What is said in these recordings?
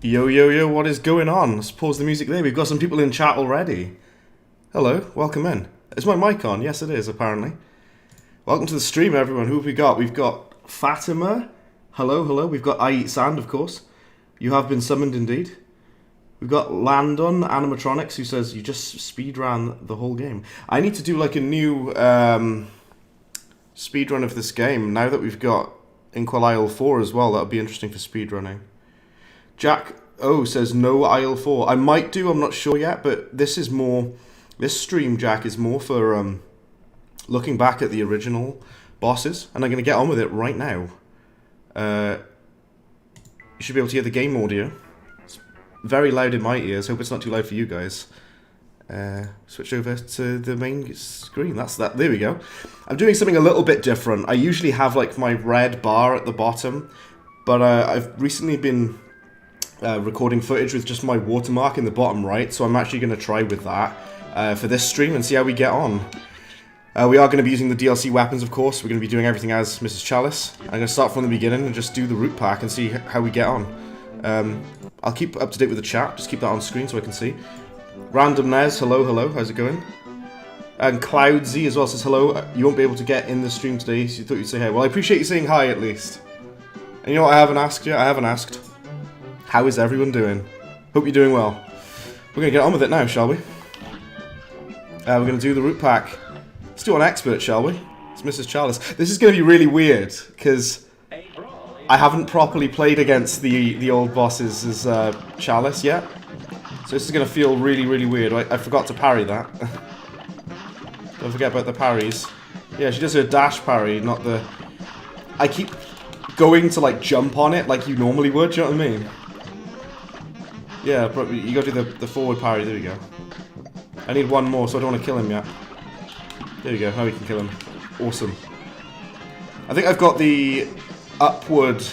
Yo, yo, yo, what is going on? Let's pause the music there. We've got some people in chat already. Hello, welcome in. Is my mic on? Yes, it is, apparently. Welcome to the stream, everyone. Who have we got? We've got Fatima. Hello, hello. We've got I Eat Sand, of course. You have been summoned, indeed. We've got Landon Animatronics, who says, you just speedran the whole game. I need to do, like, a new speedrun of this game. Now that we've got Inkwell Isle 4 as well, that'll be interesting for speedrunning. Jack O says no Isle 4. I might do, I'm not sure yet, but this is more... This stream, Jack, is more for looking back at the original bosses, and I'm going to get on with it right now. You should be able to hear the game audio. It's very loud in my ears. Hope it's not too loud for you guys. Switch over to the main screen. That's that. There we go. I'm doing something a little bit different. I usually have like my red bar at the bottom, but I've recently been recording footage with just my watermark in the bottom right, so I'm actually going to try with that for this stream and see how we get on. We are going to be using the DLC weapons, of course. We're going to be doing everything as Mrs. Chalice. I'm going to start from the beginning and just do the root pack and see how we get on. I'll keep up to date with the chat. Just keep that on screen so I can see. Random Nez, hello, hello. How's it going? And Cloud Z as well says hello. You won't be able to get in the stream today, so you thought you'd say hi. Well, I appreciate you saying hi at least. And you know what I haven't asked yet? I haven't asked. How is everyone doing? Hope you're doing well. We're going to get on with it now, shall we? We're going to do the root pack. Let's do it on expert, shall we? It's Mrs. Chalice. This is going to be really weird, because I haven't properly played against the old bosses as Chalice yet. So this is going to feel really, really weird. I forgot to parry that. Don't forget about the parries. Yeah, she does her dash parry, not the... I keep going to, like, jump on it like you normally would, do you know what I mean? Yeah, but you gotta do the forward parry, there we go. I need one more, so I don't want to kill him yet. There we go, now we can kill him. Awesome. I think I've got the upward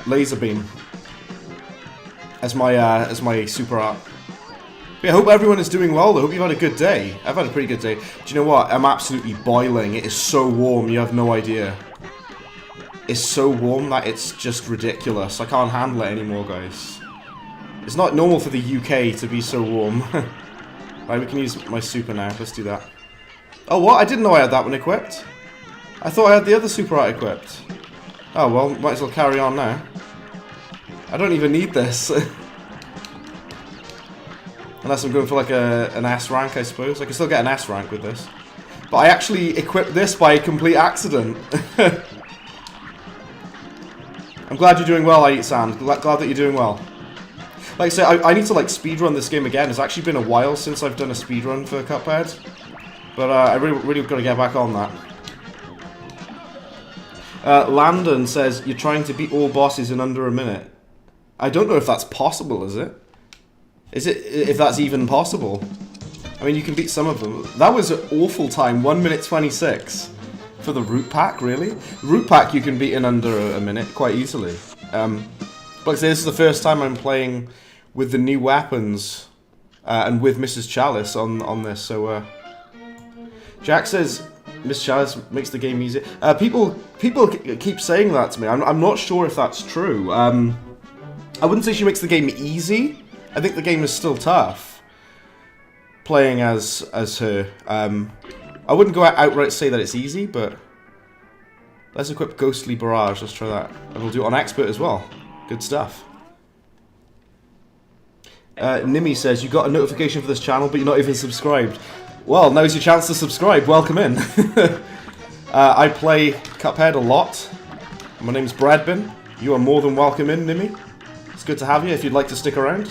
laser beam as my super art. But yeah, I hope everyone is doing well though. I hope you've had a good day. I've had a pretty good day. Do you know what? I'm absolutely boiling. It is so warm, you have no idea. It's so warm that it's just ridiculous. I can't handle it anymore, guys. It's not normal for the UK to be so warm. Right, we can use my super now. Let's do that. Oh, what? I didn't know I had that one equipped. I thought I had the other super art equipped. Oh, well, might as well carry on now. I don't even need this. Unless I'm going for like an S rank, I suppose. I can still get an S rank with this. But I actually equipped this by a complete accident. I'm glad you're doing well, I Eat Sand. Glad that you're doing well. Like I say, I need to like speedrun this game again. It's actually been a while since I've done a speedrun for Cuphead. But I really got to get back on that. Landon says, you're trying to beat all bosses in under a minute. I don't know if that's possible, is it? If that's even possible? I mean, you can beat some of them. That was an awful time, 1 minute 26. For the root pack, really? Root pack you can beat in under a minute quite easily. But like I say, this is the first time I'm playing with the new weapons and with Mrs. Chalice on this, so Jack says Miss Chalice makes the game easier. People keep saying that to me. I'm not sure if that's true. I wouldn't say she makes the game easy. I think the game is still tough. Playing as her. I wouldn't go outright say that it's easy, but let's equip Ghostly Barrage. Let's try that, and we'll do it on expert as well. Good stuff. Nimi says, you got a notification for this channel, but you're not even subscribed. Well, now's your chance to subscribe. Welcome in. I play Cuphead a lot. My name's Bradbin. You are more than welcome in, Nimi. It's good to have you if you'd like to stick around.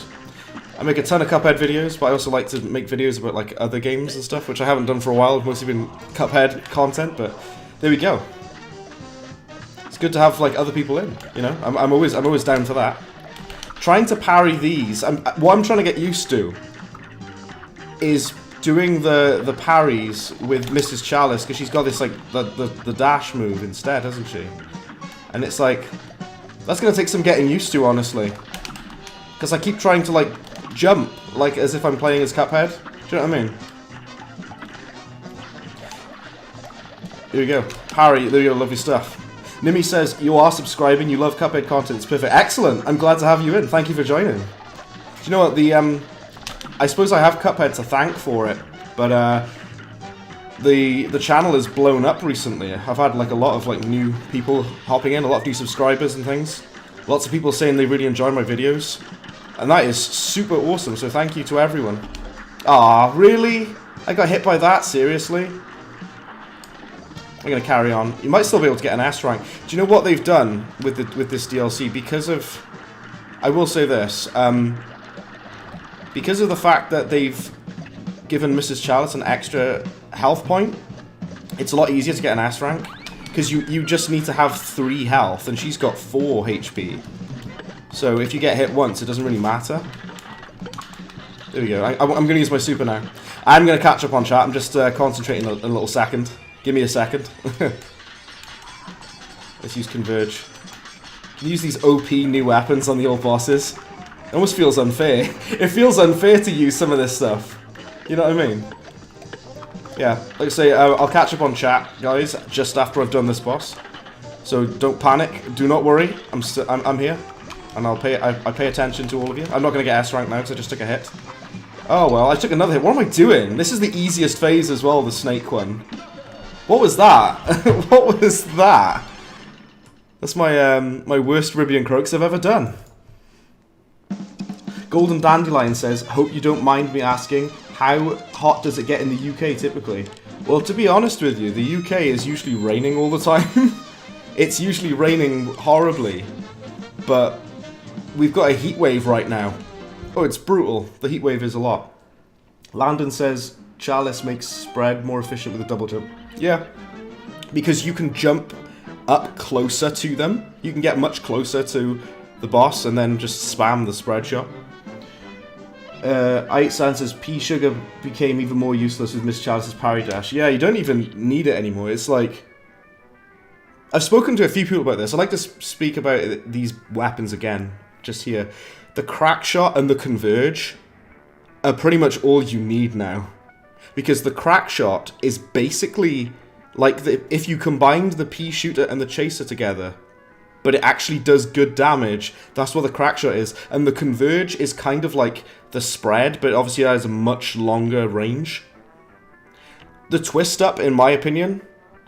I make a ton of Cuphead videos, but I also like to make videos about like other games and stuff, which I haven't done for a while. It's mostly been Cuphead content, but there we go. It's good to have like other people in, you know. I'm always down for that. Trying to parry these, what I'm trying to get used to is doing the parries with Mrs. Chalice, because she's got this like the dash move instead, hasn't she? And it's like that's gonna take some getting used to, honestly, because I keep trying to like jump like as if I'm playing as Cuphead. Do you know what I mean? Here we go, parry. There we go, lovely stuff. Nimi says, you are subscribing, you love Cuphead content, it's perfect. Excellent, I'm glad to have you in, thank you for joining. Do you know what, I suppose I have Cuphead to thank for it, but the channel has blown up recently. I've had like a lot of like new people hopping in, a lot of new subscribers and things. Lots of people saying they really enjoy my videos. And that is super awesome, so thank you to everyone. Ah, really? I got hit by that? Seriously? I'm gonna carry on. You might still be able to get an S rank. Do you know what they've done with this DLC? Because of... I will say this. Because of the fact that they've given Mrs. Chalice an extra health point, it's a lot easier to get an S rank. Because you just need to have 3 health, and she's got 4 HP. So if you get hit once, it doesn't really matter. There we go. I'm going to use my super now. I'm going to catch up on chat. I'm just concentrating a little second. Give me a second. Let's use Converge. Use these OP new weapons on the old bosses. It almost feels unfair. It feels unfair to use some of this stuff. You know what I mean? Yeah, like I say, I'll catch up on chat, guys, just after I've done this boss. So don't panic, do not worry. I'm here, and I pay attention to all of you. I'm not going to get S rank now because I just took a hit. Oh well, I took another hit. What am I doing? This is the easiest phase as well, the snake one. What was that? What was that? That's my my worst Ribian Croaks I've ever done. Golden Dandelion says, hope you don't mind me asking, how hot does it get in the UK typically? Well, to be honest with you, the UK is usually raining all the time. It's usually raining horribly. But we've got a heat wave right now. Oh, it's brutal. The heat wave is a lot. Landon says, Chalice makes spread more efficient with a double jump. Yeah, because you can jump up closer to them. You can get much closer to the boss and then just spam the spread shot. Aitsan says, Pea Sugar became even more useless with Miss Chalice's parry dash. Yeah, you don't even need it anymore. It's like... I've spoken to a few people about this. I'd like to speak about these weapons again, just here. The Crack Shot and the Converge are pretty much all you need now. Because the Crack Shot is basically like if you combined the Pea Shooter and the Chaser together, but it actually does good damage. That's what the Crack Shot is. And the Converge is kind of like the spread, but obviously it has a much longer range. The Twist Up, in my opinion,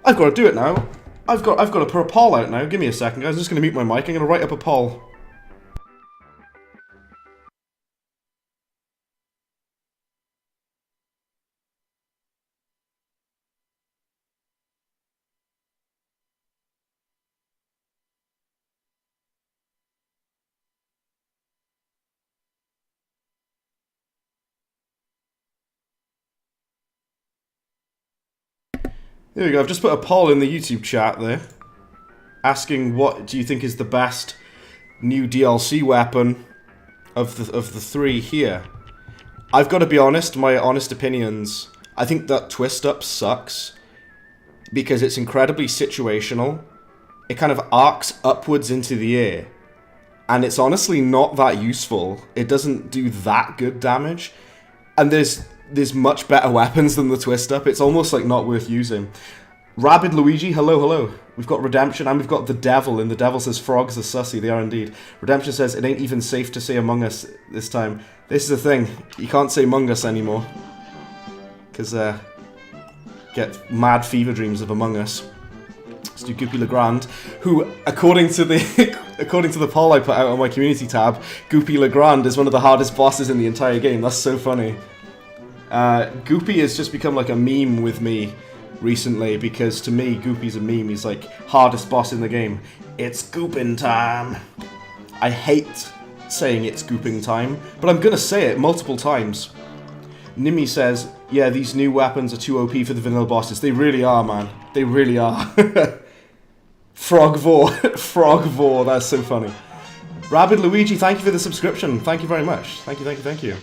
I've got to do it now. I've got to put a poll out now. Give me a second, guys. I'm just going to mute my mic. I'm going to write up a poll. There we go, I've just put a poll in the YouTube chat there, asking what do you think is the best new DLC weapon of the 3 here. I've got to be honest, my honest opinions, I think that Twist Up sucks, because it's incredibly situational. It kind of arcs upwards into the air, and it's honestly not that useful. It doesn't do that good damage, and there's much better weapons than the Twist Up. It's almost like not worth using. Rabid Luigi, hello, hello. We've got Redemption and we've got the Devil, and the Devil says frogs are sussy. They are indeed. Redemption says it ain't even safe to say Among Us this time. This is the thing. You can't say Among Us anymore. Because, get mad fever dreams of Among Us. Let's do Goopy Legrand, who, according to the poll I put out on my community tab, Goopy Legrand is one of the hardest bosses in the entire game. That's so funny. Goopy has just become like a meme with me recently, because to me, Goopy's a meme. He's like, hardest boss in the game. It's gooping time. I hate saying it's gooping time, but I'm gonna say it multiple times. Nimi says, yeah, these new weapons are too OP for the vanilla bosses. They really are, man. They really are. Frogvore. Frogvore, that's so funny. Rabid Luigi, thank you for the subscription. Thank you very much. Thank you, thank you, thank you.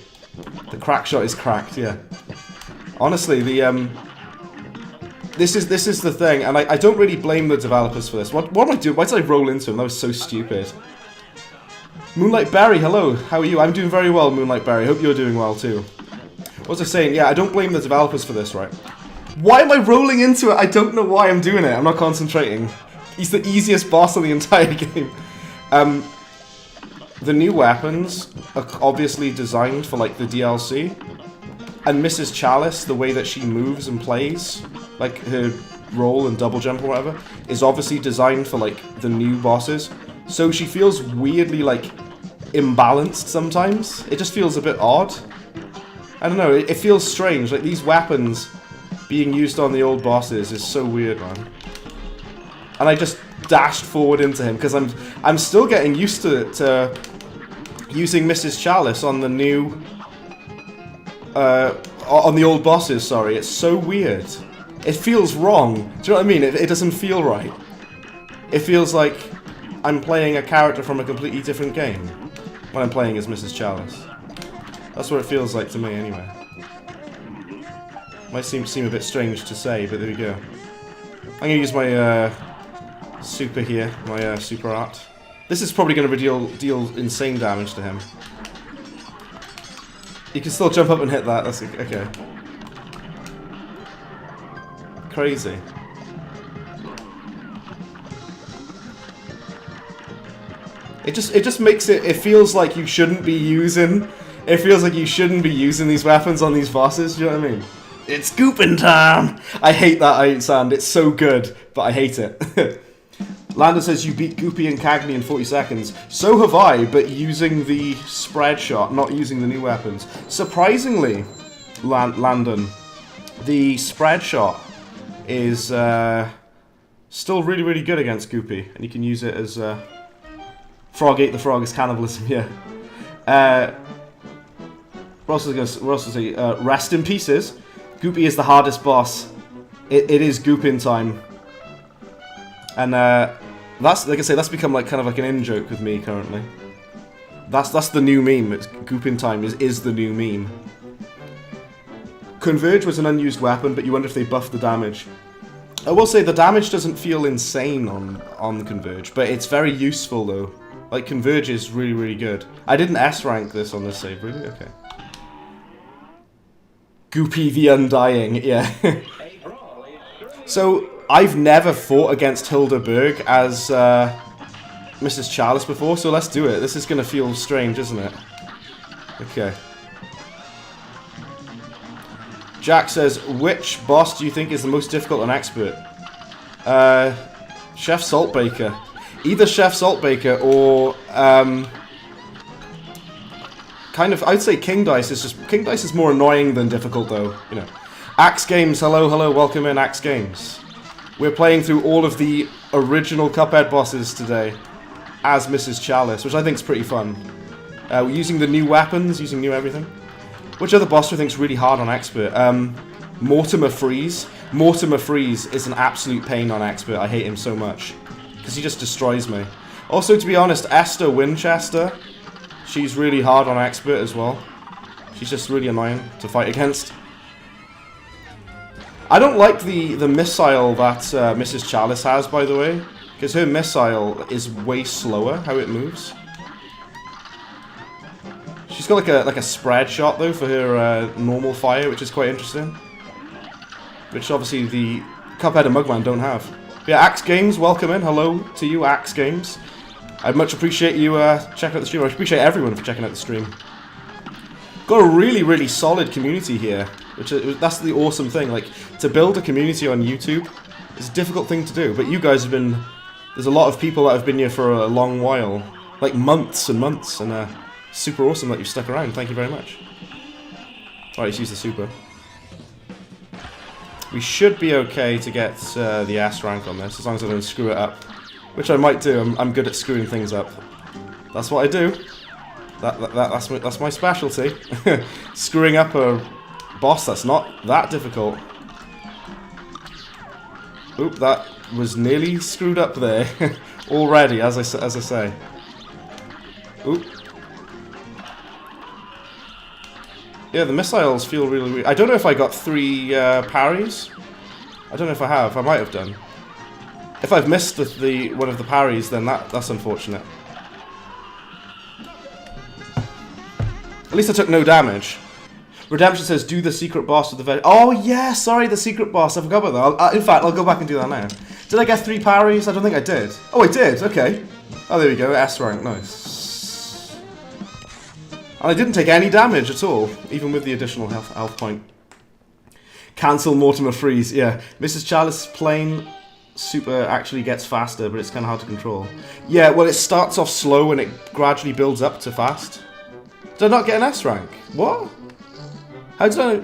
The Crack Shot is cracked, yeah. Honestly, the this is the thing, and I don't really blame the developers for this. What am I doing? Why did I roll into him? That was so stupid. Moonlight Berry, hello. How are you? I'm doing very well, Moonlight Berry. Hope you're doing well too. What was I saying? Yeah, I don't blame the developers for this, right? Why am I rolling into it? I don't know why I'm doing it. I'm not concentrating. He's the easiest boss in the entire game. The new weapons are obviously designed for like the DLC, and Mrs. Chalice, the way that she moves and plays, like her roll and double jump or whatever, is obviously designed for like the new bosses. So she feels weirdly like imbalanced sometimes. It just feels a bit odd. I don't know, it feels strange. Like these weapons being used on the old bosses is so weird, man. And I just dashed forward into him because I'm still getting used to using Mrs. Chalice on the new on the old bosses. Sorry, it's so weird. It feels wrong. Do you know what I mean? It doesn't feel right. It feels like I'm playing a character from a completely different game when I'm playing as Mrs. Chalice. That's what it feels like to me, anyway. Might seem a bit strange to say, but there we go. I'm gonna use my super here, my super art. This is probably gonna deal insane damage to him. You can still jump up and hit that. That's okay. Crazy. It just makes it. It feels like you shouldn't be using. It feels like you shouldn't be using these weapons on these bosses. Do you know what I mean? It's gooping time! I hate that sound. It's so good, but I hate it. Landon says you beat Goopy and Cagney in 40 seconds. So have I, but using the spread shot, not using the new weapons. Surprisingly, Landon, the spread shot is still really, really good against Goopy, and you can use it as Frog ate the frog is cannibalism. Yeah. We're also going to say rest in pieces. Goopy is the hardest boss. It is Goopin time, and that's, like I say, that's become like kind of like an in joke with me currently. That's the new meme. It's Goopin time is the new meme. Converge was an unused weapon, but you wonder if they buffed the damage. I will say the damage doesn't feel insane on Converge, but it's very useful though. Like Converge is really, really good. I didn't S rank this on this save, really? Okay. Goopy the Undying, yeah. So, I've never fought against Hilda Berg as Mrs. Chalice before, so let's do it. This is going to feel strange, isn't it? Okay. Jack says, which boss do you think is the most difficult and expert? Chef Saltbaker. Either Chef Saltbaker or kind of, I'd say King Dice is more annoying than difficult though, you know. Axe Games, hello, welcome in Axe Games. We're playing through all of the original Cuphead bosses today as Mrs. Chalice, which I think is pretty fun. Using the new weapons, using new everything. Which other boss do you think is really hard on Expert? Mortimer Freeze. Mortimer Freeze is an absolute pain on Expert. I hate him so much. Because he just destroys me. Also, to be honest, Esther Winchester, she's really hard on Expert as well. She's just really annoying to fight against. I don't like the missile that Mrs. Chalice has, by the way. Because her missile is way slower, how it moves. She's got like a spread shot though for her normal fire, which is quite interesting. Which obviously the Cuphead and Mugman don't have. But yeah, Axe Games, welcome in. Hello to you, Axe Games. I'd much appreciate you checking out the stream. I appreciate everyone for checking out the stream. Got a really, really solid community here, which that's the awesome thing. Like, to build a community on YouTube is a difficult thing to do, but you guys have been. There's a lot of people that have been here for a long while, like months and months, and super awesome that you've stuck around. Thank you very much. Alright, let's use the super. We should be okay to get the S rank on this, as long as I don't screw it up. Which I might do. I'm good at screwing things up. That's what I do. That's my specialty. Screwing up a boss that's not that difficult. Oop, that was nearly screwed up there. Already, as I say. Oop. Yeah, the missiles feel really weird. I don't know if I got 3 parries. I don't know if I have. I might have done. If I've missed one of the parries, then that's unfortunate. At least I took no damage. Redemption says, do the secret boss with the Oh yeah, sorry, the secret boss. I forgot about that. In fact, I'll go back and do that now. Did I get 3 parries? I don't think I did. Oh, I did. Okay. Oh, there we go. S rank. Nice. And I didn't take any damage at all, even with the additional health point. Cancel Mortimer Freeze. Yeah. Mrs. Chalice plane super actually gets faster, but it's kind of hard to control. Yeah, well, it starts off slow and it gradually builds up to fast. Did I not get an S rank? What? How did I...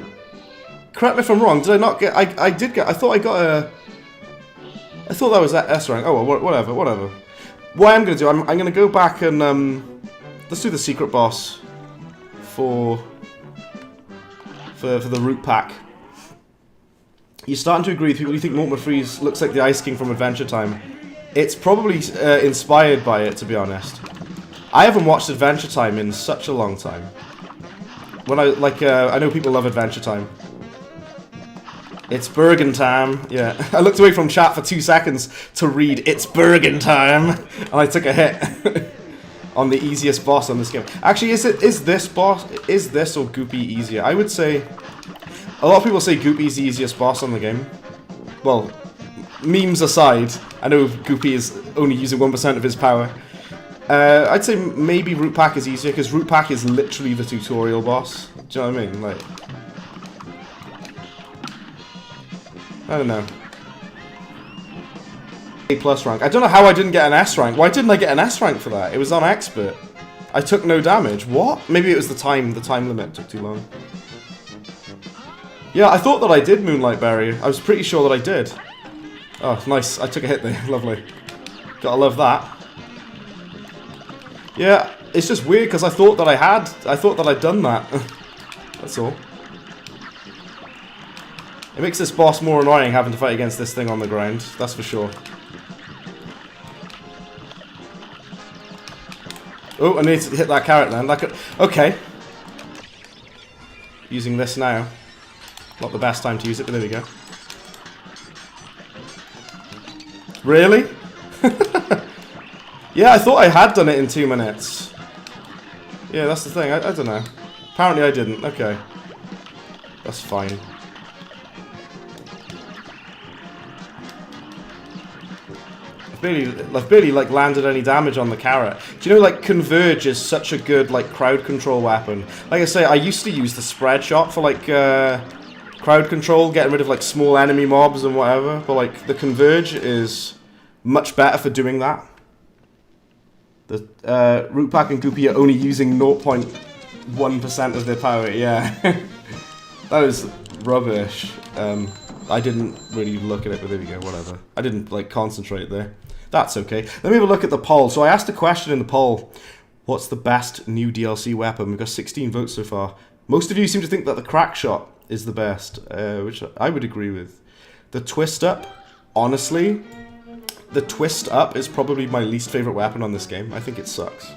Correct me if I'm wrong. Did I not get... I did get... I thought I got a... I thought that was that S rank. Oh, well, whatever. What I'm going to do, I'm going to go back and... let's do the secret boss for the root pack. You're starting to agree with people who think Mortimer Freeze looks like the Ice King from Adventure Time. It's probably inspired by it, to be honest. I haven't watched Adventure Time in such a long time. When I know people love Adventure Time. It's Bergen time. Yeah, I looked away from chat for 2 seconds to read "It's Bergen time," and I took a hit on the easiest boss on this game. Actually, is this or Goopy easier? I would say. A lot of people say Goopy's the easiest boss on the game. Well, memes aside, I know Goopy is only using 1% of his power. I'd say maybe Root Pack is easier, because Root Pack is literally the tutorial boss. Do you know what I mean? Like, I don't know. A+ rank. I don't know how I didn't get an S rank. Why didn't I get an S rank for that? It was on Expert. I took no damage. What? Maybe it was the time limit took too long. Yeah, I thought that I did Moonlight Barrier. I was pretty sure that I did. Oh, nice. I took a hit there. Lovely. Gotta love that. Yeah, it's just weird because I thought that I'd done that. That's all. It makes this boss more annoying having to fight against this thing on the ground. That's for sure. Oh, I need to hit that carrot then. Okay. Using this now. Not the best time to use it, but there we go. Really? Yeah, I thought I had done it in 2 minutes. Yeah, that's the thing. I don't know. Apparently I didn't. Okay. That's fine. I've barely like landed any damage on the carrot. Do you know, like, Converge is such a good like crowd control weapon. Like I say, I used to use the spread shot for like crowd control, getting rid of like small enemy mobs and whatever. But like the Converge is much better for doing that. The Root Pack and Goopy are only using 0.1% of their power. Yeah, that was rubbish. I didn't really look at it, but there we go. Whatever. I didn't like concentrate there. That's okay. Let me have a look at the poll. So I asked a question in the poll. What's the best new DLC weapon? We've got 16 votes so far. Most of you seem to think that the crack shot is the best, which I would agree with. The twist up, honestly, the twist up is probably my least favorite weapon on this game. I think it sucks,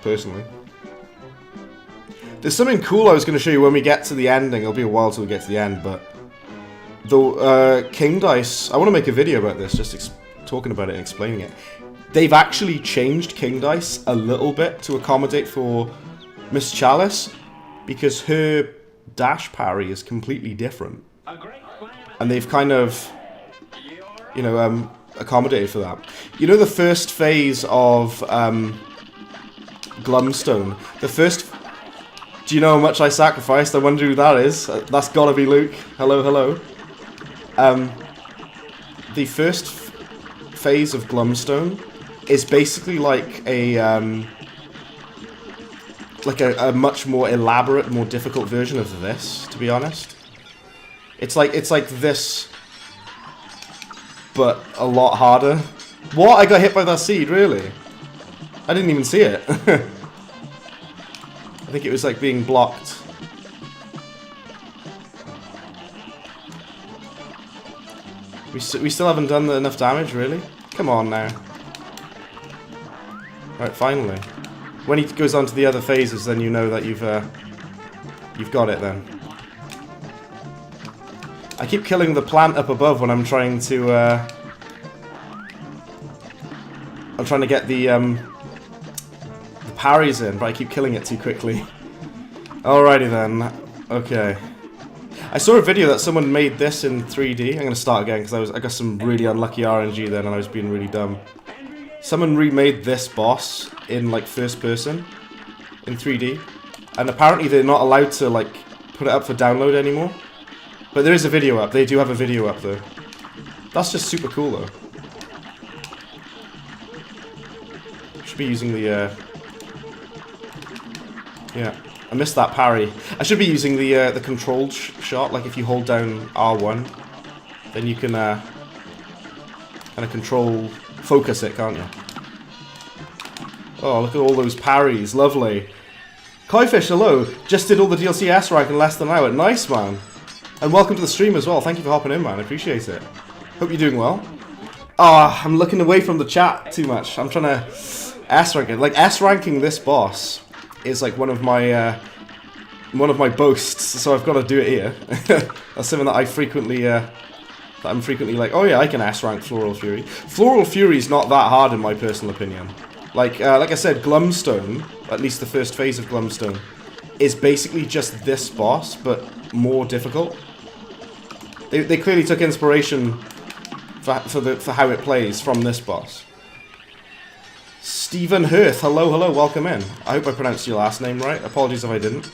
personally. There's something cool I was going to show you when we get to the ending. It'll be a while till we get to the end, but the King Dice, I want to make a video about this, just talking about it and explaining it. They've actually changed King Dice a little bit to accommodate for Miss Chalice, because her dash parry is completely different. And they've kind of, you know, accommodated for that. You know the first phase of Glumstone? The first... Do you know how much I sacrificed? I wonder who that is. That's gotta be Luke. Hello, hello. The first phase of Glumstone is basically like a much more elaborate, more difficult version of this, to be honest. It's like this, but a lot harder. What? I got hit by that seed, really? I didn't even see it. I think it was like being blocked. We still haven't done enough damage, really? Come on now. Right, finally. When he goes on to the other phases, then you know that you've got it then. I keep killing the plant up above when I'm trying to get the parries in, but I keep killing it too quickly. Alrighty then. Okay. I saw a video that someone made this in 3D. I'm gonna start again because I got some really unlucky RNG then, and I was being really dumb. Someone remade this boss in like first person in 3D, and apparently they're not allowed to like put it up for download anymore. But there is a video up. They do have a video up though. That's just super cool though. Should be using the yeah. I missed that parry. I should be using the controlled shot. Like if you hold down R1, then you can kind of focus it, can't you? Oh, look at all those parries. Lovely. Kaifish, hello. Just did all the DLC S rank in less than an hour. Nice, man. And welcome to the stream as well. Thank you for hopping in, man. I appreciate it. Hope you're doing well. Ah, I'm looking away from the chat too much. I'm trying to S rank it. Like S ranking this boss is like one of my boasts, so I've got to do it here. That's something that I frequently I'm frequently like, oh yeah, I can S rank Floral Fury. Floral Fury is not that hard in my personal opinion. Like I said, Glumstone, at least the first phase of Glumstone, is basically just this boss, but more difficult. They clearly took inspiration for how it plays from this boss. Stephen Hirth, hello, hello, welcome in. I hope I pronounced your last name right. Apologies if I didn't.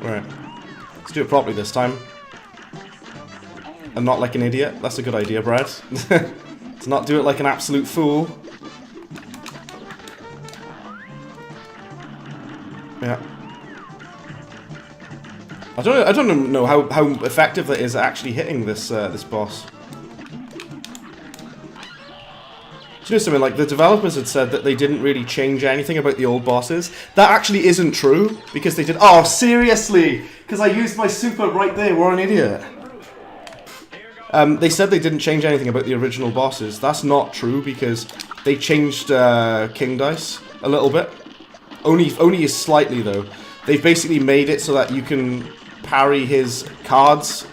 Right. Let's do it properly this time. And not like an idiot. That's a good idea, Brad. To not do it like an absolute fool. Yeah. I don't know how effective that is at actually hitting this this boss. Do you know something, like the developers had said that they didn't really change anything about the old bosses. That actually isn't true, because they did— oh, seriously! Because I used my super right there, what an idiot. They said they didn't change anything about the original bosses. That's not true, because they changed King Dice a little bit. Only slightly, though. They've basically made it so that you can parry his cards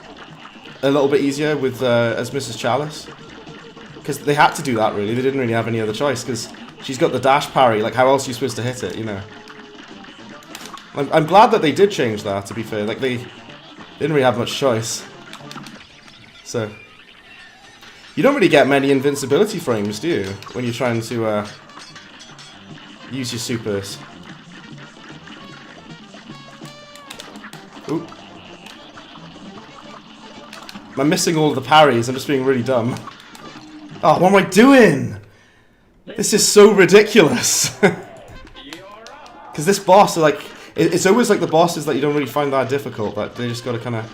a little bit easier with as Mrs. Chalice. Because they had to do that, really. They didn't really have any other choice, because she's got the dash parry. Like, how else are you supposed to hit it, you know? I'm glad that they did change that, to be fair. Like, they didn't really have much choice. So, you don't really get many invincibility frames, do you? When you're trying to use your supers. Ooh. I'm missing all of the parries. I'm just being really dumb. Oh, what am I doing? This is so ridiculous. Because this boss, like, it's always like the bosses that you don't really find that difficult, that they just got to kind of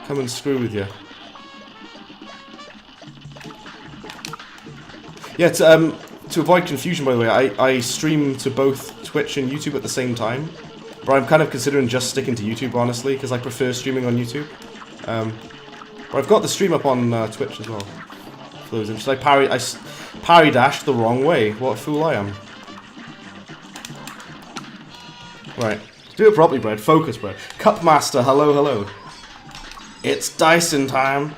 come and screw with you. Yeah, to avoid confusion, by the way, I stream to both Twitch and YouTube at the same time. But I'm kind of considering just sticking to YouTube, honestly, because I prefer streaming on YouTube. But I've got the stream up on Twitch as well. For those interested. I parry dashed the wrong way. What a fool I am. Right. Do it properly, Bread. Focus, Bread. Cupmaster, hello, hello. It's Dyson time.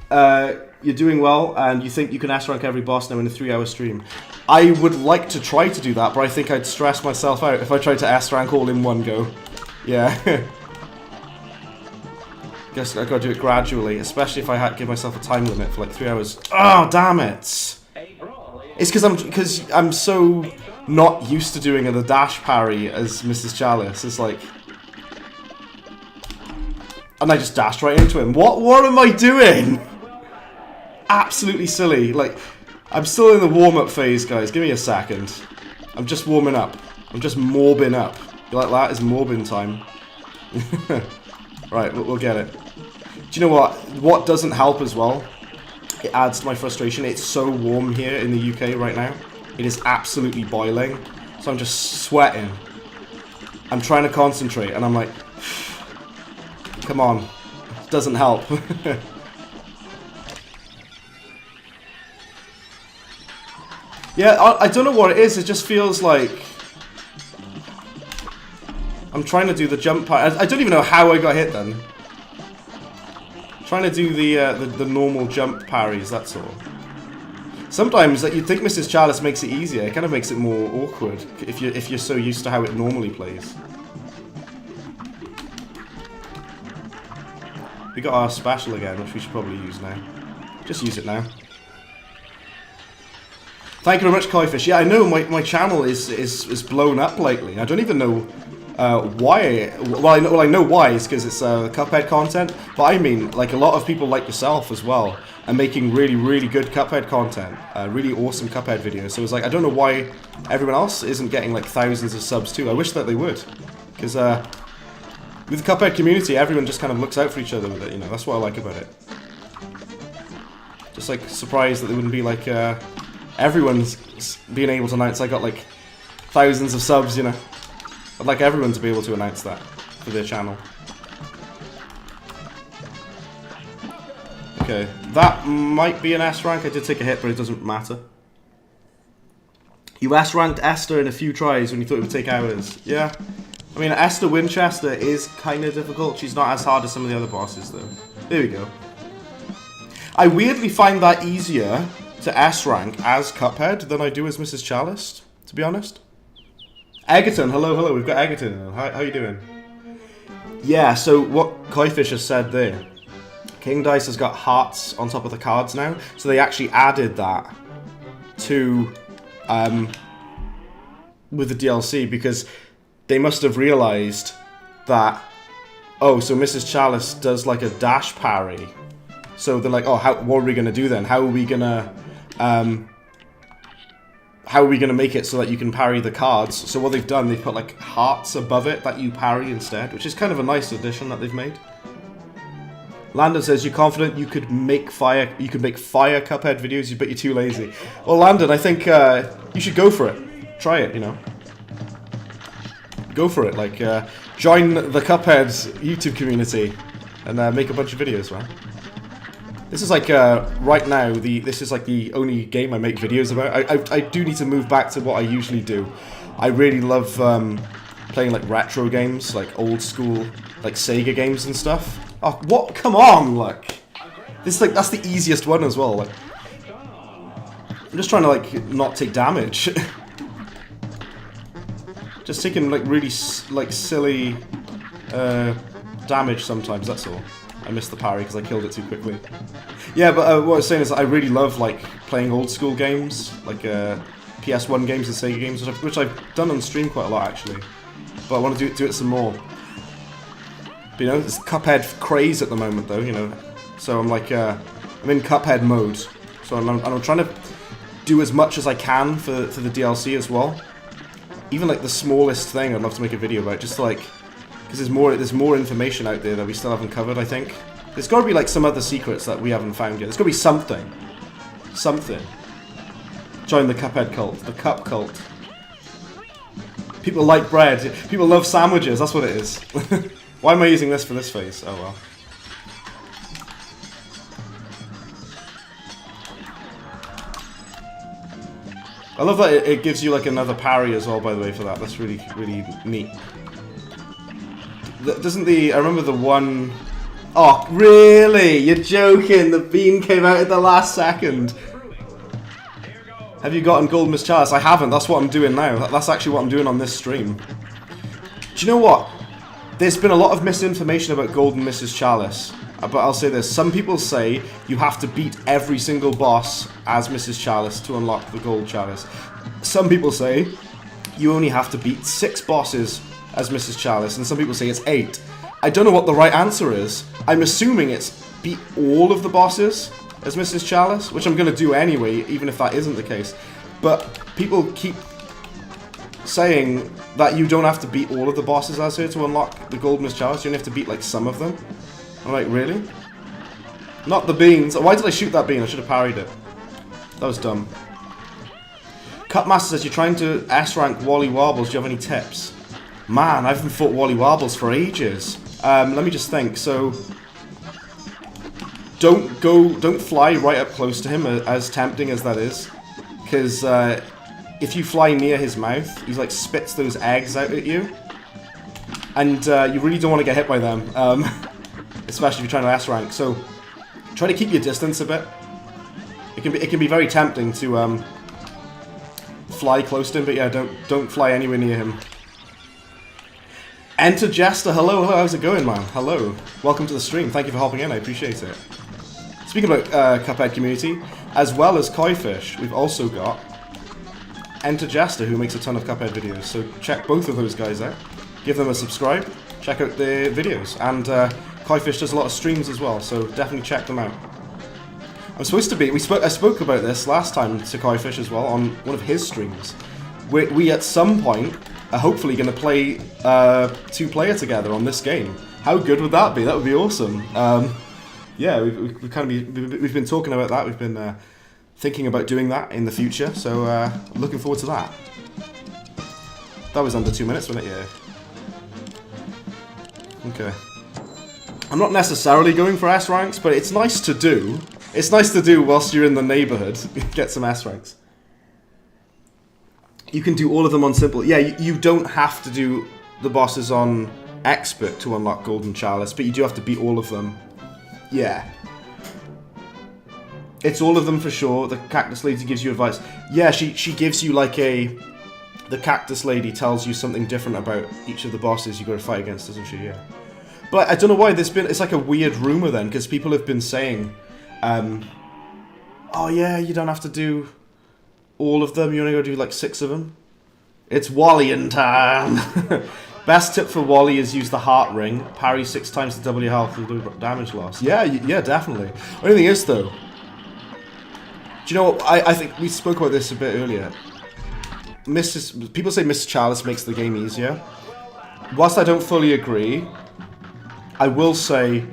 You're doing well, and you think you can S-rank every boss now in a 3-hour stream. I would like to try to do that, but I think I'd stress myself out if I tried to S-rank all in one go. Yeah. Guess I gotta do it gradually, especially if I had to give myself a time limit for like 3 hours. Oh, damn it! It's because I'm so not used to doing the dash parry as Mrs. Chalice. It's like, and I just dashed right into him. What am I doing? Absolutely silly. Like, I'm still in the warm-up phase, guys. Give me a second. I'm just warming up. I'm just morbing up. You like that? It's morbing time. Right, we'll get it. Do you know what? What doesn't help as well? It adds to my frustration. It's so warm here in the UK right now. It is absolutely boiling. So I'm just sweating. I'm trying to concentrate, and I'm like, come on. It doesn't help. Yeah, I don't know what it is. It just feels like I'm trying to do the jump part. I don't even know how I got hit then. Trying to do the normal jump parries, that's all. Sometimes like, you'd think Mrs. Chalice makes it easier. It kind of makes it more awkward if you're so used to how it normally plays. We got our special again, which we should probably use now. Just use it now. Thank you very much, Kaifish. Yeah, I know my channel is blown up lately. I don't even know why. Well, I know why. It's because it's Cuphead content. But I mean, like a lot of people like yourself as well are making really good Cuphead content. Really awesome Cuphead videos. So it's like I don't know why everyone else isn't getting like thousands of subs too. I wish that they would, because with the Cuphead community, everyone just kind of looks out for each other with it. You know, that's what I like about it. Just like surprised that there wouldn't be like everyone's being able to announce I got like thousands of subs, you know. I'd like everyone to be able to announce that for their channel. Okay, that might be an S rank. I did take a hit, but it doesn't matter. You S ranked Esther in a few tries when you thought it would take hours. Yeah. I mean, Esther Winchester is kind of difficult. She's not as hard as some of the other bosses, though. There we go. I weirdly find that easier to S rank as Cuphead than I do as Mrs. Chalice, to be honest. Egerton, hello, we've got Egerton. How you doing? Yeah, so what Kaifish has said there, King Dice has got hearts on top of the cards now, so they actually added that to, with the DLC, because they must have realized that, oh, so Mrs. Chalice does like a dash parry. So they're like, oh, what are we gonna do then? How are we gonna make it so that you can parry the cards? So what they've done, they've put like hearts above it that you parry instead, which is kind of a nice addition that they've made. Landon says, you're confident you could make fire Cuphead videos, but you're too lazy. Well, Landon, I think you should go for it. Try it, you know. Go for it, like join the Cuphead YouTube community and make a bunch of videos, man. This is like right now this is like the only game I make videos about. I do need to move back to what I usually do. I really love playing like retro games, like old school like Sega games and stuff. Oh, what? Come on, look. This is like that's the easiest one as well. Like, I'm just trying to like not take damage. Just taking like really like silly damage sometimes. That's all. I missed the parry because I killed it too quickly. Yeah, but what I was saying is I really love like playing old school games, like PS1 games and Sega games, which I've done on stream quite a lot actually. But I want to do it some more. But, you know, it's Cuphead craze at the moment though, you know. So I'm like, I'm in Cuphead mode. So I'm trying to do as much as I can for the DLC as well. Even like the smallest thing I'd love to make a video about, just like, because there's more information out there that we still haven't covered, I think. There's got to be like some other secrets that we haven't found yet. There's got to be something. Something. Join the Cuphead cult. The Cup cult. People like bread. People love sandwiches. That's what it is. Why am I using this for this face? Oh well. I love that it gives you like another parry as well, by the way, for that. That's really, really neat. Doesn't I remember the one... Oh, really? You're joking? The bean came out at the last second. Have you gotten Gold Miss Chalice? I haven't. That's what I'm doing now. That's actually what I'm doing on this stream. Do you know what? There's been a lot of misinformation about Golden Mrs. Chalice. But I'll say this. Some people say you have to beat every single boss as Mrs. Chalice to unlock the Gold Chalice. Some people say you only have to beat 6 bosses as Mrs. Chalice, and some people say it's 8. I don't know what the right answer is. I'm assuming it's beat all of the bosses as Mrs. Chalice, which I'm going to do anyway, even if that isn't the case. But people keep saying that you don't have to beat all of the bosses as her to unlock the Gold Miss Chalice. You only have to beat like some of them. I'm like, really? Not the beans. Why did I shoot that bean? I should have parried it. That was dumb. Cutmaster says, you're trying to S-rank Wally Warbles. Do you have any tips? Man, I haven't fought Wally Warbles for ages. Let me just think. So, don't fly right up close to him, as tempting as that is. Because if you fly near his mouth, he like spits those eggs out at you. And you really don't want to get hit by them. Especially if you're trying to S-rank. So, try to keep your distance a bit. it can be very tempting to fly close to him, but yeah, don't fly anywhere near him. Enter Jester, hello, how's it going, man? Hello, welcome to the stream. Thank you for hopping in, I appreciate it. Speaking about Cuphead community, as well as Koi-Fish, we've also got Enter Jester, who makes a ton of Cuphead videos. So check both of those guys out. Give them a subscribe. Check out their videos. And Koi-Fish does a lot of streams as well, so definitely check them out. I'm supposed to be. I spoke about this last time to Koi-Fish as well on one of his streams. We at some point are hopefully going to play 2-player together on this game. How good would that be? That would be awesome. Yeah, we've been talking about that. We've been thinking about doing that in the future. So I'm looking forward to that. That was under 2 minutes, wasn't it? Yeah. Okay. I'm not necessarily going for S ranks, but it's nice to do. It's nice to do whilst you're in the neighborhood. Get some S ranks. You can do all of them on simple. Yeah, you don't have to do the bosses on expert to unlock Golden Chalice, but you do have to beat all of them. Yeah. It's all of them for sure. The Cactus Lady gives you advice. Yeah, she gives you like a... The Cactus Lady tells you something different about each of the bosses you got to fight against, doesn't she? Yeah. But I don't know why there's been... It's like a weird rumor then, because people have been saying... oh yeah, you don't have to do all of them. You only got to do like 6 of them. It's Wally-in time. Best tip for Wally is use the heart ring. Parry 6 times to double your health and do damage loss. Yeah, yeah, definitely. Only thing is though, do you know what? I think we spoke about this a bit earlier. People say Mrs. Chalice makes the game easier. Whilst I don't fully agree, I will say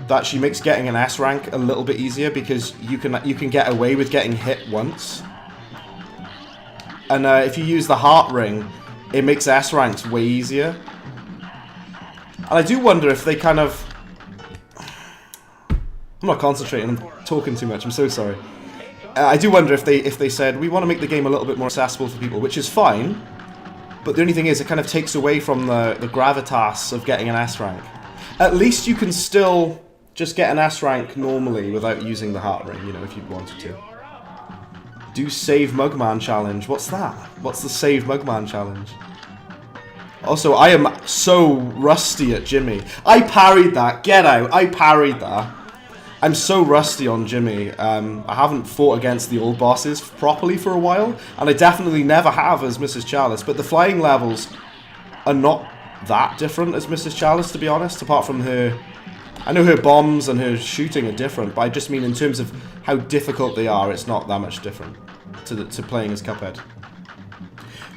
that she makes getting an S rank a little bit easier because you can get away with getting hit once. And if you use the heart ring, it makes S ranks way easier. And I do wonder if they kind of... I'm not concentrating, I'm talking too much, I'm so sorry. I do wonder if they said, we want to make the game a little bit more accessible for people, which is fine. But the only thing is, it kind of takes away from the gravitas of getting an S rank. At least you can still just get an S rank normally without using the heart ring, you know, if you wanted to. Do Save Mugman challenge. What's that? What's the Save Mugman challenge? Also, I am so rusty at Jimmy. I parried that. Get out. I parried that. I'm so rusty on Jimmy. I haven't fought against the old bosses properly for a while, and I definitely never have as Mrs. Chalice, but the flying levels are not that different as Mrs. Chalice, to be honest, apart from her... I know her bombs and her shooting are different, but I just mean in terms of how difficult they are, it's not that much different to playing as Cuphead.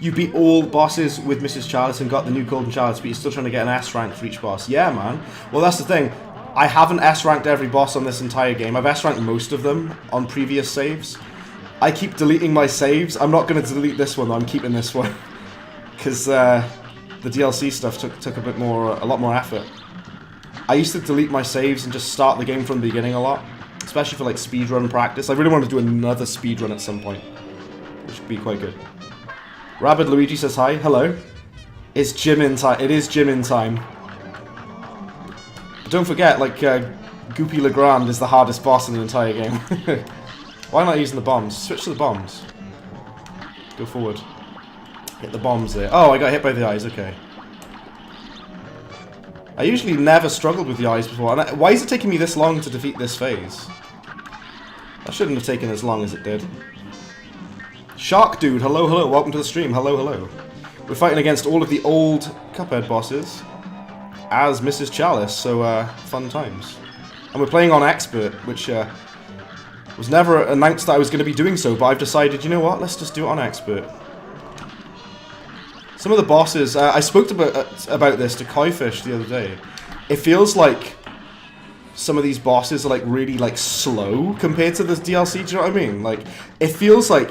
You beat all bosses with Mrs. Chalice and got the new Golden Chalice, but you're still trying to get an S rank for each boss. Yeah, man. Well, that's the thing. I haven't S-ranked every boss on this entire game. I've S-ranked most of them on previous saves. I keep deleting my saves. I'm not going to delete this one, though. I'm keeping this one. Because the DLC stuff took a lot more effort. I used to delete my saves and just start the game from the beginning a lot. Especially for like speedrun practice. I really want to do another speedrun at some point. Which would be quite good. Rabid Luigi says hi. Hello. It's gym in time. It is gym in time. Don't forget, like, Goopy Legrand is the hardest boss in the entire game. Why am I using the bombs? Switch to the bombs. Go forward. Hit the bombs there. Oh, I got hit by the eyes, okay. I usually never struggled with the eyes before. And why is it taking me this long to defeat this phase? That shouldn't have taken as long as it did. Shark Dude, hello, hello. Welcome to the stream. Hello, hello. We're fighting against all of the old Cuphead bosses as Mrs. Chalice, so fun times. And we're playing on Expert, which was never announced that I was going to be doing so, but I've decided, you know what, let's just do it on Expert. Some of the bosses, I spoke about this to Koi-Fish the other day. It feels like some of these bosses are like really like slow compared to this DLC, do you know what I mean? Like, it feels like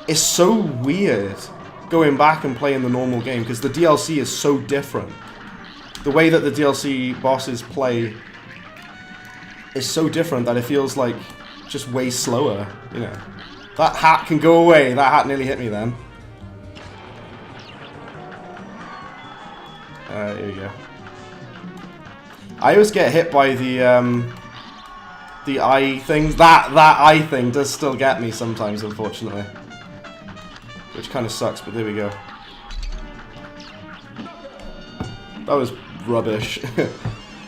it's so weird going back and playing the normal game, because the DLC is so different. The way that the DLC bosses play is so different that it feels like just way slower, you know. That hat can go away. That hat nearly hit me then. Here we go. I always get hit by the The eye thing, that eye thing does still get me sometimes, unfortunately. Which kind of sucks, but there we go. That was rubbish.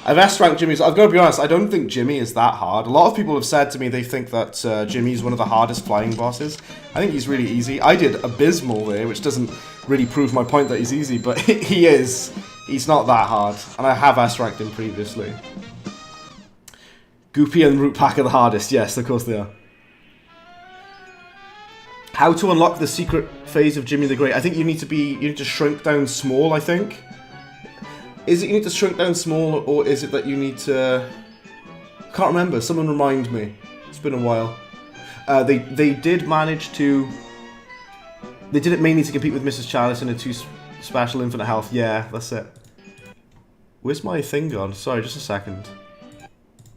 I've S-ranked Jimmy's. I've got to be honest, I don't think Jimmy is that hard. A lot of people have said to me they think that Jimmy's one of the hardest flying bosses. I think he's really easy. I did Abysmal there, which doesn't really prove my point that he's easy, but he is. He's not that hard, and I have S-ranked him previously. Goopy and Root Pack are the hardest. Yes, of course they are. How to unlock the secret phase of Jimmy the Great? I think you need to shrink down small, I think. Is it you need to shrink down small, or is it that you need to... Can't remember. Someone remind me. It's been a while. They did manage to... They did it mainly to compete with Mrs. Chalice in a 2 special infinite health. Yeah, that's it. Where's my thing gone? Sorry, just a second.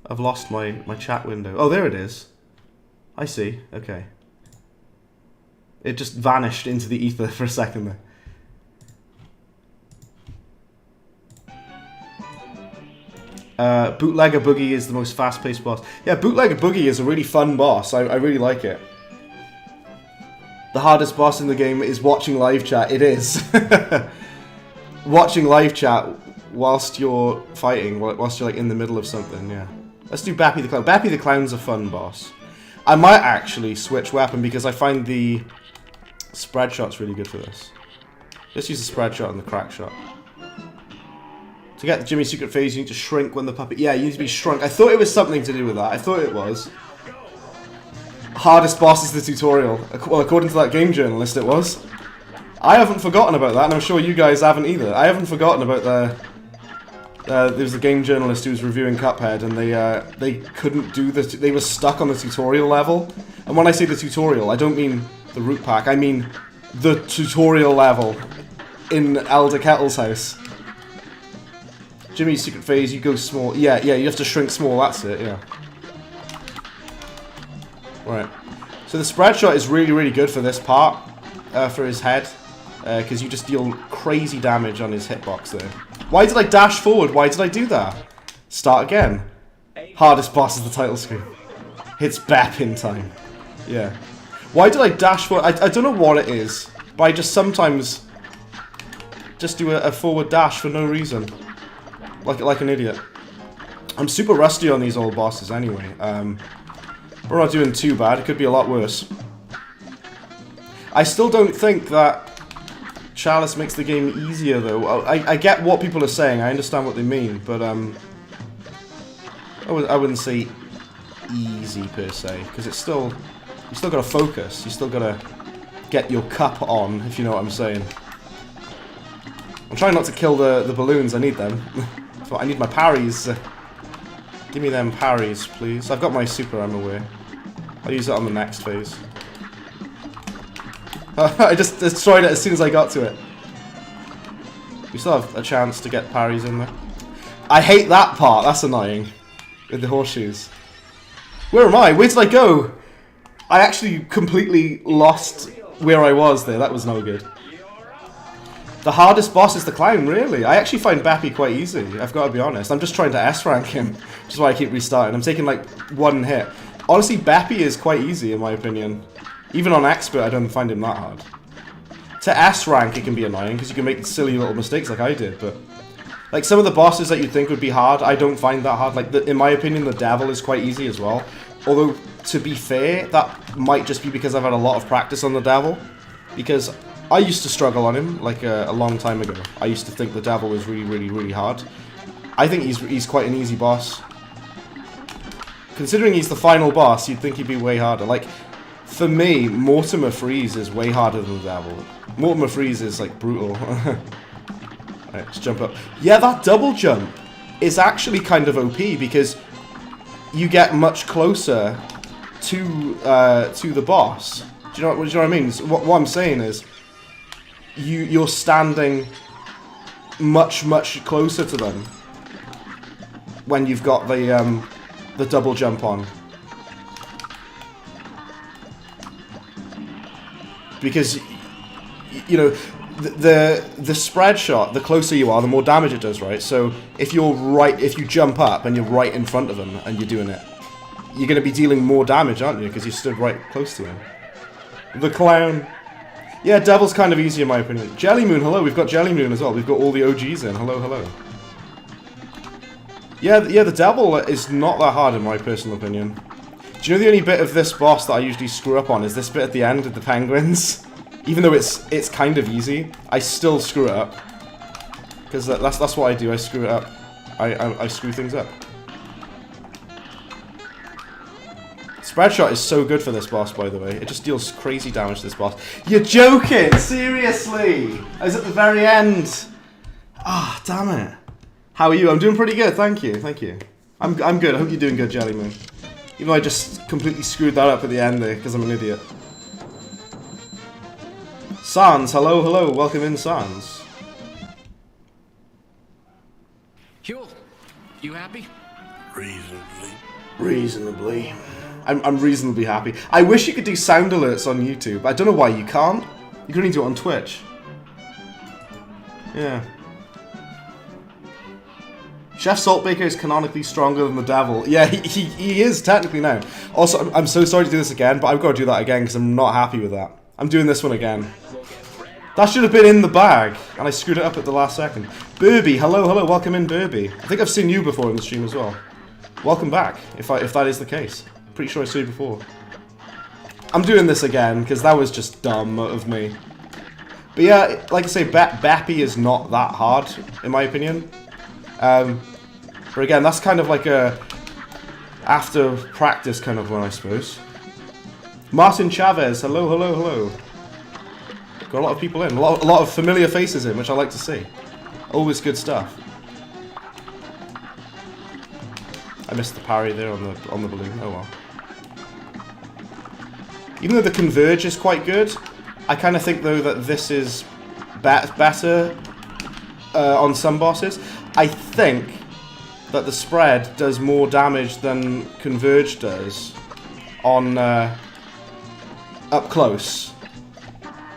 I've lost my chat window. Oh, there it is. I see. Okay. It just vanished into the ether for a second there. Bootlegger Boogie is the most fast-paced boss. Yeah, Bootlegger Boogie is a really fun boss. I really like it. The hardest boss in the game is watching live chat. It is. Watching live chat whilst you're fighting, whilst you're like in the middle of something, yeah. Let's do Bappy the Clown. Bappy the Clown's a fun boss. I might actually switch weapon because I find the spread shot's really good for this. Let's use the spread shot and the crack shot. To get the Jimmy's secret phase, you need to shrink when the puppet... Yeah, you need to be shrunk. I thought it was something to do with that. I thought it was. Hardest boss is the tutorial. Well, according to that game journalist, it was. I haven't forgotten about that, and I'm sure you guys haven't either. I haven't forgotten about the... there was a game journalist who was reviewing Cuphead, and they couldn't do the... They were stuck on the tutorial level. And when I say the tutorial, I don't mean the root pack. I mean the tutorial level in Elder Kettle's house. Jimmy's secret phase, you go small. Yeah, you have to shrink small, that's it, yeah. Right. So the spread shot is really, really good for this part, for his head, because you just deal crazy damage on his hitbox there. Why did I dash forward? Why did I do that? Start again. Hardest boss is the title screen. Hits Bep in time. Yeah. Why did I dash forward? I don't know what it is, but I just sometimes just do a forward dash for no reason. Like an idiot. I'm super rusty on these old bosses anyway. We're not doing too bad. It could be a lot worse. I still don't think that Chalice makes the game easier though. I get what people are saying. I understand what they mean, but I wouldn't say easy per se, because it's still you still got to focus. You still got to get your cup on, if you know what I'm saying. I'm trying not to kill the balloons. I need them. I need my parries. Give me them parries, please. I've got my super ammo away. I'll use it on the next phase. I just destroyed it as soon as I got to it. We still have a chance to get parries in there. I hate that part. That's annoying. With the horseshoes. Where am I? Where did I go? I actually completely lost where I was there. That was no good. The hardest boss is the clown, really. I actually find Bappy quite easy, I've got to be honest. I'm just trying to S-rank him, which is why I keep restarting. I'm taking like one hit. Honestly, Bappy is quite easy in my opinion. Even on Expert, I don't find him that hard. To S-rank, it can be annoying, because you can make silly little mistakes like I did, but... Like, some of the bosses that you'd think would be hard, I don't find that hard. Like, in my opinion, the Devil is quite easy as well. Although, to be fair, that might just be because I've had a lot of practice on the Devil. Because I used to struggle on him, like, a long time ago. I used to think the Devil was really, really, really hard. I think he's quite an easy boss. Considering he's the final boss, you'd think he'd be way harder. Like, for me, Mortimer Freeze is way harder than the Devil. Mortimer Freeze is, like, brutal. Alright, let's jump up. Yeah, that double jump is actually kind of OP, because you get much closer to the boss. Do you know what I mean? So what I'm saying is, you're standing much closer to them when you've got the double jump on, because you know the spread shot. The closer you are, the more damage it does, right? So if you jump up and you're right in front of them and you're doing it, you're going to be dealing more damage, aren't you? Because you stood right close to him. The clown. Yeah, Devil's kind of easy in my opinion. Jelly Moon, hello. We've got Jelly Moon as well. We've got all the OGs in. Hello, hello. Yeah, the Devil is not that hard in my personal opinion. Do you know the only bit of this boss that I usually screw up on is this bit at the end with the penguins? Even though it's kind of easy, I still screw it up. Because that's what I do, I screw it up. I screw things up. Spread Shot is so good for this boss, by the way. It just deals crazy damage to this boss. You're joking! Seriously! I was at the very end! Ah, damn it. How are you? I'm doing pretty good, thank you, thank you. I'm good, I hope you're doing good, Jelly Moon. Even though I just completely screwed that up at the end there, because I'm an idiot. Sans, hello, hello, welcome in, Sans. Huel, you happy? Reasonably. I'm reasonably happy. I wish you could do sound alerts on YouTube. I don't know why you can't. You can only do it on Twitch. Yeah. Chef Saltbaker is canonically stronger than the Devil. Yeah, he is technically now. Also, I'm so sorry to do this again, but I've got to do that again because I'm not happy with that. I'm doing this one again. That should have been in the bag, and I screwed it up at the last second. Burby, hello, hello, welcome in, Burby. I think I've seen you before in the stream as well. Welcome back, if that is the case. Pretty sure I saw you before. I'm doing this again, because that was just dumb of me. But yeah, like I say, Bappy is not that hard, in my opinion. But again, that's kind of like a after practice kind of one, I suppose. Martin Chavez, hello, hello, hello. Got a lot of people in, a lot of familiar faces in, which I like to see. Always good stuff. I missed the parry there on the balloon. Oh well. Even though the converge is quite good, I kind of think though that this is better on some bosses. I think that the spread does more damage than converge does on up close.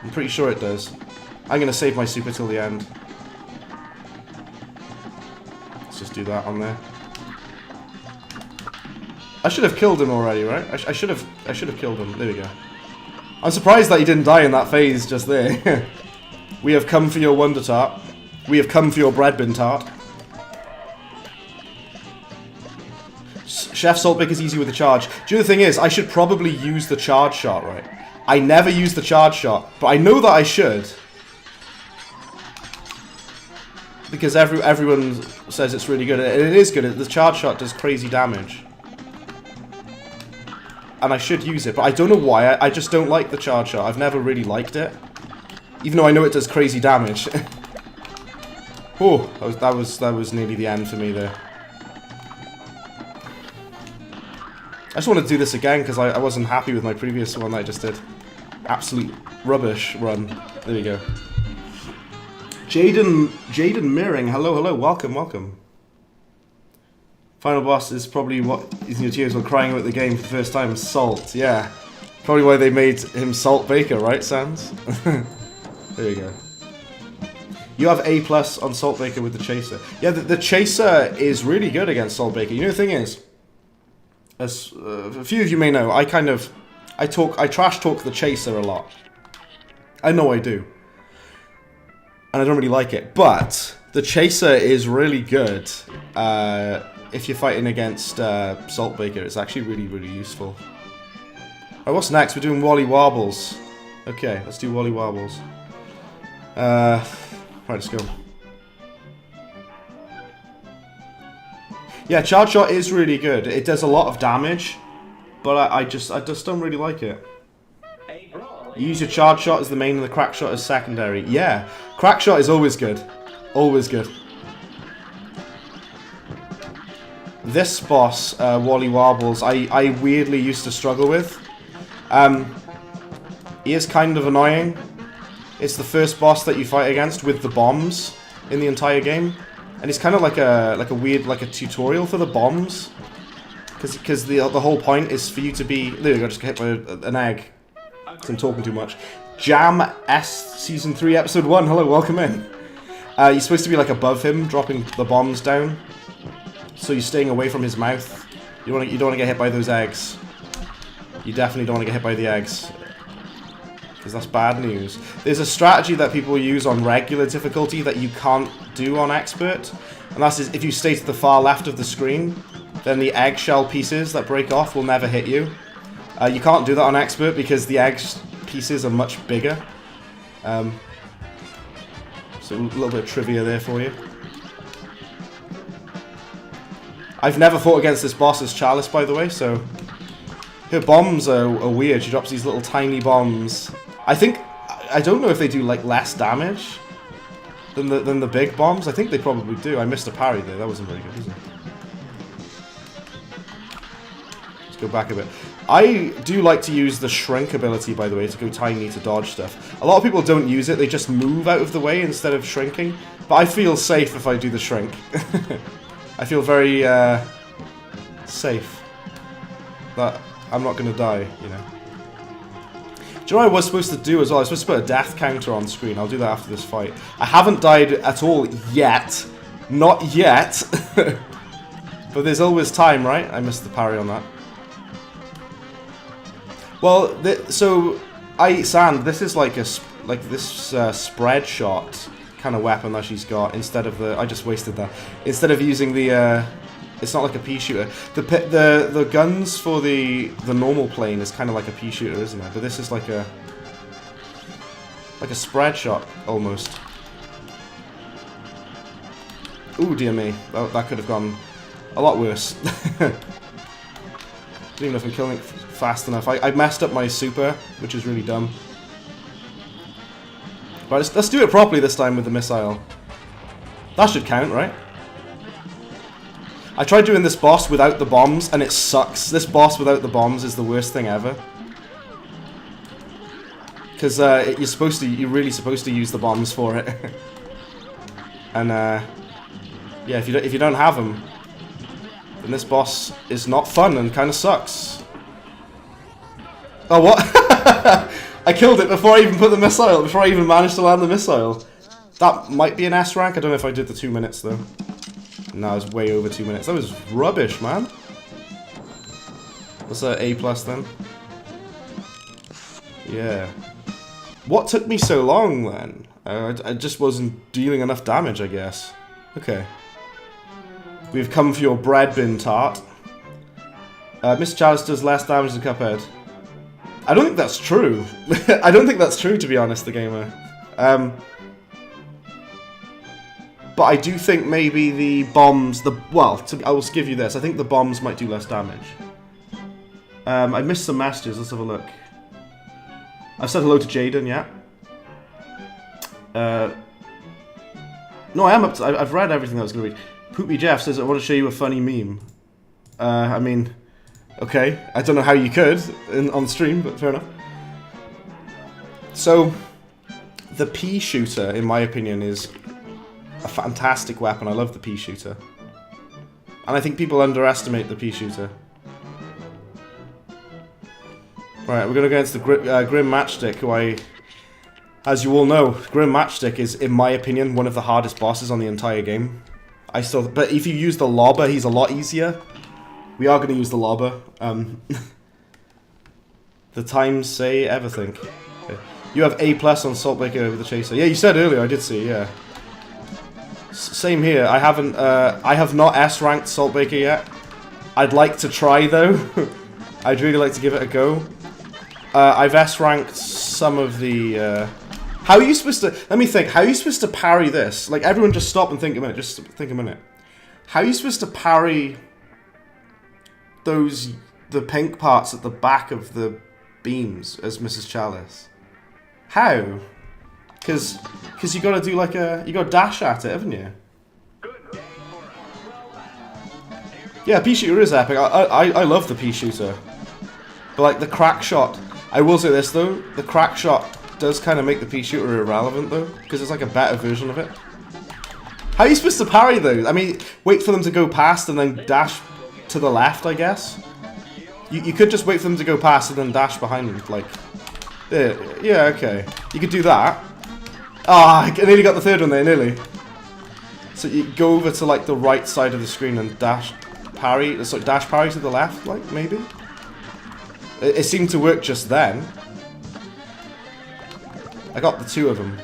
I'm pretty sure it does. I'm gonna save my super till the end. Let's just do that on there. I should have killed him already, right? I should have killed him. There we go. I'm surprised that he didn't die in that phase just there. We have come for your Wonder Tart. We have come for your bread bin tart. Chef Saltbaker is easy with the charge. Do you know the thing is, I should probably use the charge shot, right? I never use the charge shot, but I know that I should. Because everyone says it's really good, and it is good. The charge shot does crazy damage. And I should use it, but I don't know why. I just don't like the charge shot. I've never really liked it. Even though I know it does crazy damage. Oh, that was nearly the end for me there. I just want to do this again because I wasn't happy with my previous one that I just did. Absolute rubbish run. There we go. Jaden Mirring, hello, hello, welcome, welcome. Final boss is probably what is in your tears while crying about the game for the first time. Salt, yeah. Probably why they made him Salt Baker, right, Sans? There you go. You have A+ on Salt Baker with the Chaser. Yeah, the Chaser is really good against Salt Baker. You know the thing is, as a few of you may know, I trash talk the Chaser a lot. I know I do. And I don't really like it. But the Chaser is really good if you're fighting against Salt Baker. It's actually really, really useful. Alright, what's next? We're doing Wally Wobbles. Okay, let's do Wally Wobbles. Right, let's go. Yeah, charge shot is really good. It does a lot of damage, but I just don't really like it. You use your charge shot as the main and the crack shot as secondary. Yeah, crack shot is always good. Always good. This boss, Wally Wobbles, I weirdly used to struggle with. He is kind of annoying. It's the first boss that you fight against with the bombs in the entire game. And it's kind of like a weird tutorial for the bombs. Because the whole point is for you to be... There we go, just get hit by an egg. I'm talking too much. Jam S Season 3 Episode 1, hello, welcome in. You're supposed to be like above him, dropping the bombs down. So you're staying away from his mouth. You don't want to get hit by those eggs. You definitely don't want to get hit by the eggs. Because that's bad news. There's a strategy that people use on regular difficulty that you can't do on expert. And that's if you stay to the far left of the screen, then the eggshell pieces that break off will never hit you. You can't do that on expert because the egg pieces are much bigger. So a little bit of trivia there for you. I've never fought against this boss as Chalice, by the way, so... Her bombs are weird. She drops these little tiny bombs. I don't know if they do like less damage than the big bombs. I think they probably do. I missed a parry there. That wasn't very good, was it? Let's go back a bit. I do like to use the shrink ability, by the way, to go tiny to dodge stuff. A lot of people don't use it. They just move out of the way instead of shrinking. But I feel safe if I do the shrink. I feel very safe that I'm not going to die, you know. Do you know what I was supposed to do as well? I was supposed to put a death counter on screen. I'll do that after this fight. I haven't died at all yet. Not yet. But there's always time, right? I missed the parry on that. Well, so I eat sand. This is like this spread shot kind of weapon that she's got instead of the. I just wasted that. Instead of using the. It's not like a pea shooter. The guns for the normal plane is kind of like a pea shooter, isn't it? But this is like a spread shot almost. Ooh, dear me, that could have gone a lot worse. Don't even know if I'm killing it fast enough. I messed up my super, which is really dumb. But let's do it properly this time with the missile. That should count, right? I tried doing this boss without the bombs, and it sucks. This boss without the bombs is the worst thing ever. Because you're really supposed to use the bombs for it. And yeah, if you don't have them, then this boss is not fun and kind of sucks. Oh, what? I killed it before I even put the missile. Before I even managed to land the missile. That might be an S rank. I don't know if I did the 2 minutes though. No, it was way over 2 minutes. That was rubbish, man. What's that, A+ then? Yeah. What took me so long then? I just wasn't dealing enough damage, I guess. Okay. We've come for your bread bin tart. Mr. Chalice does less damage than Cuphead. I don't think that's true. I don't think that's true, to be honest, the gamer. But I do think maybe the bombs, I will give you this. I think the bombs might do less damage. I missed some messages. Let's have a look. I've said hello to Jaden, yeah. No, I am up to, I've read everything that was going to read. Poopy Jeff says, I want to show you a funny meme. I mean, okay. I don't know how you could on stream, but fair enough. So, the pea shooter, in my opinion, is a fantastic weapon. I love the pea shooter. And I think people underestimate the pea shooter. Right, we're going to go against the Grim Matchstick, who as you all know, Grim Matchstick is, in my opinion, one of the hardest bosses on the entire game. But if you use the lobber, he's a lot easier. We are going to use the lobber. The times say everything. Okay. You have A+ on Saltbaker over the Chaser. Yeah, you said earlier, I did see, yeah. Same here. I have not S-ranked Saltbaker yet. I'd like to try though. I'd really like to give it a go. I've S-ranked some of the. How are you supposed to? Let me think. How are you supposed to parry this? Like everyone, just stop and think a minute. Just think a minute. How are you supposed to parry the pink parts at the back of the beams as Mrs. Chalice? How? Because you got to do like you got to dash at it, haven't you? Yeah, pea shooter is epic. I love the pea shooter, but like the crack shot. I will say this though, the crack shot does kind of make the pea shooter irrelevant though, because it's like a better version of it. How are you supposed to parry those? I mean, wait for them to go past and then dash to the left, I guess. You could just wait for them to go past and then dash behind them, like. Yeah, okay. You could do that. Ah, I nearly got the third one there, nearly. So you go over to like the right side of the screen and dash parry, it's like dash parry to the left, like, maybe? It seemed to work just then. I got the two of them.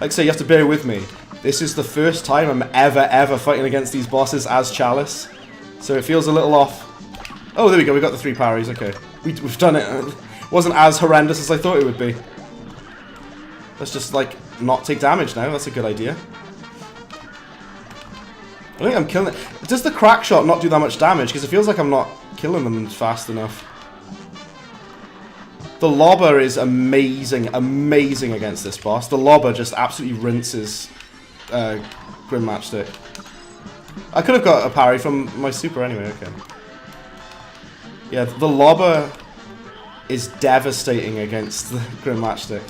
Like I say, you have to bear with me. This is the first time I'm ever fighting against these bosses as Chalice. So it feels a little off. Oh, there we go, we got the 3 parries, okay. We've done it. It wasn't as horrendous as I thought it would be. Let's just, like, not take damage now. That's a good idea. I think I'm killing it. Does the crack shot not do that much damage? Because it feels like I'm not killing them fast enough. The lobber is amazing against this boss. The lobber just absolutely rinses Grim Matchstick. I could have got a parry from my super anyway, okay. Yeah, the lobber is devastating against the Grim Matchstick.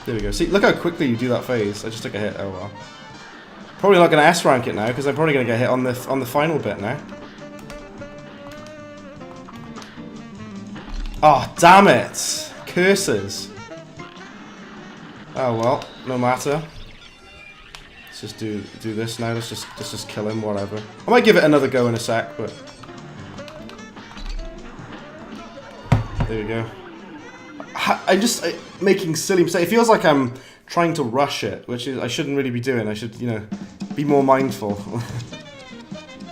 There we go. See, look how quickly you do that phase. I just took a hit. Oh well. Probably not going to S rank it now because I'm probably going to get hit on the final bit now. Oh, damn it! Curses. Oh well, no matter. Let's just do this now. Let's just kill him, whatever. I might give it another go in a sec, but there we go. I'm just making silly mistakes. It feels like I'm trying to rush it, which is I shouldn't really be doing. I should, you know, be more mindful.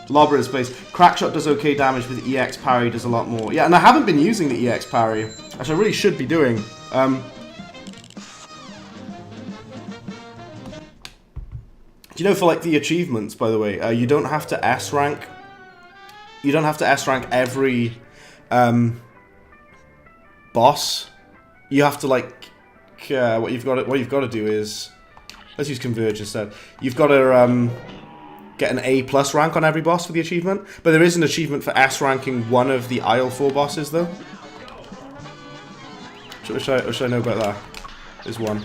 Lobber is base. Crackshot does okay damage, but the EX parry does a lot more. Yeah, and I haven't been using the EX parry, which I really should be doing. Do you know, for like the achievements, by the way, you don't have to S rank. You don't have to S rank every boss. You have to like what you've got to do is, let's use Converge instead. You've got to get an A+ rank on every boss for the achievement, but there is an achievement for S ranking one of the Isle 4 bosses though. What should I know about that? There's one.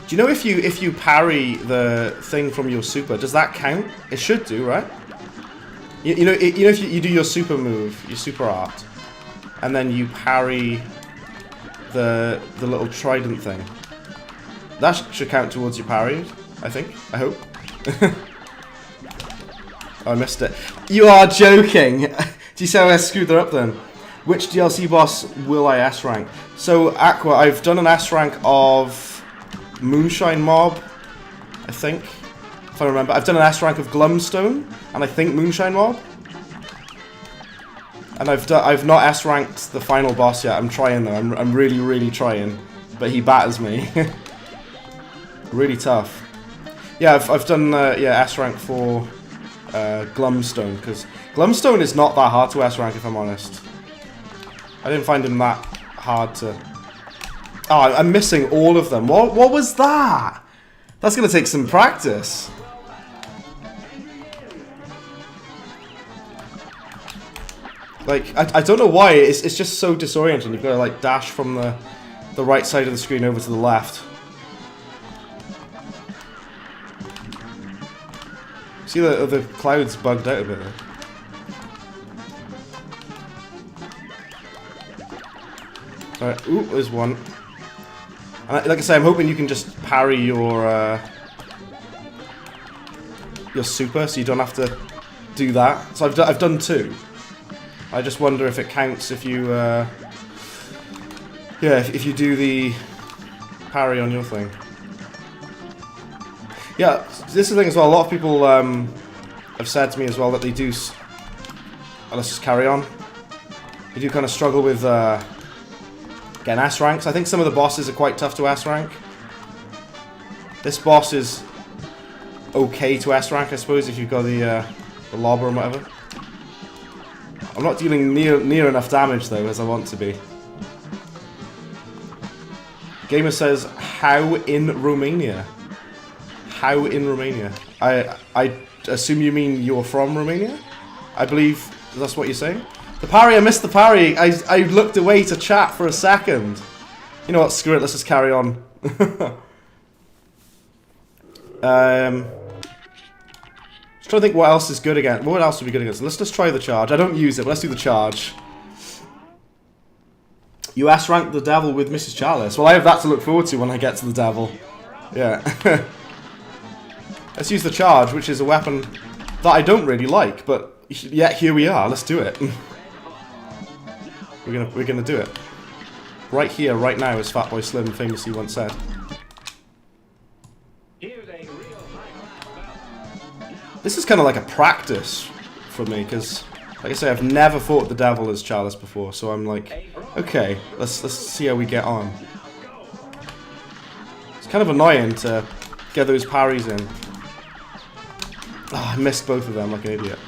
Do you know if you parry the thing from your super, does that count? It should do, right? You know if you do your super move, your super art, and then you parry the little trident thing, that should count towards your parry, I think. I hope. Oh, I missed it. You are joking! Do you see how I screwed that up then? Which DLC boss will I S rank? So, Aqua, I've done an S rank of Moonshine Mob, I think, if I remember. I've done an S rank of Glumstone, and I think Moonshine Mob. And I've not S ranked the final boss yet. I'm trying though. I'm really trying, but he batters me. Really tough. Yeah, I've done S rank for Glumstone, because Glumstone is not that hard to S rank, if I'm honest. I didn't find him that hard to. Oh, I'm missing all of them. What was that? That's gonna take some practice. Like, I don't know why, it's just so disorienting. You've got to like dash from the right side of the screen over to the left. See the clouds bugged out a bit there. Alright, ooh, there's one. And like I say, I'm hoping you can just parry your super, so you don't have to do that. So I've done 2. I just wonder if it counts if you, if you do the parry on your thing. Yeah, this is the thing as well. A lot of people have said to me as well that they do. Let's just carry on. They do kind of struggle with getting S ranks. I think some of the bosses are quite tough to S rank. This boss is okay to S rank, I suppose, if you've got the lobber or whatever. I'm not dealing near enough damage though as I want to be. Gamer says, how in Romania? How in Romania? I assume you mean you're from Romania? I believe that's what you're saying. The parry, I missed the parry. I looked away to chat for a second. You know what, screw it, let's just carry on. Just trying to think what else is good against. What else would be good against? Let's just try the charge. I don't use it, but let's do the charge. You S rank the devil with Mrs. Chalice. Well, I have that to look forward to when I get to the devil. Yeah. Let's use the charge, which is a weapon that I don't really like, but yet here we are. Let's do it. We're gonna do it. Right here, right now, as Fatboy Slim famously once said. This is kind of like a practice for me, because, like I say, I've never fought the devil as Chalice before, so I'm like, okay, let's see how we get on. It's kind of annoying to get those parries in. Oh, I missed both of them like an idiot.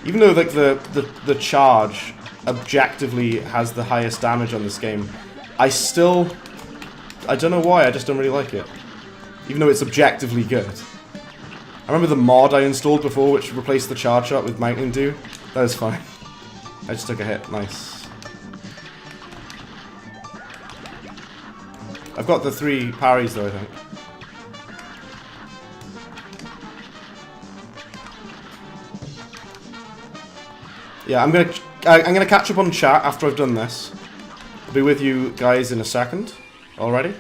Even though like the charge objectively has the highest damage on this game, I don't know why, I just don't really like it. Even though it's objectively good. I remember the mod I installed before which replaced the charge shot with Mountain Dew. That was fine. I just took a hit, nice. I've got the 3 parries though, I think. Yeah, I'm gonna catch up on chat after I've done this. I'll be with you guys in a second. Already.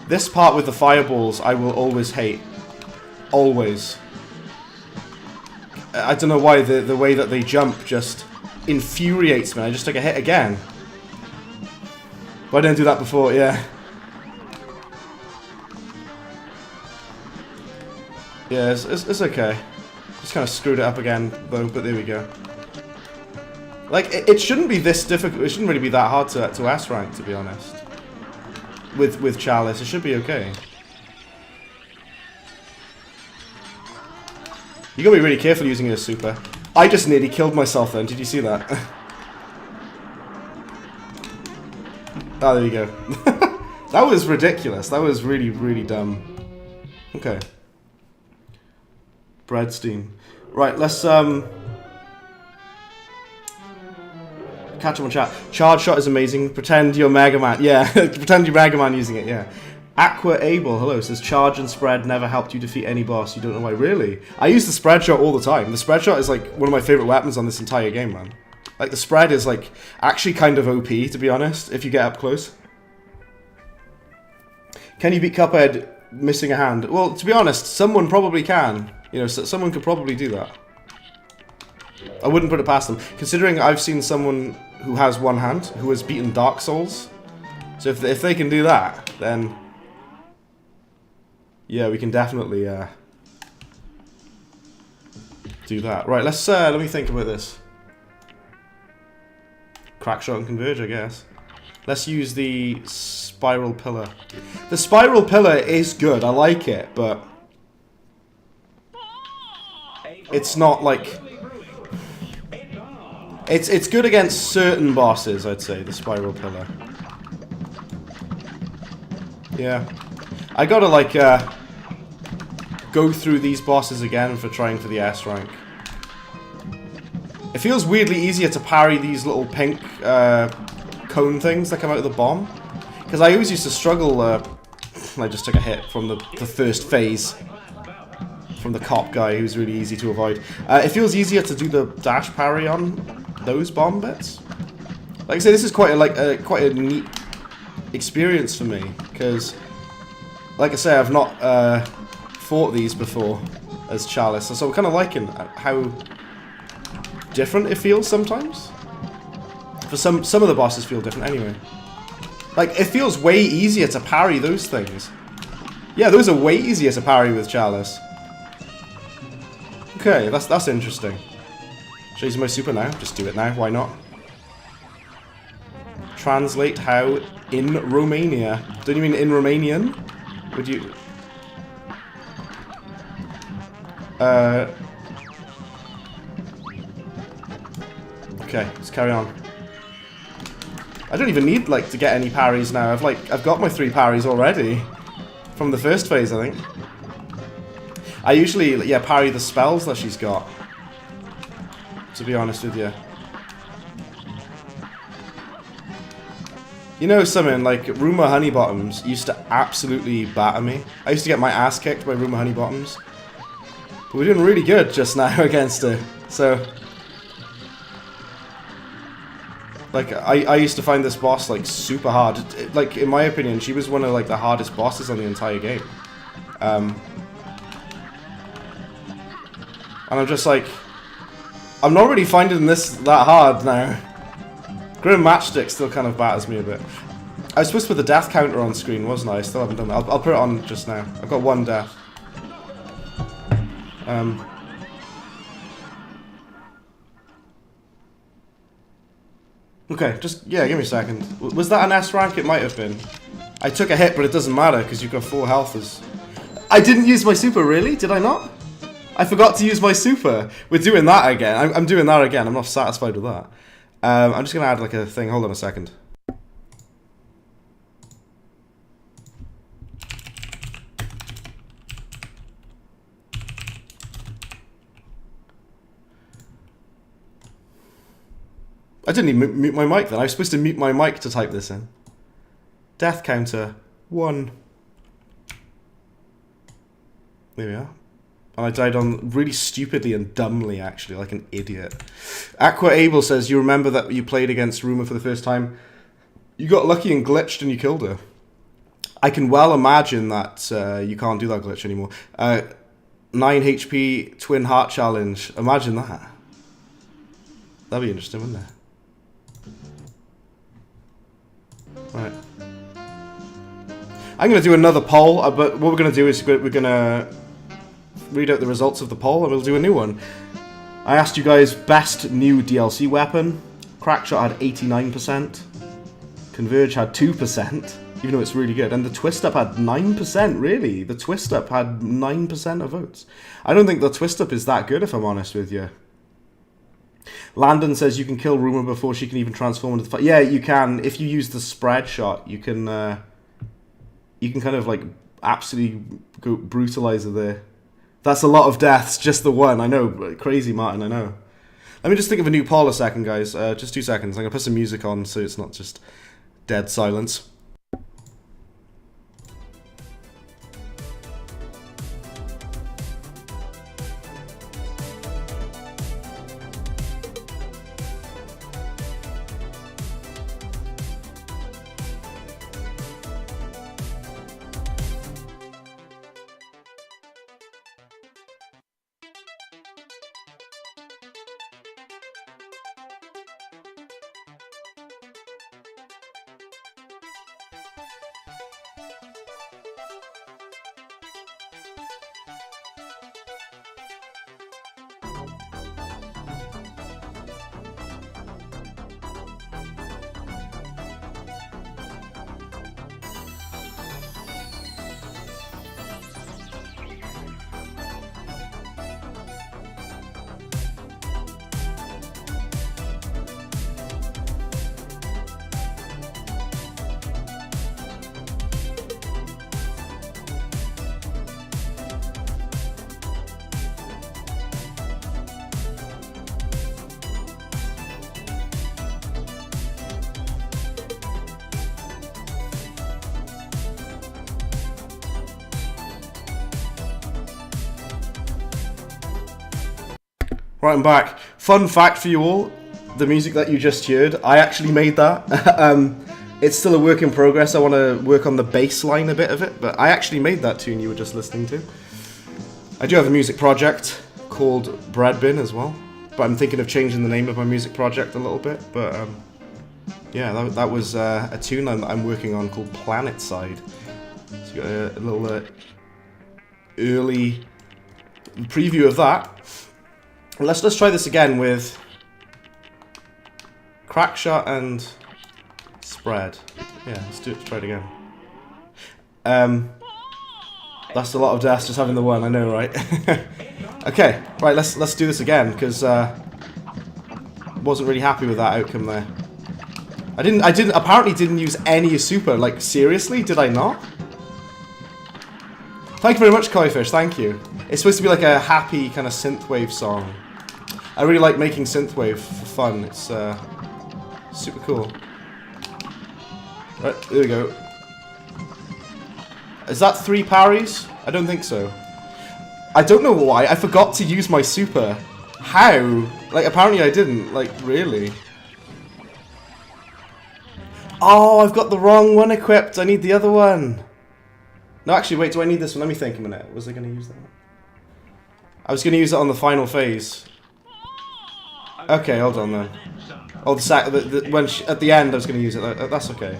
This part with the fireballs I will always hate. Always. I don't know why the way that they jump just infuriates me. I just took a hit again. Why didn't I do that before? Yeah. Yeah, it's okay. Just kind of screwed it up again, though, but there we go. Like, it shouldn't be this difficult. It shouldn't really be that hard to S rank, to be honest. With Chalice, it should be okay. You gotta be really careful using it as super. I just nearly killed myself then. Did you see that? Oh, there you go. That was ridiculous. That was really, really dumb. Okay. Breadstein. Right, let's catch him on chat. Charge shot is amazing. Pretend you're Mega Man. Yeah, pretend you're Mega Man using it, yeah. Aqua Abel, hello, says charge and spread never helped you defeat any boss. You don't know why. Really? I use the spread shot all the time. The spread shot is like one of my favorite weapons on this entire game, man. Like the spread is like actually kind of OP, to be honest, if you get up close. Can you beat Cuphead missing a hand? Well, to be honest, someone probably can. You know, someone could probably do that. I wouldn't put it past them, considering I've seen someone who has one hand who has beaten Dark Souls. So if they can do that, then yeah, we can definitely do that. Right, let's let me think about this. Crackshot and Converge, I guess. Let's use the Spiral Pillar. The Spiral Pillar is good. I like it, but it's not like it's good against certain bosses, I'd say, the Spiral Pillar. Yeah. I gotta like go through these bosses again for trying for the S rank. It feels weirdly easier to parry these little pink cone things that come out of the bomb. Because I always used to struggle, I just took a hit from the first phase. From the cop guy who's really easy to avoid. It feels easier to do the dash parry on those bomb bits. Like I say, this is quite a neat experience for me. Because, like I say, I've not fought these before as Chalice. So I'm kind of liking how different it feels sometimes. For some of the bosses feel different anyway. Like, it feels way easier to parry those things. Yeah, those are way easier to parry with Chalice. Okay, that's interesting. Should I use my super now? Just do it now, why not? Translate how in Romania. Don't you mean in Romanian? Would you... Okay, let's carry on. I don't even need like to get any parries now. I've got my 3 parries already from the first phase, I think. I usually parry the spells that she's got. To be honest with you. You know something, like Ruma Honeybottoms used to absolutely batter me. I used to get my ass kicked by Ruma Honeybottoms. But we're doing really good just now against her. So Like, I used to find this boss, like, super hard. Like, in my opinion, she was one of, like, the hardest bosses on the entire game. And I'm just like... I'm not really finding this that hard now. Grim Matchstick still kind of batters me a bit. I was supposed to put the death counter on screen, wasn't I? I still haven't done that. I'll put it on just now. I've got 1 death. Okay, just, yeah, give me a second. Was that an S rank? It might have been. I took a hit, but it doesn't matter, because you've got 4 health as... I didn't use my super, really? Did I not? I forgot to use my super. We're doing that again. I'm doing that again. I'm not satisfied with that. I'm just going to add, like, a thing. Hold on a second. I didn't even mute my mic then. I was supposed to mute my mic to type this in. Death counter 1. There we are. And I died on really stupidly and dumbly, actually, like an idiot. Aqua Abel says, you remember that you played against Rumor for the first time? You got lucky and glitched and you killed her. I can well imagine that you can't do that glitch anymore. 9 HP Twin Heart Challenge. Imagine that. That'd be interesting, wouldn't it? Right. I'm going to do another poll, but what we're going to do is we're going to read out the results of the poll and we'll do a new one. I asked you guys best new DLC weapon. Crackshot had 89%. Converge had 2%, even though it's really good. And the Twist Up had 9%, really. The Twist Up had 9% of votes. I don't think the Twist Up is that good, if I'm honest with you. Landon says you can kill Rumor before she can even transform into the fight. Yeah, you can. If you use the spread shot, you can kind of, like, absolutely go brutalize her there. That's a lot of deaths, just the one. I know, crazy Martin, I know. Let me just think of a new poll a second, guys. Just 2 seconds. I'm going to put some music on so it's not just dead silence. Right, I'm back. Fun fact for you all, the music that you just heard, I actually made that. It's still a work in progress. I want to work on the bass line a bit of it, but I actually made that tune you were just listening to. I do have a music project called Bread Bin as well, but I'm thinking of changing the name of my music project a little bit. But yeah, that was a tune I'm working on called Planet Side. So you got a little early preview of that. Let's try this again with Crackshot and Spread. Yeah, let's try it again. That's a lot of deaths just having the one, I know, right? Okay, right, let's do this again, because wasn't really happy with that outcome there. I apparently didn't use any super, like, seriously, did I not? Thank you very much, Koi-Fish, thank you. It's supposed to be like a happy kind of synthwave song. I really like making synthwave for fun. It's super cool. Right, there we go. Is that 3 parries? I don't think so. I don't know why. I forgot to use my super. How? Like, apparently I didn't. Like, really? Oh, I've got the wrong one equipped. I need the other one. No, actually, wait. Do I need this one? Let me think a minute. Was I going to use that one? I was going to use it on the final phase. Okay, hold on then. Oh, at the end, I was going to use it. That's okay.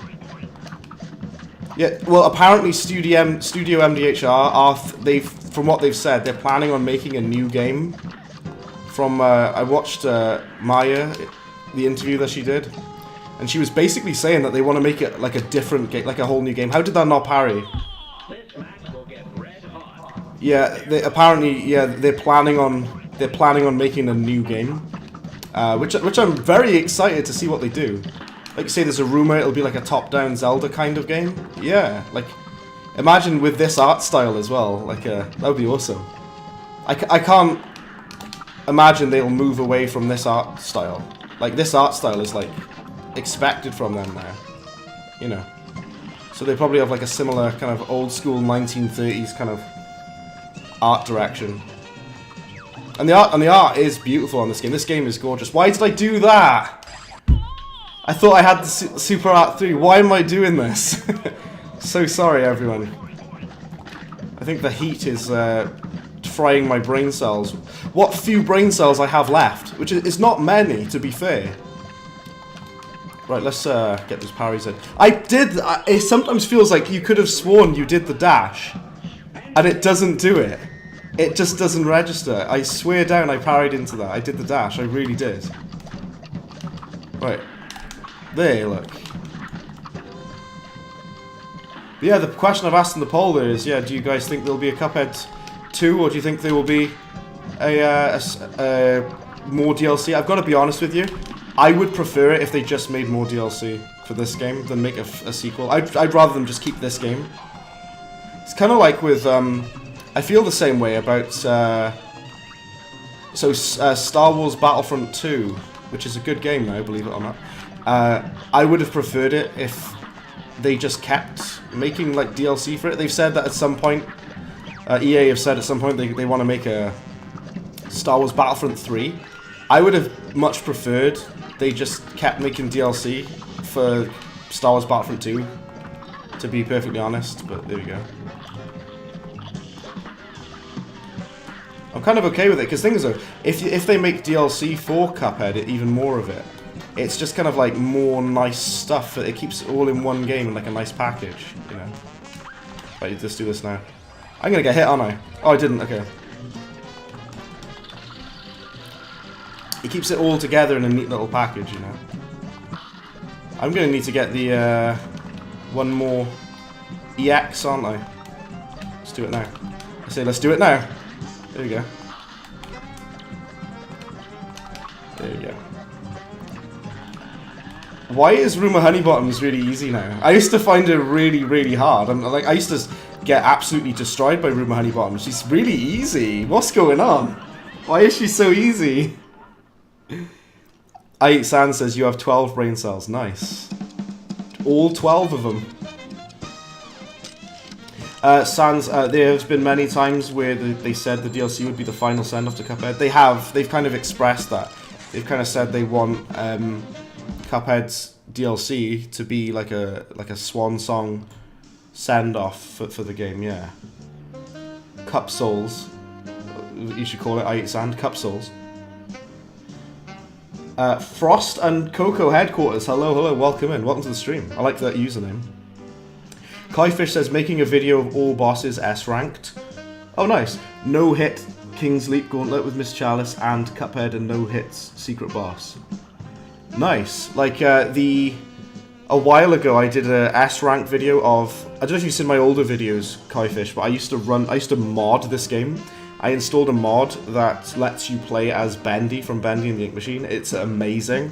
Yeah. Well, apparently, Studio MDHR are from what they've said, they're planning on making a new game. From I watched Maya, the interview that she did, and she was basically saying that they want to make it like a different game, like a whole new game. How did that not parry? Yeah, they're planning on making a new game, which I'm very excited to see what they do. Like, say there's a rumor it'll be like a top-down Zelda kind of game. Yeah, like, imagine with this art style as well. Like, that would be awesome. I can't imagine they'll move away from this art style. Like, this art style is like expected from them now, you know. So they probably have like a similar kind of old school 1930s kind of art direction. And the art is beautiful on this game. This game is gorgeous. Why did I do that? I thought I had the Super Art 3. Why am I doing this? So sorry, everyone. I think the heat is frying my brain cells. What few brain cells I have left, which is not many, to be fair. Right, let's get those parries in. It sometimes feels like you could have sworn you did the dash, and it doesn't do it. It just doesn't register. I swear down I parried into that. I did the dash, I really did. Right. There, look. But yeah, the question I've asked in the poll there is, yeah, do you guys think there'll be a Cuphead 2, or do you think there will be a more DLC? I've got to be honest with you. I would prefer it if they just made more DLC for this game than make a sequel. I'd rather them just keep this game. It's kind of like with, I feel the same way about, Star Wars Battlefront 2, which is a good game now, believe it or not. I would have preferred it if they just kept making like DLC for it. They've said that at some point, EA have said at some point they want to make a Star Wars Battlefront 3. I would have much preferred they just kept making DLC for Star Wars Battlefront 2, to be perfectly honest, but there we go. I'm kind of okay with it, because things are, if they make DLC for Cuphead, even more of it, it's just kind of like more nice stuff. It keeps it all in one game in like a nice package, you know. Right, let's do this now. I'm gonna get hit, aren't I? Oh, I didn't, okay. It keeps it all together in a neat little package, you know. I'm gonna need to get the, one more EX, aren't I? Let's do it now. I say let's do it now. There we go. There we go. Why is Rumor Honeybottoms really easy now? I used to find it really, really hard. I used to get absolutely destroyed by Rumor Honeybottoms. She's really easy. What's going on? Why is she so easy? I Eat Sand says you have 12 brain cells. Nice. All 12 of them. Sans, there has been many times where they said the DLC would be the final send-off to Cuphead. They've kind of expressed that. They've kind of said they want Cuphead's DLC to be like a swan song send-off for the game, yeah. Cup Souls. You should call it I Eat Sand. Cup Souls. Frost and Coco Headquarters. Hello, hello, welcome in. Welcome to the stream. I like that username. Kaifish says, making a video of all bosses S-ranked. Oh, nice. No hit King's Leap Gauntlet with Miss Chalice and Cuphead and no hits Secret Boss. Nice. Like, a while ago I did a S-rank video of, I don't know if you've seen my older videos, Kaifish, but I used to mod this game. I installed a mod that lets you play as Bendy from Bendy and the Ink Machine. It's amazing.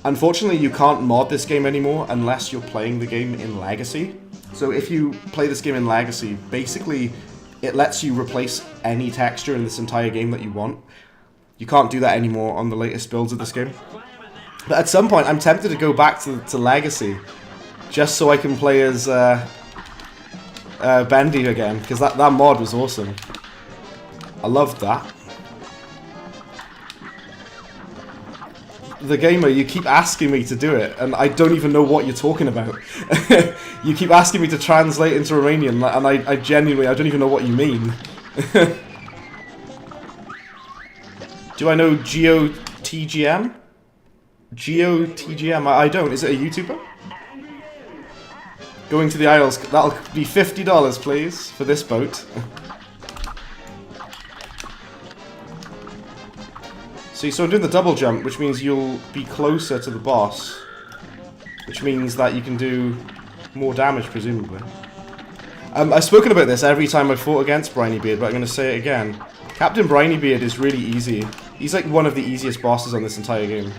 Unfortunately, you can't mod this game anymore unless you're playing the game in Legacy. So if you play this game in Legacy, basically it lets you replace any texture in this entire game that you want. You can't do that anymore on the latest builds of this game. But at some point, I'm tempted to go back to Legacy, just so I can play as Bendy again, because that mod was awesome. I loved that. the gamer, you keep asking me to do it, and I don't even know what you're talking about. You keep asking me to translate into Romanian, and I genuinely, I don't even know what you mean. Do I know GeoTGM? GeoTGM? I don't. Is it a YouTuber? Going to the Isles. That'll be $50, please, for this boat. See, so I'm doing the double jump, which means you'll be closer to the boss. Which means that you can do more damage, presumably. I've spoken about this every time I've fought against Brinybeard, but I'm going to say it again. Captain Brinybeard is really easy. He's like one of the easiest bosses on this entire game.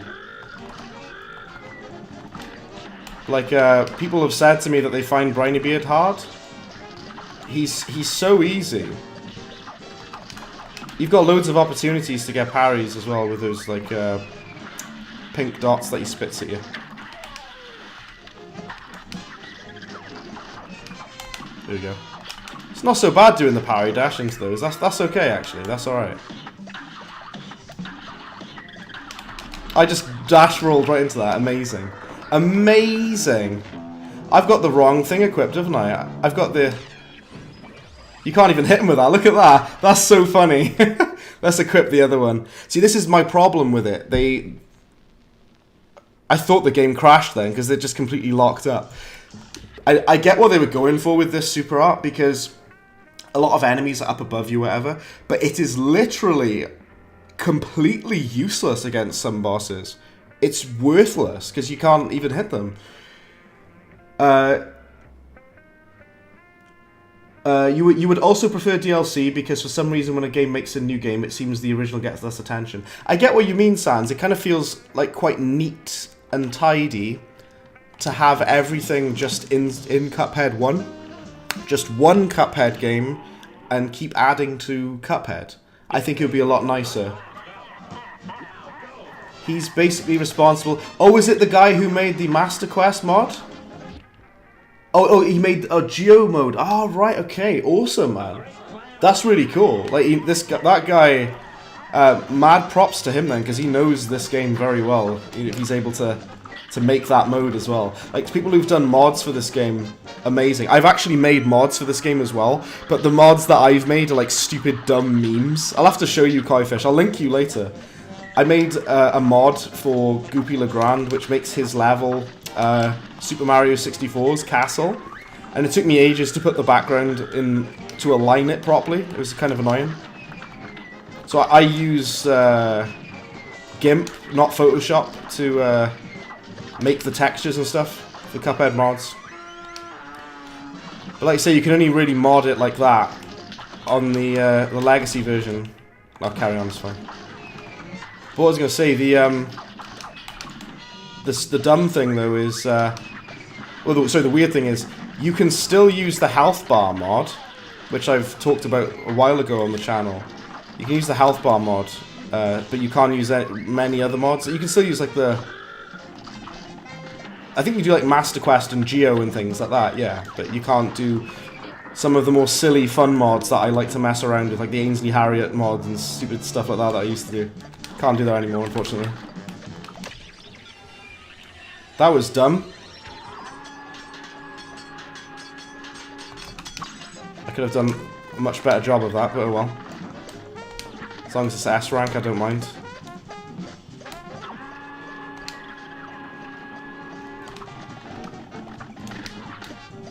Like, people have said to me that they find Brinybeard hard. He's so easy. You've got loads of opportunities to get parries as well with those, like, pink dots that he spits at you. There we go. It's not so bad doing the parry dash into those. That's okay, actually. That's alright. I just dash rolled right into that. Amazing. Amazing! I've got the wrong thing equipped, haven't I? I've got the... You can't even hit him with that. Look at that. That's so funny. Let's equip the other one. See, this is my problem with it. I thought the game crashed then, because they're just completely locked up. I get what they were going for with this super art, because a lot of enemies are up above you, whatever, but it is literally completely useless against some bosses. It's worthless, because you can't even hit them. You would also prefer DLC, because for some reason when a game makes a new game, it seems the original gets less attention. I get what you mean, Sans. It kind of feels like quite neat and tidy to have everything just in Cuphead 1. Just one Cuphead game, and keep adding to Cuphead. I think it would be a lot nicer. He's basically responsible... Oh, is it the guy who made the Master Quest mod? Oh, he made a Geo mode. Oh, right, okay. Awesome, man. That's really cool. Like, that guy... mad props to him, then, because he knows this game very well. He's able to make that mode as well. Like, people who've done mods for this game, amazing. I've actually made mods for this game as well, but the mods that I've made are, like, stupid, dumb memes. I'll have to show you, Kaifish. I'll link you later. I made a mod for Goopy Legrand, which makes his level Super Mario 64's castle, and it took me ages to put the background in to align it properly. It was kind of annoying. So I use GIMP, not Photoshop, to make the textures and stuff for Cuphead mods. But like I say, you can only really mod it like that on the Legacy version. I'll carry on, it's fine. But what I was going to say, the dumb thing though is, the weird thing is, you can still use the health bar mod, which I've talked about a while ago on the channel. You can use the health bar mod, but you can't use many other mods. You can still use like I think you do like Master Quest and Geo and things like that, yeah, but you can't do some of the more silly fun mods that I like to mess around with, like the Ainsley Harriott mod and stupid stuff like that I used to do. Can't do that anymore, unfortunately. That was dumb. I could have done a much better job of that, but oh well. As long as it's S rank, I don't mind.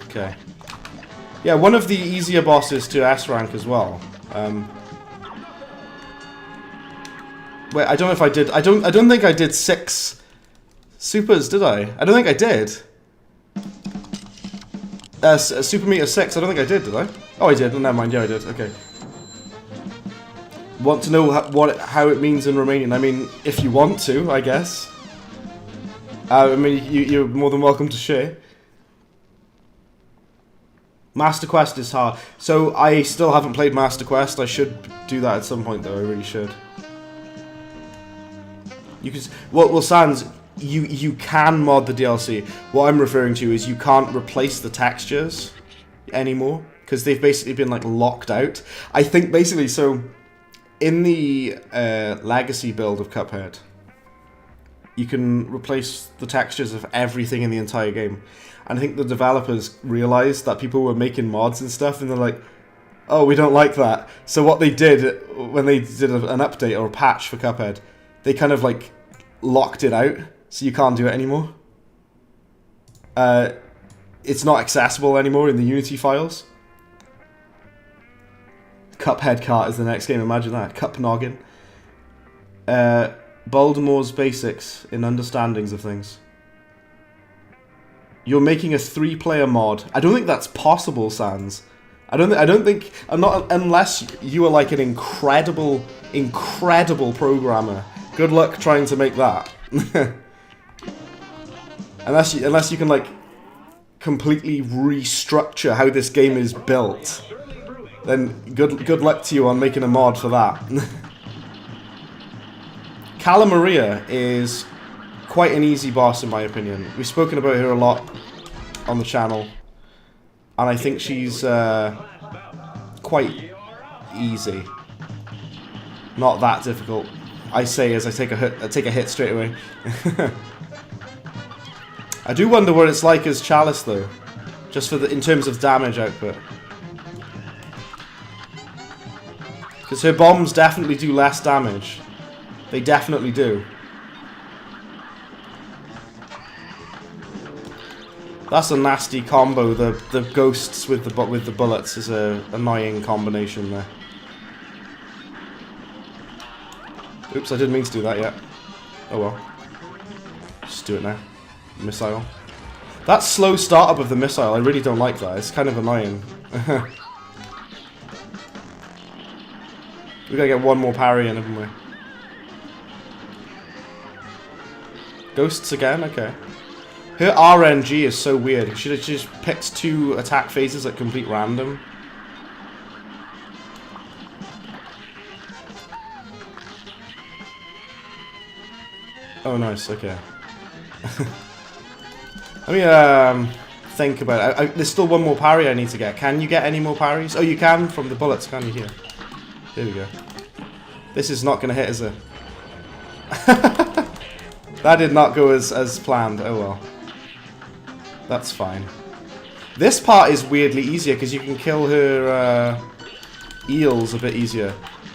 Okay. Yeah, one of the easier bosses to S rank as well. Wait, I don't know if I did. I don't think I did 6 supers, did I? I don't think I did. Super Meter 6. I don't think I did I? Oh, I did. Oh, never mind. Yeah, I did. Okay. Want to know how it means in Romanian? I mean, if you want to, I guess. I mean, you're more than welcome to share. Master Quest is hard. So I still haven't played Master Quest. I should do that at some point, though. I really should. You can. Well, Sans, you can mod the DLC. What I'm referring to is you can't replace the textures anymore because they've basically been like locked out. I think basically so. In the Legacy build of Cuphead, you can replace the textures of everything in the entire game. And I think the developers realized that people were making mods and stuff, and they're like, oh, we don't like that. So what they did, when they did an update or a patch for Cuphead, they kind of like locked it out, so you can't do it anymore. It's not accessible anymore in the Unity files. Cuphead Cart is the next game, imagine that. Cup Noggin. Baltimore's basics in understandings of things. You're making a 3-player mod. I don't think that's possible, Sans. I don't think unless you are like an incredible programmer. Good luck trying to make that. unless you can like completely restructure how this game is built, then good luck to you on making a mod for that. Cala Maria is quite an easy boss in my opinion. We've spoken about her a lot on the channel, and I think she's quite easy. Not that difficult, I say as I take a hit straight away. I do wonder what it's like as Chalice though, just for in terms of damage output. Because her bombs definitely do less damage. They definitely do. That's a nasty combo. The ghosts with the bullets is a annoying combination there. Oops, I didn't mean to do that yet. Oh well. Just do it now. Missile. That slow startup of the missile, I really don't like that. It's kind of annoying. We gotta get one more parry in, haven't we? Ghosts again? Okay. Her RNG is so weird. She just picks 2 attack phases at complete random. Oh, nice. Okay. Let me think about it. There's still one more parry I need to get. Can you get any more parries? Oh, you can from the bullets, can you? Here. There we go. This is not going to hit, is it? That did not go as planned. Oh well. That's fine. This part is weirdly easier because you can kill her eels a bit easier.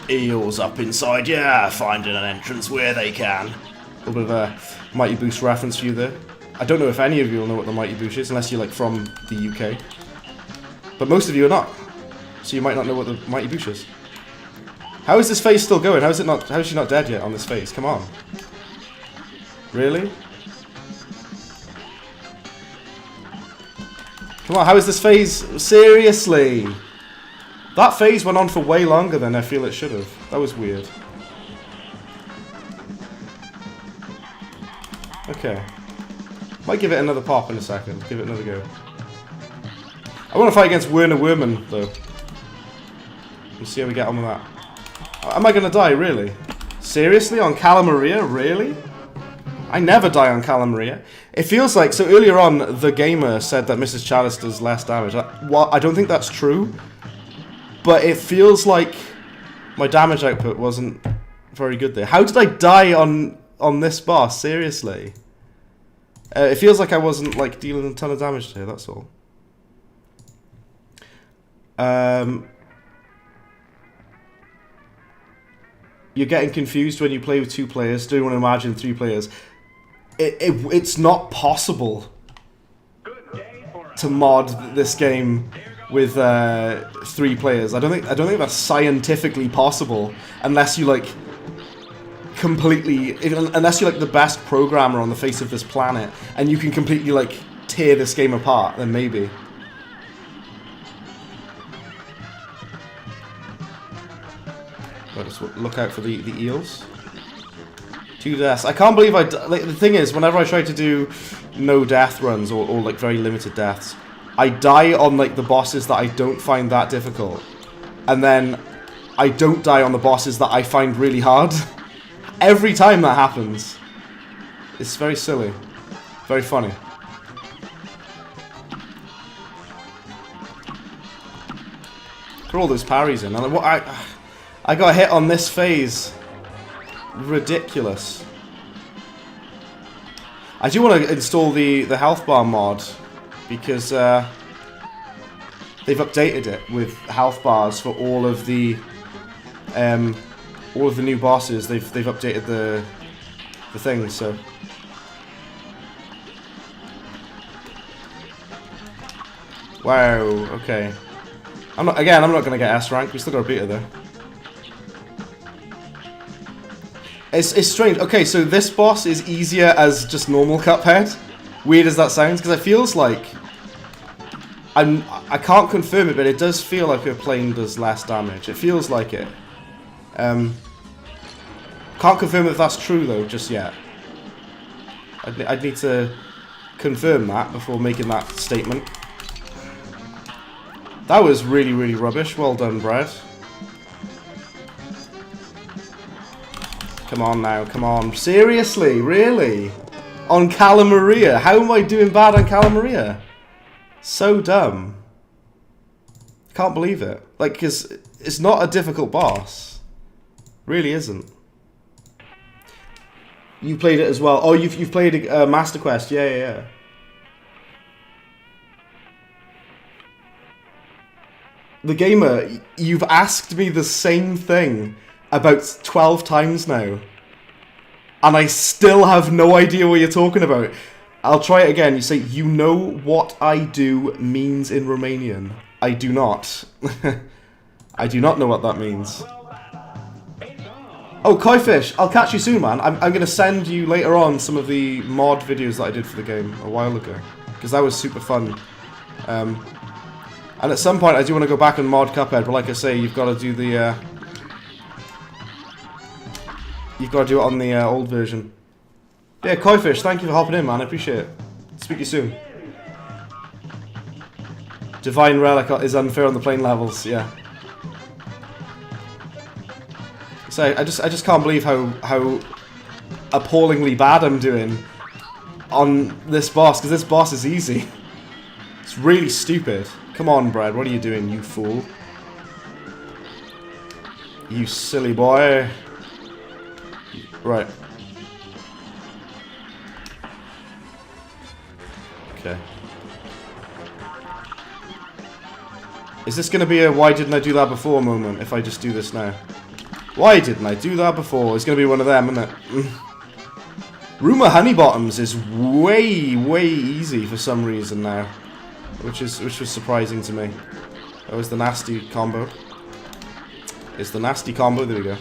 Eels up inside, yeah, finding an entrance where they can. A little bit of a Mighty Boost reference for you there. I don't know if any of you will know what the Mighty Boost is, unless you're like from the UK. But most of you are not. So you might not know what the Mighty Boost is. How is this phase still going? How is she not dead yet on this phase? Come on. Really? Come on, how is this phase? Seriously! That phase went on for way longer than I feel it should have. That was weird. Okay. Might give it another pop in a second. Give it another go. I want to fight against Werner Werman, though. Let's see how we get on with that. Am I going to die, really? Seriously? On Cala Maria? Really? I never die on Cala Maria. It feels like, so earlier on, the gamer said that Mrs. Chalice does less damage. I don't think that's true, but it feels like my damage output wasn't very good there. How did I die on this boss? Seriously? It feels like I wasn't like dealing a ton of damage to her, that's all. You're getting confused when you play with 2 players. Don't want to imagine 3 players. It's not possible to mod this game with 3 players. I don't think that's scientifically possible unless you like unless you're like the best programmer on the face of this planet and you can completely like tear this game apart. Then maybe. Just look out for the eels. 2 deaths. I can't believe like, the thing is, whenever I try to do no death runs or like very limited deaths, I die on like the bosses that I don't find that difficult, and then I don't die on the bosses that I find really hard. Every time that happens. It's very silly. Very funny. Put all those parries in. I got hit on this phase. Ridiculous. I do want to install the health bar mod because they've updated it with health bars for all of the new bosses. They've updated the things, so. Wow. Okay. I'm not gonna get S rank. We still got a beta though. It's strange. Okay, so this boss is easier as just normal Cuphead. Weird as that sounds, because it feels like I can't confirm it, but it does feel like her plane does less damage. It feels like it. Can't confirm if that's true though just yet. I'd need to confirm that before making that statement. That was really, really rubbish. Well done, Brad. Come on now, come on. Seriously? Really? On Cala Maria? How am I doing bad on Cala Maria? So dumb. Can't believe it. Like, because it's not a difficult boss. Really isn't. You played it as well. Oh, you've played Master Quest. Yeah. The Gamer, you've asked me the same thing about 12 times now, and I still have no idea what you're talking about. I'll try it again. You say, you know what I do means in Romanian. I do not. I do not know what that means. Oh, Kaifish, I'll catch you soon, man. I'm going to send you later on some of the mod videos that I did for the game a while ago, because that was super fun. And at some point I do want to go back and mod Cuphead, but like I say, you've got to do the... You've got to do it on the old version. Yeah, Kaifish, thank you for hopping in, man. I appreciate it. Speak to you soon. Divine Relic is unfair on the plane levels, yeah. So I just can't believe how appallingly bad I'm doing on this boss, because this boss is easy. It's really stupid. Come on, Brad, what are you doing, you fool? You silly boy. Right. Okay. Is this going to be a why didn't I do that before moment if I just do this now? Why didn't I do that before? It's going to be one of them, isn't it? Rumour Honeybottoms is way easy for some reason now. Which was surprising to me. That was the nasty combo. It's the nasty combo, there we go.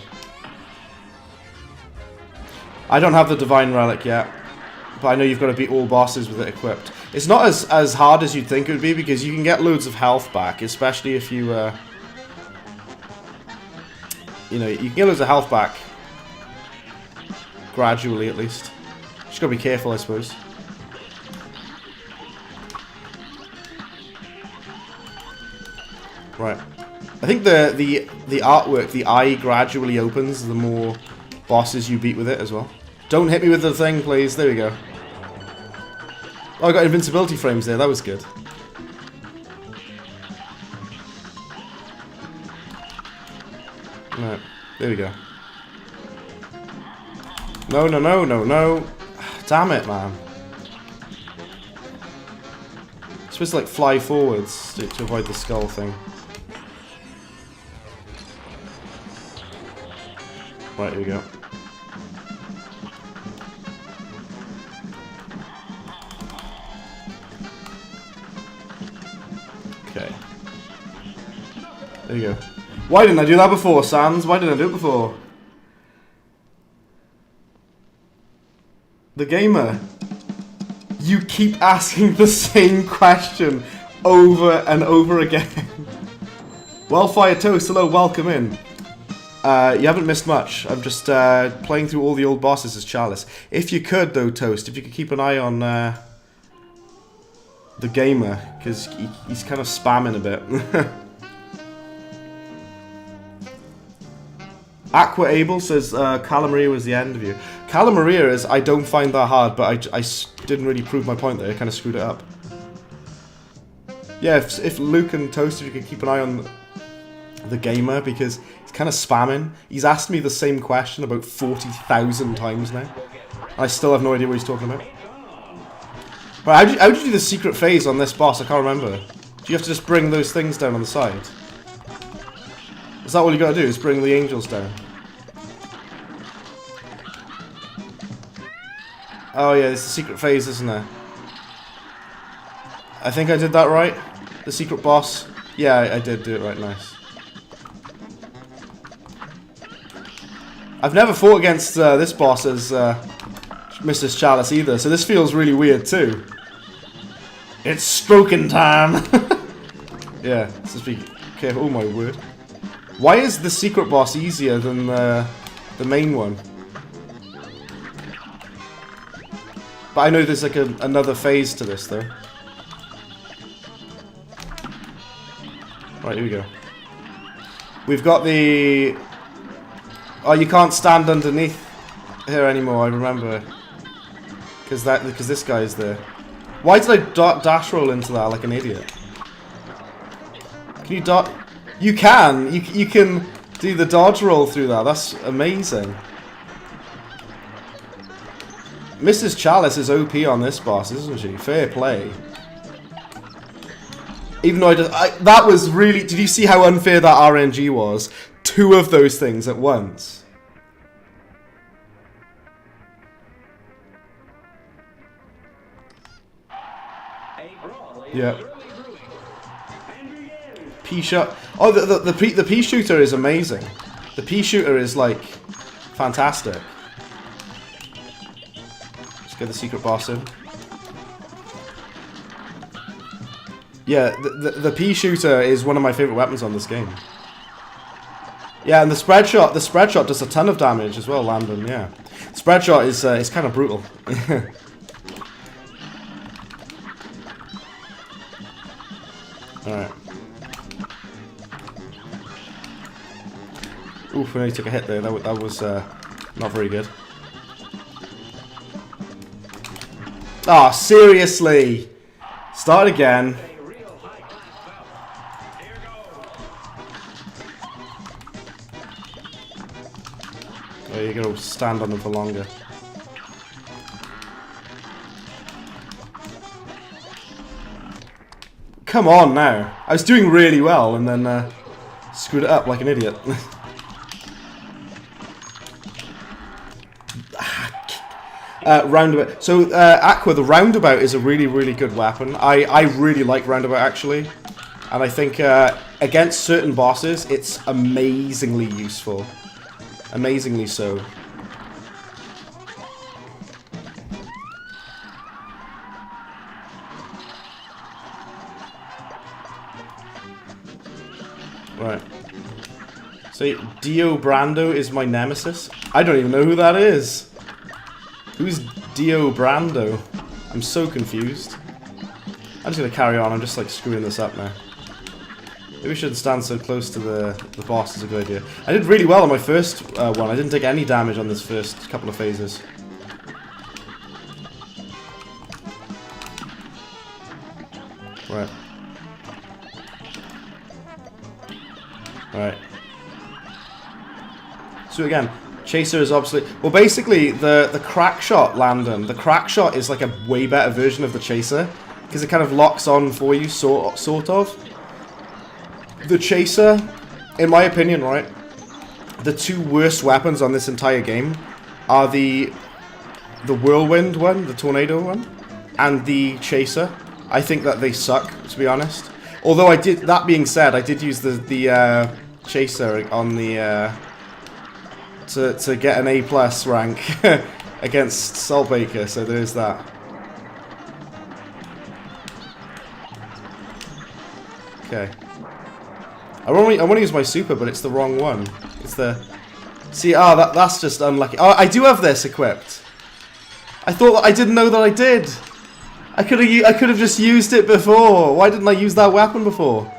I don't have the Divine Relic yet, but I know you've got to beat all bosses with it equipped. It's not as hard as you'd think it would be, because you can get loads of health back, especially if you, you know, you can get loads of health back. Gradually, at least. Just got to be careful, I suppose. Right. I think the artwork, the eye gradually opens the more bosses you beat with it as well. Don't hit me with the thing, please. There we go. Oh, I got invincibility frames there. That was good. Right. There we go. No. Damn it, man. I'm supposed to, like, fly forwards to avoid the skull thing. Right, here we go. Okay. There you go. Why didn't I do that before, Sans? Why didn't I do it before? The Gamer. You keep asking the same question over and over again. Wellfire Toast, hello, welcome in. You haven't missed much. I'm just playing through all the old bosses as Chalice. If you could, though, Toast, if you could keep an eye on the Gamer, because he's kind of spamming a bit. Aqua Abel says Cala Maria was the end of you. Cala Maria is, I don't find that hard, but I didn't really prove my point there. I kind of screwed it up. Yeah, if Luke and Toast, if you could keep an eye on the Gamer, because he's kind of spamming. He's asked me the same question about 40,000 times now. I still have no idea what he's talking about. Right, how did you do the secret phase on this boss? I can't remember. Do you have to just bring those things down on the side? Is that all you gotta do, is bring the angels down? Oh yeah, it's the secret phase, isn't it? I think I did that right. The secret boss. Yeah, I did do it right, nice. I've never fought against this boss as Mrs. Chalice either, so this feels really weird too. It's stroking time! Yeah, let's just be careful. Oh my word. Why is the secret boss easier than the main one? But I know there's like another phase to this though. Right, here we go. We've got the... Oh, you can't stand underneath here anymore, I remember. Because this guy is there. Why did I dash roll into that like an idiot? Can you dodge? You can! You can do the dodge roll through that. That's amazing. Mrs. Chalice is OP on this boss, isn't she? Fair play. Even though that was really... Did you see how unfair that RNG was? 2 of those things at once. Yeah. Pea shot. Oh, the pea shooter is amazing. The pea shooter is like fantastic. Let's get the secret boss in. Yeah, the pea shooter is one of my favorite weapons on this game. Yeah, and the spread shot does a ton of damage as well, Landon. Yeah, spread shot is kind of brutal. All right. Oof, I nearly took a hit there. That was not very good. Ah, oh, seriously! Start again. Oh, you're gonna stand on them for longer. Come on now! I was doing really well and then screwed it up like an idiot. Roundabout. So, Aqua, the roundabout is a really, really good weapon. I really like roundabout, actually. And I think against certain bosses, it's amazingly useful. Amazingly so. Right. So, Dio Brando is my nemesis? I don't even know who that is. Who's Dio Brando? I'm so confused. I'm just gonna carry on. I'm just like screwing this up now. Maybe we shouldn't stand so close to the boss. Is a good idea. I did really well on my first one. I didn't take any damage on this first couple of phases. Right. Alright. So again, Chaser is obviously... Well, basically, the crack shot, Landon, the crack shot is like a way better version of the Chaser. Because it kind of locks on for you, sort of. The Chaser, in my opinion, right, the 2 worst weapons on this entire game are the Whirlwind one, the Tornado one, and the Chaser. I think that they suck, to be honest. Although that being said, I did use the Chaser on the... To get an A+ rank against Saltbaker, so there's that. Okay. I want to use my super, but it's the wrong one. It's the... See, that's just unlucky. Oh, I do have this equipped. I thought I didn't know that I did. I could have just used it before. Why didn't I use that weapon before?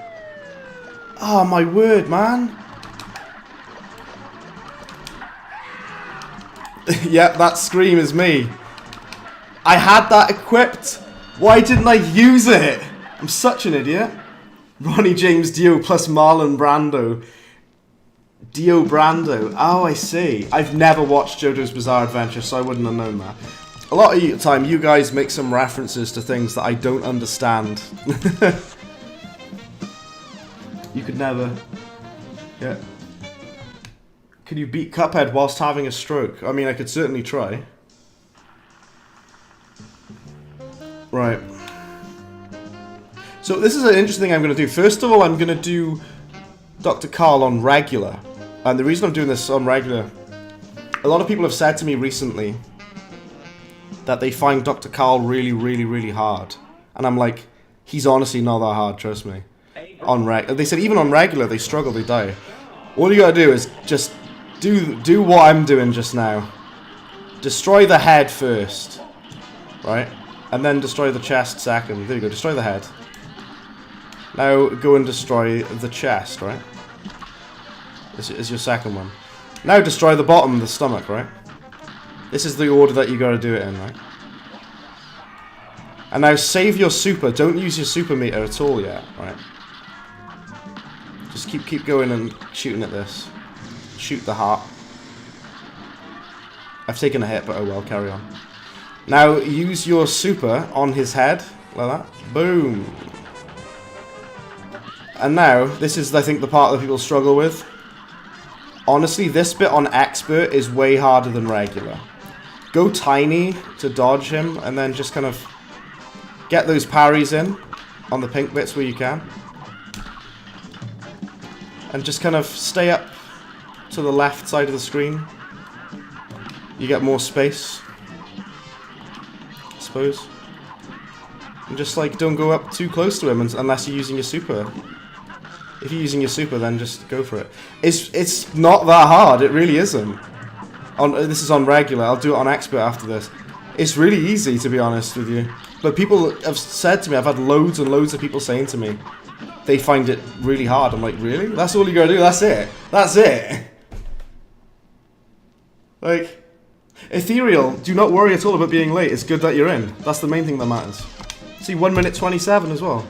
Oh my word, man. Yep, that scream is me. I had that equipped. Why didn't I use it? I'm such an idiot. Ronnie James Dio plus Marlon Brando. Dio Brando. Oh, I see. I've never watched JoJo's Bizarre Adventure, so I wouldn't have known that. A lot of the time, you guys make some references to things that I don't understand. You could never... Yeah. Can you beat Cuphead whilst having a stroke? I mean, I could certainly try. Right. So this is an interesting thing I'm going to do. First of all, I'm going to do Dr. Carl on regular. And the reason I'm doing this on regular... A lot of people have said to me recently that they find Dr. Carl really, really, really hard. And I'm like, he's honestly not that hard, trust me. They said even on regular, they struggle, they die. All you gotta do is just do what I'm doing just now. Destroy the head first. Right? And then destroy the chest second. There you go, destroy the head. Now go and destroy the chest, right? This is your second one. Now destroy the bottom, the stomach, right? This is the order that you gotta do it in, right? And now save your super. Don't use your super meter at all yet, right? Just keep going and shooting at this. Shoot the heart. I've taken a hit, but oh well, carry on. Now use your super on his head, like that. Boom. And now, this is, I think, the part that people struggle with. Honestly, this bit on expert is way harder than regular. Go tiny to dodge him, and then just kind of get those parries in on the pink bits where you can. And just kind of stay up to the left side of the screen. You get more space, I suppose. And just like, don't go up too close to him unless you're using your super. If you're using your super, then just go for it. It's not that hard, it really isn't. This is on regular, I'll do it on expert after this. It's really easy, to be honest with you. But people have said to me, I've had loads and loads of people saying to me, they find it really hard. I'm like, really? That's all you gotta do? That's it? That's it? Like, Ethereal, do not worry at all about being late. It's good that you're in. That's the main thing that matters. See, 1 minute 27 as well.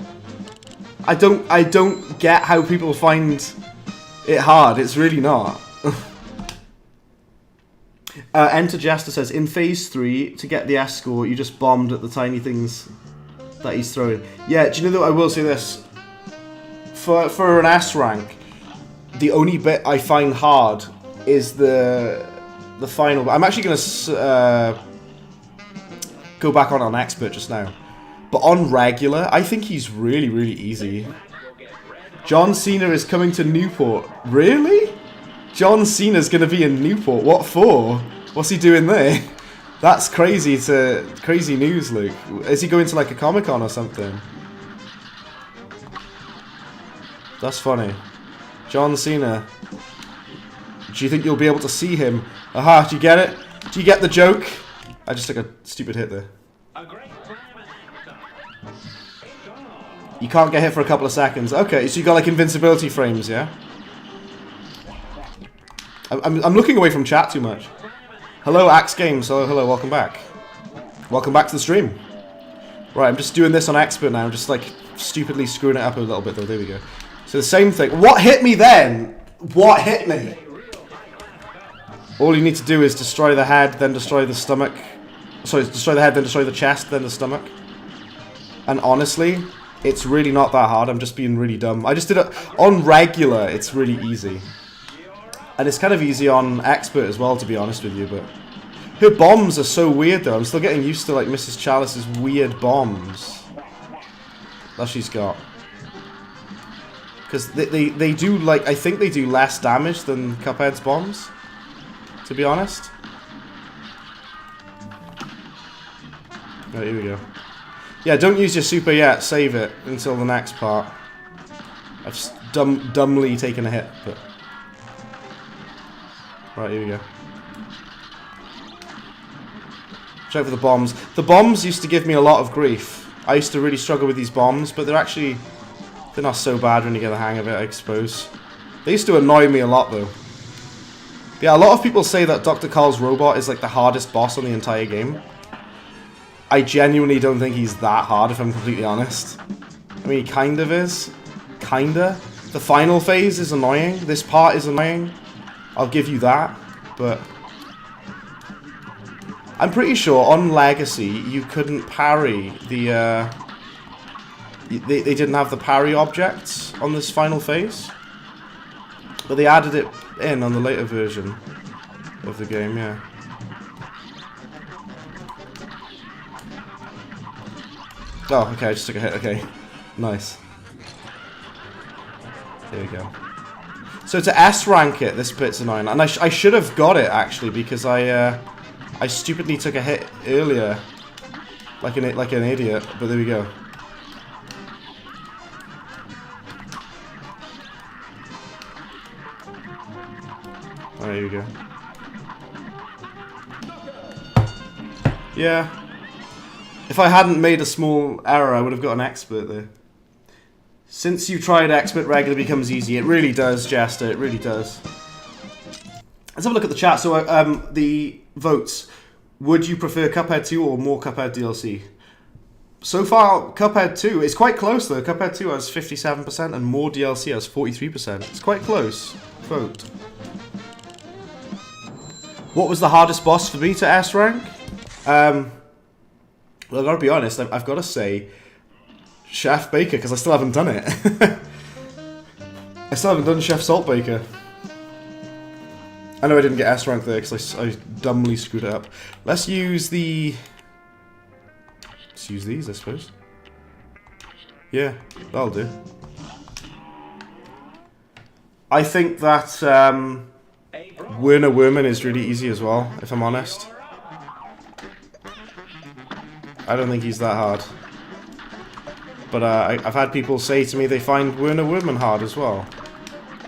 I don't get how people find it hard. It's really not. Enter Jester says, in phase 3, to get the escort, you just bombed at the tiny things that he's throwing. Yeah, do you know that I will say this? For an S rank, the only bit I find hard is the final. I'm actually going to go back on expert just now. But on regular, I think he's really, really easy. John Cena is coming to Newport. Really? John Cena's going to be in Newport. What for? What's he doing there? That's crazy news, Luke. Is he going to like a Comic-Con or something? That's funny. John Cena. Do you think you'll be able to see him? Aha, do you get it? Do you get the joke? I just took a stupid hit there. You can't get hit for a couple of seconds. Okay, so you got like invincibility frames, yeah? I'm looking away from chat too much. Hello, Axe Games. Hello, welcome back. Welcome back to the stream. Right, I'm just doing this on expert now. I'm just like stupidly screwing it up a little bit though. There we go. So the same thing. What hit me then? What hit me? All you need to do is destroy the head, then destroy the stomach. Sorry, destroy the head, then destroy the chest, then the stomach. And honestly, it's really not that hard. I'm just being really dumb. I just did it on regular. It's really easy. And it's kind of easy on expert as well, to be honest with you. But her bombs are so weird, though. I'm still getting used to like Mrs. Chalice's weird bombs that she's got. Because they do like, I think they do less damage than Cuphead's bombs, to be honest. Right, here we go. Yeah, don't use your super yet. Save it until the next part. I've just dumbly taken a hit, but... Right, here we go. Check for the bombs. The bombs used to give me a lot of grief. I used to really struggle with these bombs, but they're not so bad when you get the hang of it, I suppose. They used to annoy me a lot, though. Yeah, a lot of people say that Dr. Carl's robot is like the hardest boss on the entire game. I genuinely don't think he's that hard, if I'm completely honest. I mean, he kind of is. Kinda. The final phase is annoying. This part is annoying. I'll give you that. But I'm pretty sure on Legacy you couldn't parry the. They didn't have the parry objects on this final phase, but they added it in on the later version of the game. Yeah. Oh, okay. I just took a hit. Okay, nice. There we go. So to S rank it, this bit's annoying, and I should have got it actually because I stupidly took a hit earlier, like an idiot. But there we go. Oh, there you go. Yeah. If I hadn't made a small error, I would have got an expert there. Since you tried expert, regular becomes easy. It really does, Jester. It really does. Let's have a look at the chat. So, the votes. Would you prefer Cuphead 2 or more Cuphead DLC? So far, Cuphead 2 is quite close though. Cuphead 2 has 57% and more DLC has 43%. It's quite close. Vote. What was the hardest boss for me to S rank? Well, I've got to be honest, I've got to say Chef Baker, because I still haven't done it. I still haven't done Chef Salt Baker. I know I didn't get S rank there because I dumbly screwed it up. Let's use the... Let's use these, I suppose. Yeah, that'll do. I think that Werner Werman is really easy as well, if I'm honest. I don't think he's that hard. But I've had people say to me they find Werner Werman hard as well.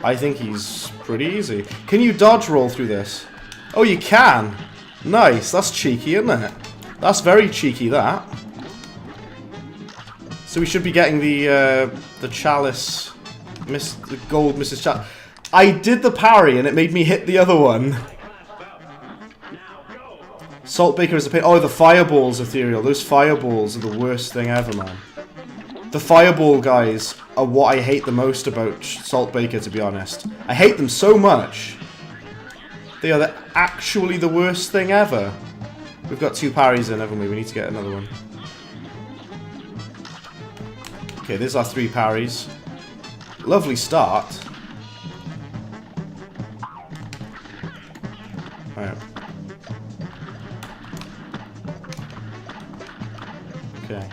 I think he's pretty easy. Can you dodge roll through this? Oh, you can! Nice, that's cheeky, isn't it? That's very cheeky, that. So we should be getting the Chalice, the gold Mrs. Chalice. I did the parry and it made me hit the other one. Salt Baker is a pain. Oh, the fireballs, Ethereal. Those fireballs are the worst thing ever, man. The fireball guys are what I hate the most about Salt Baker, to be honest. I hate them so much. They are actually the worst thing ever. We've got 2 parries in, haven't we? We need to get another one. Okay, there's our 3 parries. Lovely start. Alright. Okay.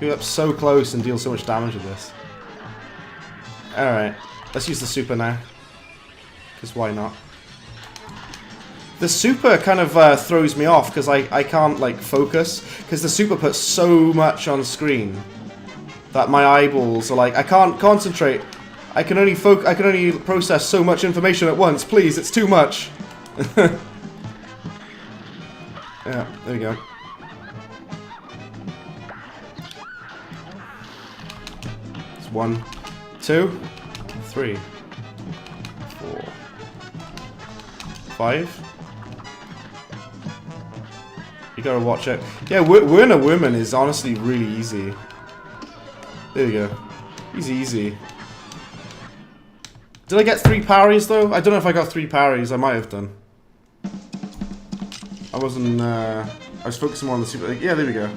Go up so close and deal so much damage with this. Alright. Let's use the super now. Because why not? The super kind of throws me off because I can't like focus. Because the super puts so much on screen that my eyeballs are like, I can't concentrate. I can only process so much information at once. Please, it's too much. Yeah, there we go. It's 1, 2, 3, 4, 5. You gotta watch it. Yeah, Werner Werman is honestly really easy. There you go. He's easy. Did I get 3 parries though? I don't know if I got 3 parries. I might have done. I wasn't, I was focusing more on the super... Yeah, there we go.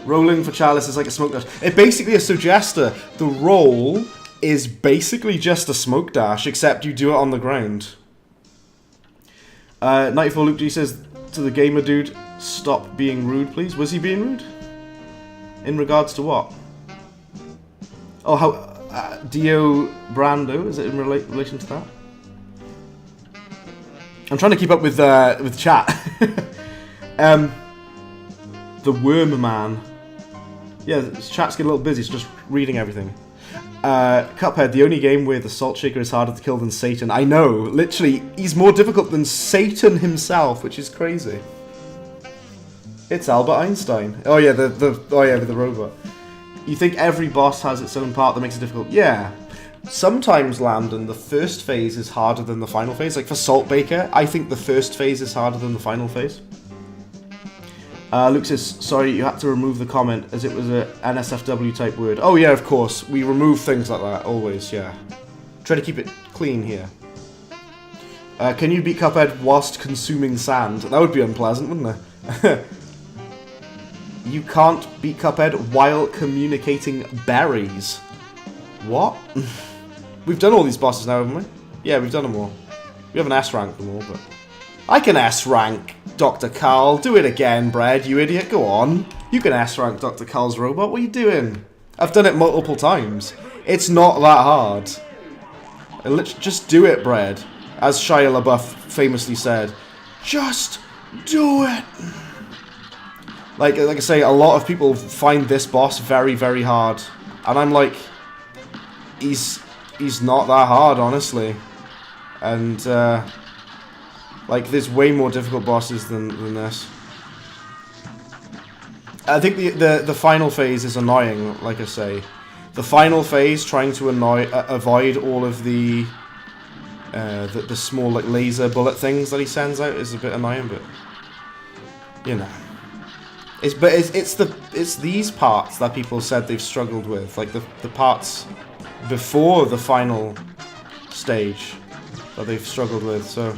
Rolling for Chalice is like a smoke dash. It basically is Suggester. The roll is basically just a smoke dash, except you do it on the ground. 94 Luke G says to the gamer dude, stop being rude, please. Was he being rude? In regards to what? Oh, how... Dio Brando, is it in relation to that? I'm trying to keep up with chat. The Worm Man. Yeah, chat's getting a little busy, so just reading everything. Cuphead, the only game where the Salt Shaker is harder to kill than Satan. I know, literally, he's more difficult than Satan himself, which is crazy. It's Albert Einstein. Oh yeah, with the robot. You think every boss has its own part that makes it difficult? Yeah. Sometimes, Landon, the first phase is harder than the final phase. Like for Salt Baker, I think the first phase is harder than the final phase. Luke says, sorry, you had to remove the comment as it was a NSFW type word. Oh yeah, of course. We remove things like that, always, yeah. Try to keep it clean here. Can you beat Cuphead whilst consuming sand? That would be unpleasant, wouldn't it? You can't beat Cuphead while communicating berries. What? We've done all these bosses now, haven't we? Yeah, we've done them all. We haven't S-ranked them all, but... I can S-rank Dr. Carl. Do it again, Bread, you idiot. Go on. You can S-rank Dr. Carl's robot. What are you doing? I've done it multiple times. It's not that hard. Just do it, Bread. As Shia LaBeouf famously said, just do it. Like I say, a lot of people find this boss very, very hard. And I'm like, he's not that hard, honestly. And, like, there's way more difficult bosses than this. I think the final phase is annoying, like I say. The final phase, trying to avoid all of the small, like, laser bullet things that he sends out is a bit annoying, but you know, it's these parts that people said they've struggled with, like the parts before the final stage that they've struggled with. So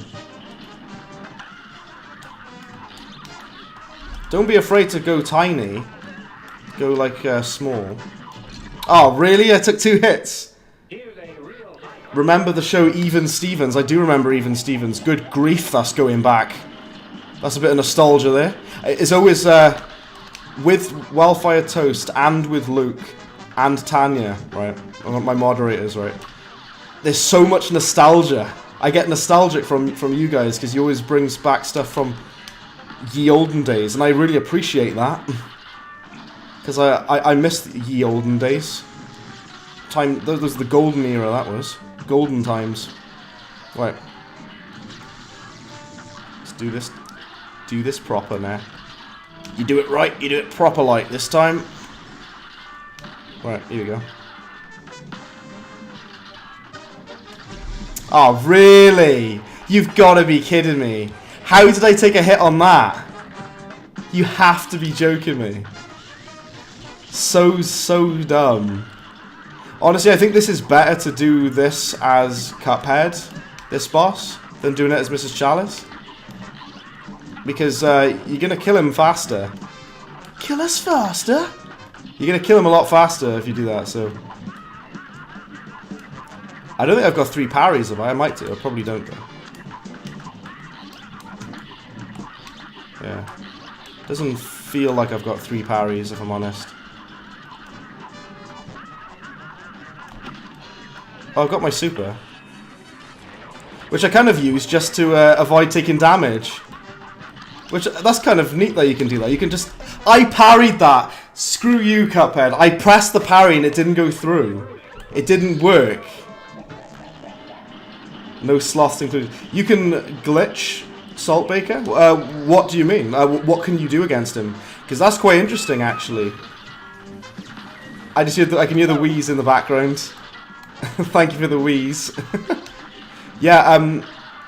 don't be afraid to go tiny, go like small. Oh really? I took 2 hits. Remember the show Even Stevens? I do remember Even Stevens. Good grief, that's going back. That's a bit of nostalgia there. It's always with Wildfire Toast and with Luke and Tanya, right? My moderators, right? There's so much nostalgia. I get nostalgic from you guys because you always brings back stuff from ye olden days, and I really appreciate that. Because I miss ye olden days. That was the golden era, that was. Golden times. Right. Let's do this. Do this proper now. You do it right, you do it proper like this time. Right, here we go. Oh, really? You've got to be kidding me. How did I take a hit on that? You have to be joking me. So dumb. Honestly, I think this is better to do this as Cuphead, this boss, than doing it as Mrs. Chalice. Because you're going to kill him faster. Kill us faster? You're going to kill him a lot faster if you do that, so... I don't think I've got 3 parries, have I? I might do. I probably don't, though. Yeah. Doesn't feel like I've got 3 parries, if I'm honest. Oh, I've got my super. Which I kind of use just to avoid taking damage. Which, that's kind of neat that you can do that. You can just... I parried that! Screw you, Cuphead. I pressed the parry and it didn't go through. It didn't work. No sloths included. You can glitch Saltbaker? What do you mean? What can you do against him? Because that's quite interesting, actually. I can hear the wheeze in the background. Thank you for the wheeze. Yeah,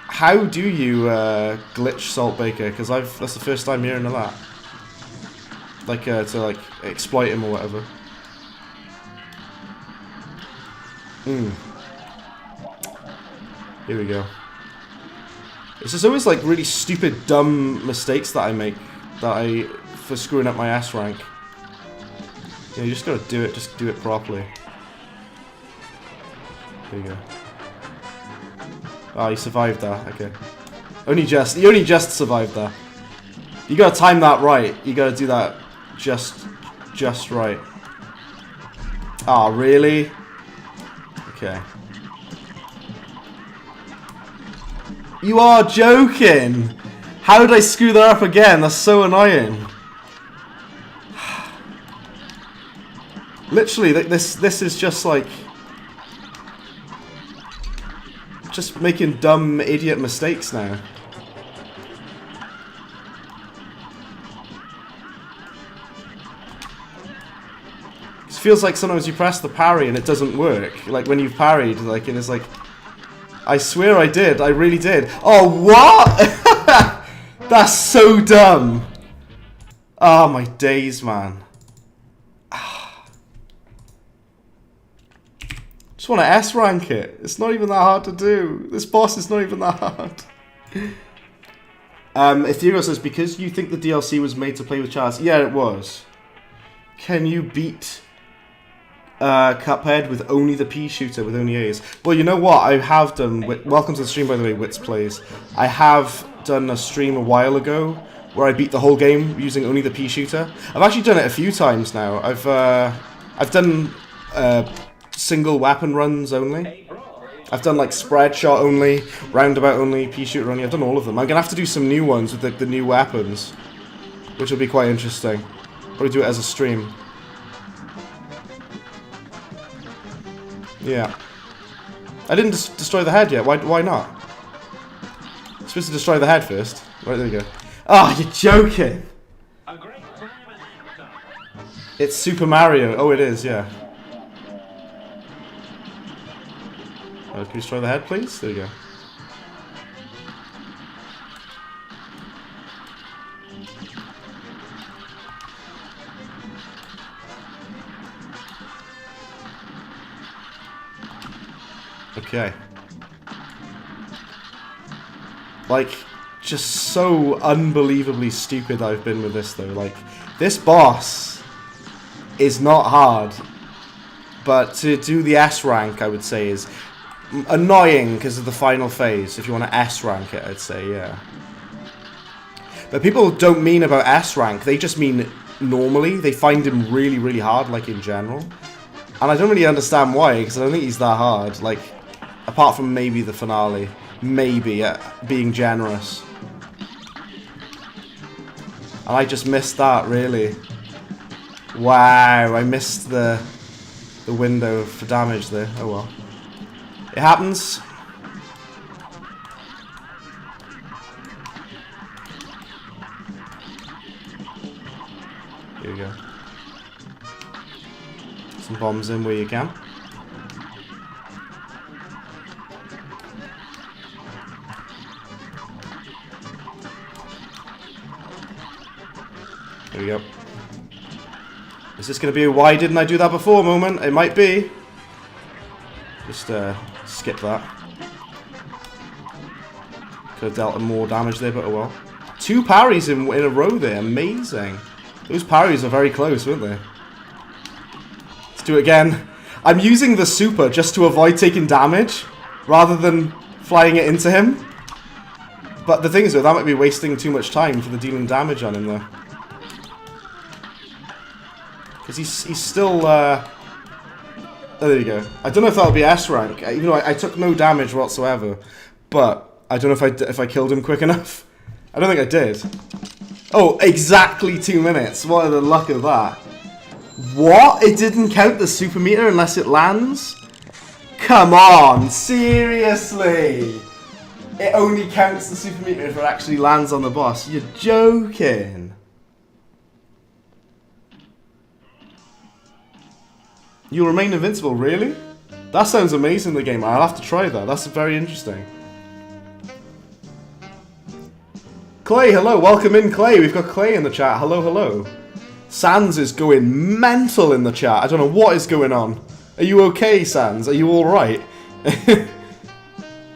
how do you glitch Saltbaker? Because that's the first time hearing of that. Like, to like exploit him or whatever. Here we go. It's just always like really stupid, dumb mistakes that I make for screwing up my S rank. Yeah, you just gotta do it. Just do it properly. There you go. Oh, you survived that. Okay. You only just survived that. You gotta time that right. You gotta do that just right. Ah, oh, really? Okay. You are joking! How did I screw that up again? That's so annoying. Literally, this is just like... just making dumb idiot mistakes now. It feels like sometimes you press the parry and it doesn't work. Like when you've parried, like, and it's like... I swear I did. I really did. Oh, what? That's so dumb. Oh, my days, man. Just want to S rank it. It's not even that hard to do. This boss is not even that hard. Ethereal says, because you think the DLC was made to play with Chalice. Yeah, it was. Can you beat Cuphead with only the pea shooter, with only A's? Well, you know what? I have done... Welcome to the stream, by the way, Wits Plays. I have done a stream a while ago where I beat the whole game using only the pea shooter. I've actually done it a few times now. I've done single weapon runs only. I've done like spread shot only, roundabout only, pea shooter only. I've done all of them. I'm gonna have to do some new ones with the new weapons, which will be quite interesting. Probably do it as a stream. Yeah. I didn't destroy the head yet. Why not? I'm supposed to destroy the head first. Right, there you go. Oh, you're joking! It's Super Mario. Oh, it is, yeah. Can you destroy the head, please? There you go. Okay. Like, just so unbelievably stupid I've been with this, though. Like, this boss is not hard. But to do the S rank, I would say, is annoying because of the final phase. If you want to S rank it, I'd say, yeah. But people don't mean about S rank. They just mean normally. They find him really, really hard, like in general. And I don't really understand why, because I don't think he's that hard. Like, apart from maybe the finale. Maybe, being generous. And I just missed that, really. Wow, I missed the window for damage there. Oh well. It happens. Here we go. Some bombs in where you can. There we go. Is this going to be a why didn't I do that before moment? It might be. Just skip that. Could have dealt more damage there, but oh well. 2 parries in a row there. Amazing. Those parries are very close, weren't they? Let's do it again. I'm using the super just to avoid taking damage rather than flying it into him. But the thing is, though, that might be wasting too much time for the dealing damage on him, though. Because he's still... Oh, there you go. I don't know if that'll be S rank. Even though I took no damage whatsoever. But I don't know if I killed him quick enough. I don't think I did. Oh, exactly 2 minutes. What are the luck of that? What? It didn't count the super meter unless it lands? Come on, seriously? It only counts the super meter if it actually lands on the boss. You're joking. You'll remain invincible, really? That sounds amazing, the game. I'll have to try that. That's very interesting. Clay, hello. Welcome in, Clay. We've got Clay in the chat. Hello, hello. Sans is going mental in the chat. I don't know what is going on. Are you okay, Sans? Are you alright?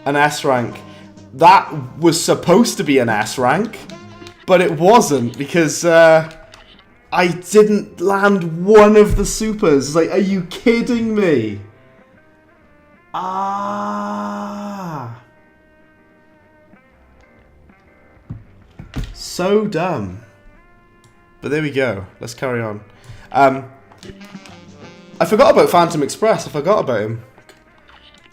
An S rank. That was supposed to be an S rank, but it wasn't because I didn't land one of the supers. Like, are you kidding me? Ah. So dumb. But there we go. Let's carry on. I forgot about Phantom Express. I forgot about him.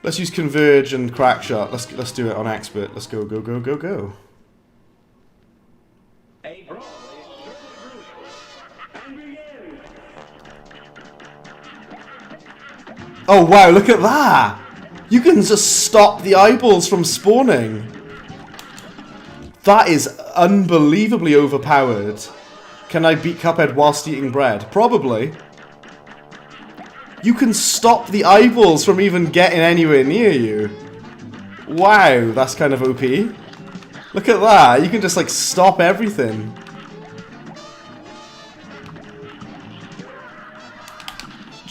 Let's use Converge and Crackshot. Let's do it on Expert. Let's go, go, go, go, go. Oh wow, look at that! You can just stop the eyeballs from spawning. That is unbelievably overpowered. Can I beat Cuphead whilst eating bread? Probably. You can stop the eyeballs from even getting anywhere near you. Wow, that's kind of OP. Look at that, you can just like stop everything.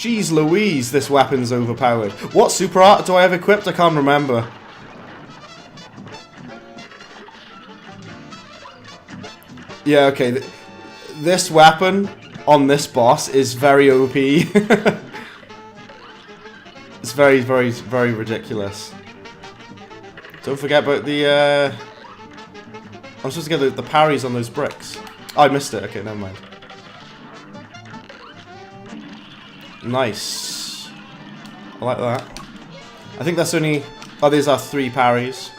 Jeez Louise, this weapon's overpowered. What super art do I have equipped? I can't remember. Yeah, okay. This weapon on this boss is very OP. It's very, very, very ridiculous. Don't forget about the, I'm supposed to get the parries on those bricks. Oh, I missed it. Okay, never mind. Nice. I like that. I think that's only... Oh, these are 3 parries.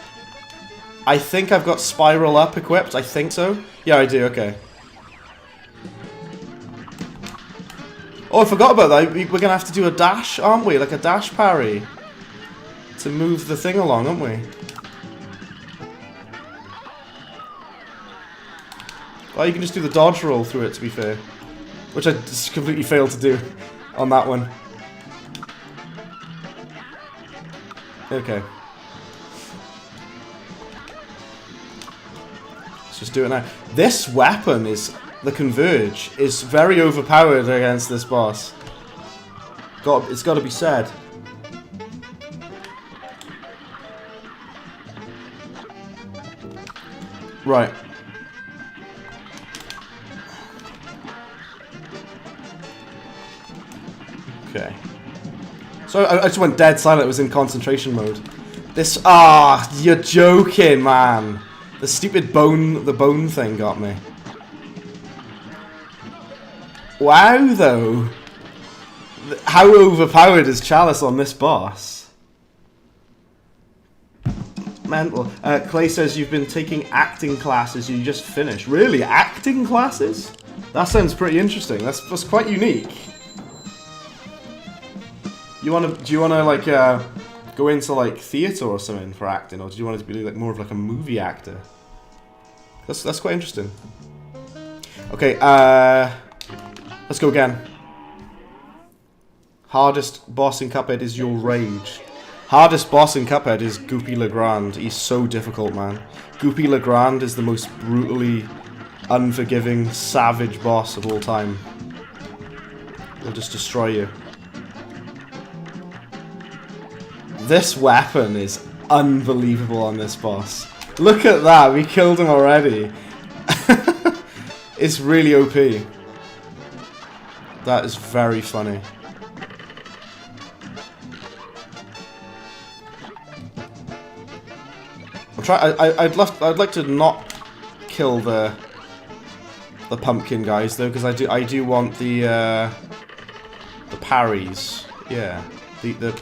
I think I've got Spiral Up equipped. I think so. Yeah, I do. Okay. Oh, I forgot about that. We're going to have to do a dash, aren't we? Like a dash parry. To move the thing along, aren't we? Oh, you can just do the dodge roll through it, to be fair. Which I just completely failed to do on that one. Okay. Let's just do it now. This weapon is... The Converge is very overpowered against this boss. It's got to be said. Right. Okay. So I just went dead silent. It was in concentration mode. This... Ah, you're joking, man. The stupid bone thing got me. Wow, though. How overpowered is Chalice on this boss? Mental. Clay says you've been taking acting classes you just finished. Really? Acting classes? That sounds pretty interesting. That's quite unique. Do you wanna like go into like theatre or something for acting, or do you want it to be like more of like a movie actor? That's quite interesting. Okay, let's go again. Hardest boss in Cuphead is your rage. Hardest boss in Cuphead is Goopy Legrand. He's so difficult, man. Goopy Legrand is the most brutally unforgiving, savage boss of all time. He'll just destroy you. This weapon is unbelievable on this boss. Look at that, we killed him already. It's really OP. That is very funny. I'd like to not kill the pumpkin guys though, because I do want the parries. Yeah, the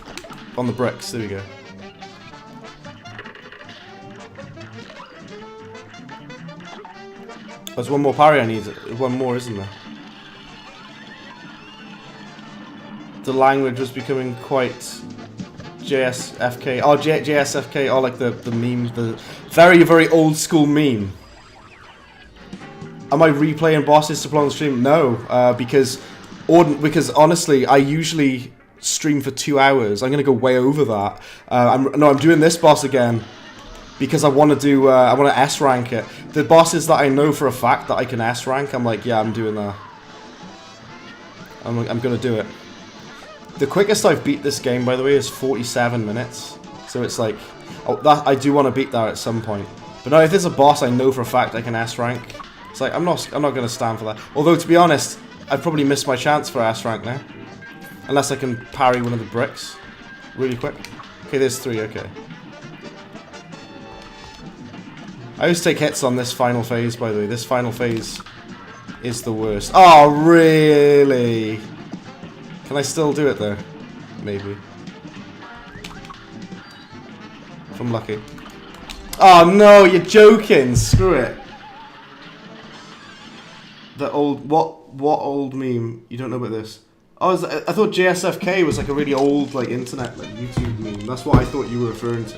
on the bricks. There we go. There's one more parry I need. One more, isn't there? The language was becoming quite JSFK. Oh, JSFK. Oh, like the meme, the very, very old school meme. Am I replaying bosses to play on the stream? No, because honestly, I usually stream for 2 hours. I'm gonna go way over that. I'm doing this boss again because I want to do. I want to S rank it. The bosses that I know for a fact that I can S rank, I'm like, yeah, I'm doing that. I'm gonna do it. The quickest I've beat this game, by the way, is 47 minutes. So it's like, oh, that I do want to beat that at some point. But no, if there's a boss I know for a fact I can S rank, it's like I'm not gonna stand for that. Although to be honest, I've probably missed my chance for S rank now, unless I can parry one of the bricks really quick. Okay, there's 3. Okay. I always take hits on this final phase, by the way. This final phase is the worst. Oh, really? Can I still do it, though? Maybe. If I'm lucky. Oh, no, you're joking. Screw it. The old... What old meme? You don't know about this? Oh, I thought JSFK was like a really old, like, internet, like, YouTube meme. That's what I thought you were referring to.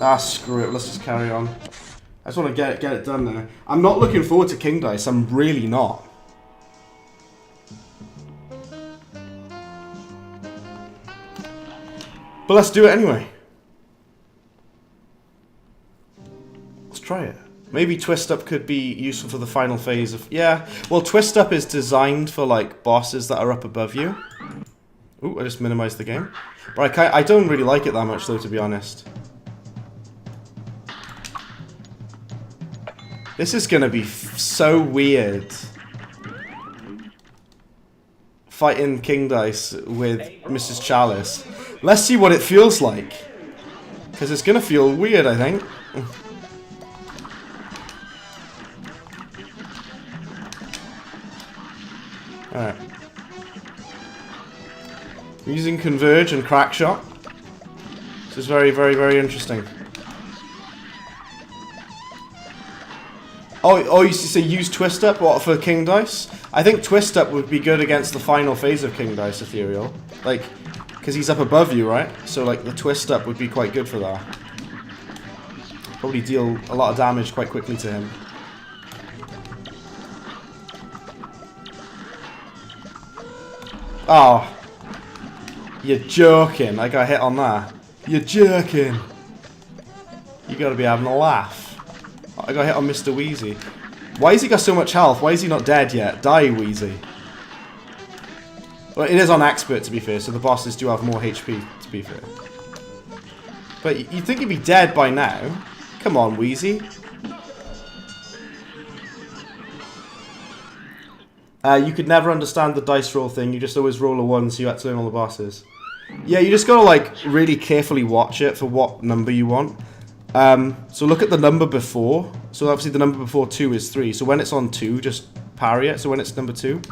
Ah, screw it. Let's just carry on. I just want to get it done now. I'm not looking forward to King Dice. I'm really not. But let's do it anyway. Let's try it. Maybe Twist Up could be useful for the final phase of... Yeah. Well, Twist Up is designed for, like, bosses that are up above you. Ooh, I just minimized the game. But I don't really like it that much, though, to be honest. This is gonna be so weird. Fighting King Dice with Mrs. Chalice. Let's see what it feels like. Because it's gonna feel weird, I think. Alright. Using Converge and Crackshot. This is very, very, very interesting. Oh, you say use Twist Up, what, for King Dice? I think Twist Up would be good against the final phase of King Dice Ethereal. Like, because he's up above you, right? So, like, the Twist Up would be quite good for that. Probably deal a lot of damage quite quickly to him. Oh. You're joking. I got hit on that. You're jerking. You gotta be having a laugh. I got hit on Mr. Wheezy. Why has he got so much health? Why is he not dead yet? Die, Wheezy. Well, it is on Expert, to be fair, so the bosses do have more HP, to be fair. But you'd think he'd be dead by now. Come on, Wheezy. You could never understand the dice roll thing. You just always roll a 1, so you had to learn all the bosses. Yeah, you just gotta, like, really carefully watch it for what number you want. So look at the number before. So obviously the number before 2 is 3. So when it's on 2, just parry it. So when it's number 2.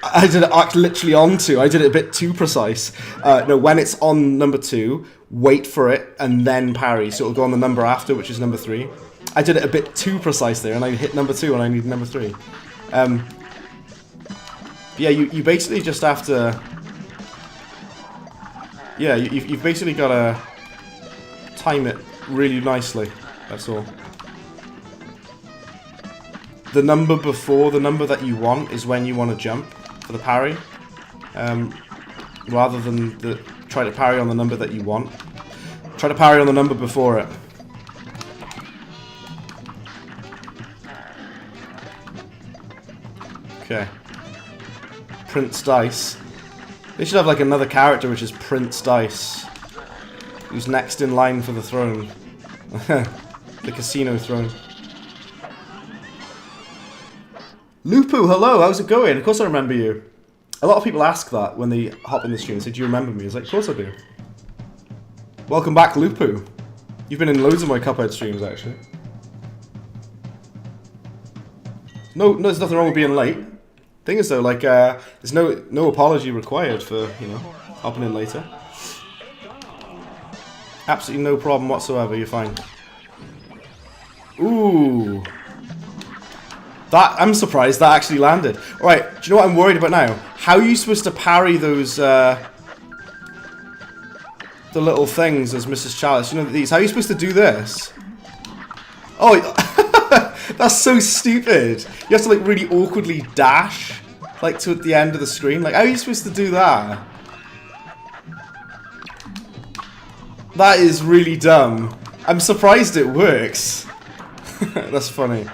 I did it literally on 2. I did it a bit too precise. No, when it's on number 2, wait for it and then parry. So it'll go on the number after, which is number 3. I did it a bit too precise there, and I hit number 2 and I need number 3. Yeah, you basically just have to... Yeah, you've basically got to time it really nicely. That's all. The number before the number that you want is when you want to jump for the parry. Rather than try to parry on the number that you want. Try to parry on the number before it. Okay. Prince Dice. They should have like another character which is Prince Dice. Who's next in line for the throne. The casino throne. Lupu, hello, how's it going? Of course I remember you. A lot of people ask that when they hop in the stream and say, do you remember me? It's like, of course I do. Welcome back, Lupu. You've been in loads of my Cuphead streams, actually. No, there's nothing wrong with being late. Thing is though, like, there's no apology required for, you know, hopping in later. Absolutely no problem whatsoever, you're fine. Ooh. I'm surprised that actually landed. Alright, do you know what I'm worried about now? How are you supposed to parry those, the little things as Mrs. Chalice? You know, these. How are you supposed to do this? Oh, that's so stupid. You have to, like, really awkwardly dash, like, to the end of the screen. Like, how are you supposed to do that? That is really dumb. I'm surprised it works. That's funny.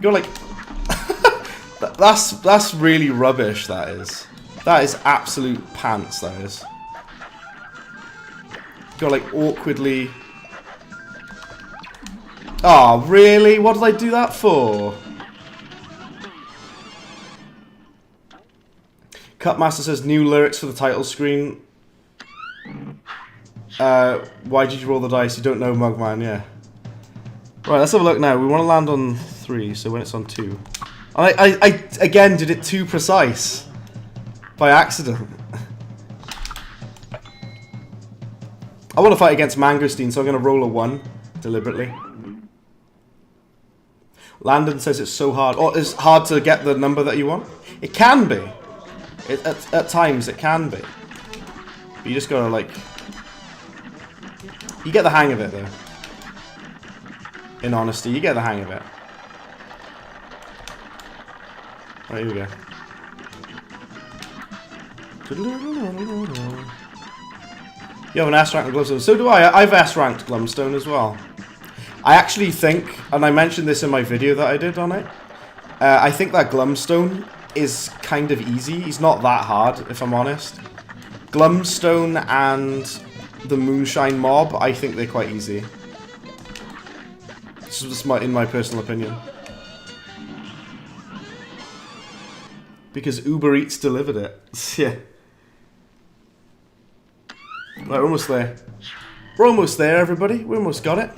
You're like... that's really rubbish, that is. That is absolute pants, that is. You're like awkwardly... Oh, really? What did I do that for? Cutmaster says new lyrics for the title screen. Why did you roll the dice? You don't know, Mugman, yeah. Right, let's have a look now. We want to land on 3, so when it's on 2. I again did it too precise. By accident. I want to fight against Mangosteen, so I'm going to roll a 1 deliberately. Landon says it's so hard. Oh, it's hard to get the number that you want? It can be. At times it can be. But you just gotta, like... You get the hang of it, though. In honesty, you get the hang of it. Right, here we go. You have an S-ranked Glumstone. So do I. I've S-ranked Glumstone as well. I actually think, and I mentioned this in my video that I did on it, I think that Glumstone is kind of easy. He's not that hard, if I'm honest. Glumstone and the Moonshine Mob, I think they're quite easy. This is just in my personal opinion. Because Uber Eats delivered it. Yeah. Right, we're almost there. We're almost there, everybody. We almost got it.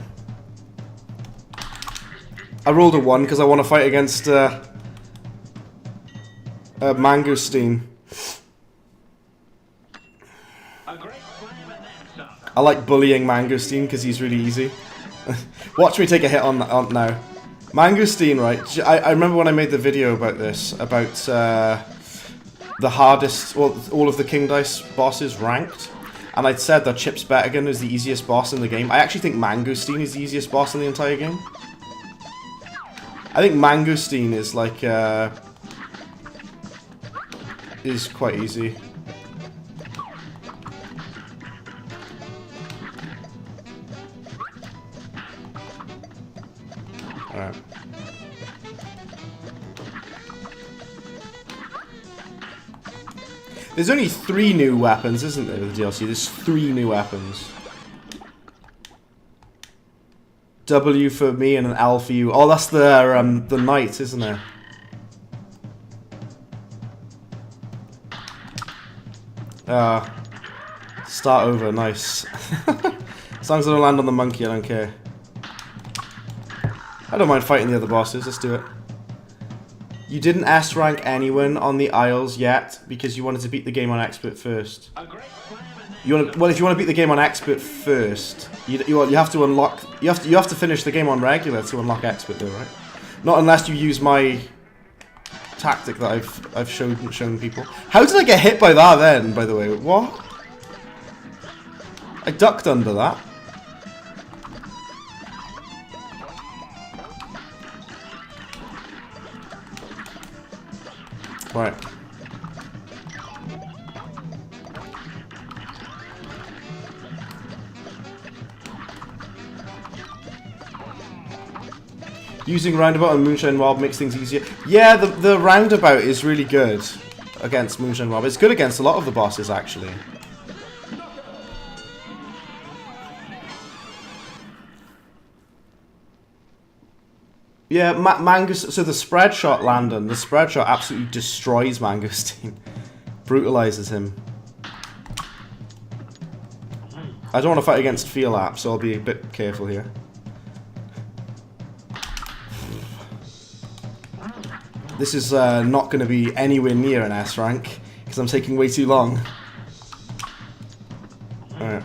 I rolled a 1 because I want to fight against Mangosteen. I like bullying Mangosteen because he's really easy. Watch me take a hit on now. Mangosteen, right? I remember when I made the video about this, about the hardest, well, all of the King Dice bosses ranked, and I'd said that Chips Bettigan is the easiest boss in the game. I actually think Mangosteen is the easiest boss in the entire game. I think Mangosteen is like, is quite easy. Alright. There's only 3 new weapons, isn't there, with the DLC? There's 3 new weapons. W for me and an L for you. Oh, that's the knight, isn't it? Start over, nice. As long as I don't land on the monkey, I don't care. I don't mind fighting the other bosses, let's do it. You didn't S-rank anyone on the Isles yet because you wanted to beat the game on Expert first. Well, if you want to beat the game on Expert first, you have to unlock. You have to finish the game on regular to unlock Expert, though, right? Not unless you use my tactic that I've shown people. How did I get hit by that then? By the way, what? I ducked under that. Right. Using Roundabout and Moonshine Mob makes things easier. Yeah, the Roundabout is really good against Moonshine Mob. It's good against a lot of the bosses, actually. Yeah, so the spread shot Landon, the spread shot absolutely destroys Mangosteen. Brutalizes him. I don't want to fight against Feelap, so I'll be a bit careful here. This is not going to be anywhere near an S rank, because I'm taking way too long. Alright.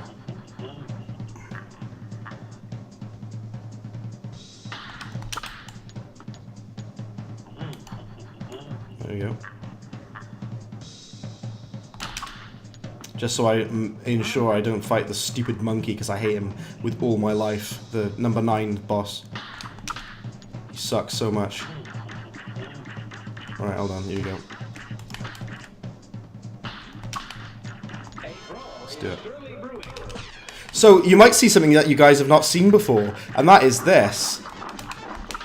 There we go. Just so I ensure I don't fight the stupid monkey, because I hate him with all my life. The number 9 boss. He sucks so much. Alright, hold on, here you go. Let's do it. So, you might see something that you guys have not seen before, and that is this.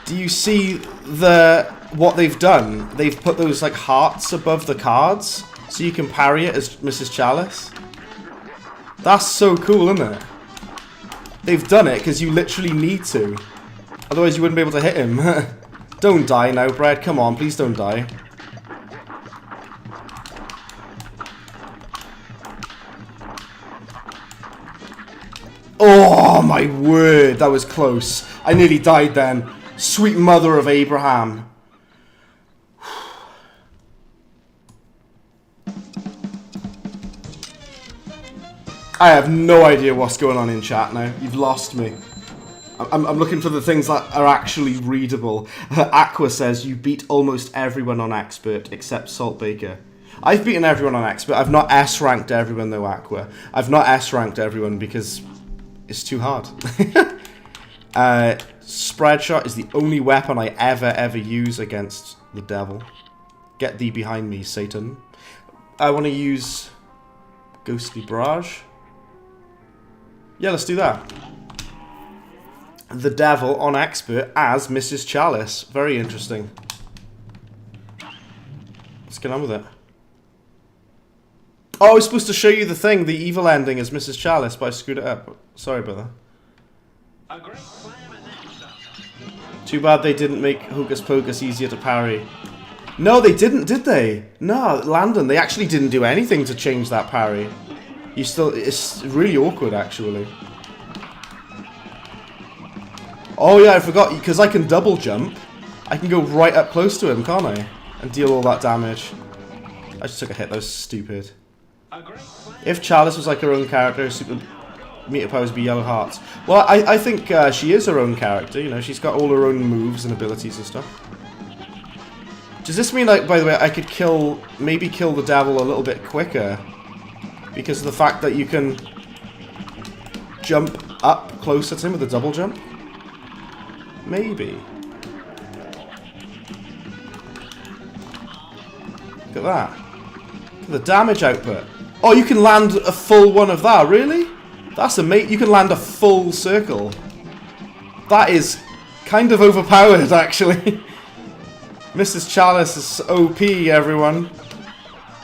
Do you see what they've done? They've put those like hearts above the cards, so you can parry it as Mrs. Chalice. That's so cool, isn't it? They've done it because you literally need to. Otherwise you wouldn't be able to hit him. Don't die now, Brad. Come on, please don't die. Oh my word, that was close. I nearly died then. Sweet mother of Abraham. I have no idea what's going on in chat now. You've lost me. I'm looking for the things that are actually readable. Aqua says, you beat almost everyone on Expert except Salt Baker. I've beaten everyone on Expert. I've not S-ranked everyone though, Aqua. I've not S-ranked everyone because it's too hard. Spread shot is the only weapon I ever use against the devil. Get thee behind me, Satan. I want to use Ghostly Barrage. Yeah, let's do that. The devil on Expert as Mrs. Chalice. Very interesting. get on with it. Oh, I was supposed to show you the thing, the evil ending is Mrs. Chalice, but I screwed it up. Sorry, brother. Too bad they didn't make Hocus Pocus easier to parry. No, they didn't, did they? No, Landon, they actually didn't do anything to change that parry. You still, it's really awkward, actually. Oh yeah, I forgot, because I can double jump. I can go right up close to him, can't I? And deal all that damage. I just took a hit, that was stupid. If Chalice was like her own character, super meter powers would be yellow hearts. Well, I think she is her own character, you know, she's got all her own moves and abilities and stuff. Does this mean, like, by the way, I could maybe kill the devil a little bit quicker? Because of the fact that you can jump up closer to him with a double jump? Maybe. Look at that. Look at the damage output. Oh, you can land a full one of that, really? That's amazing. You can land a full circle. That is kind of overpowered, actually. Mrs. Chalice is OP, everyone.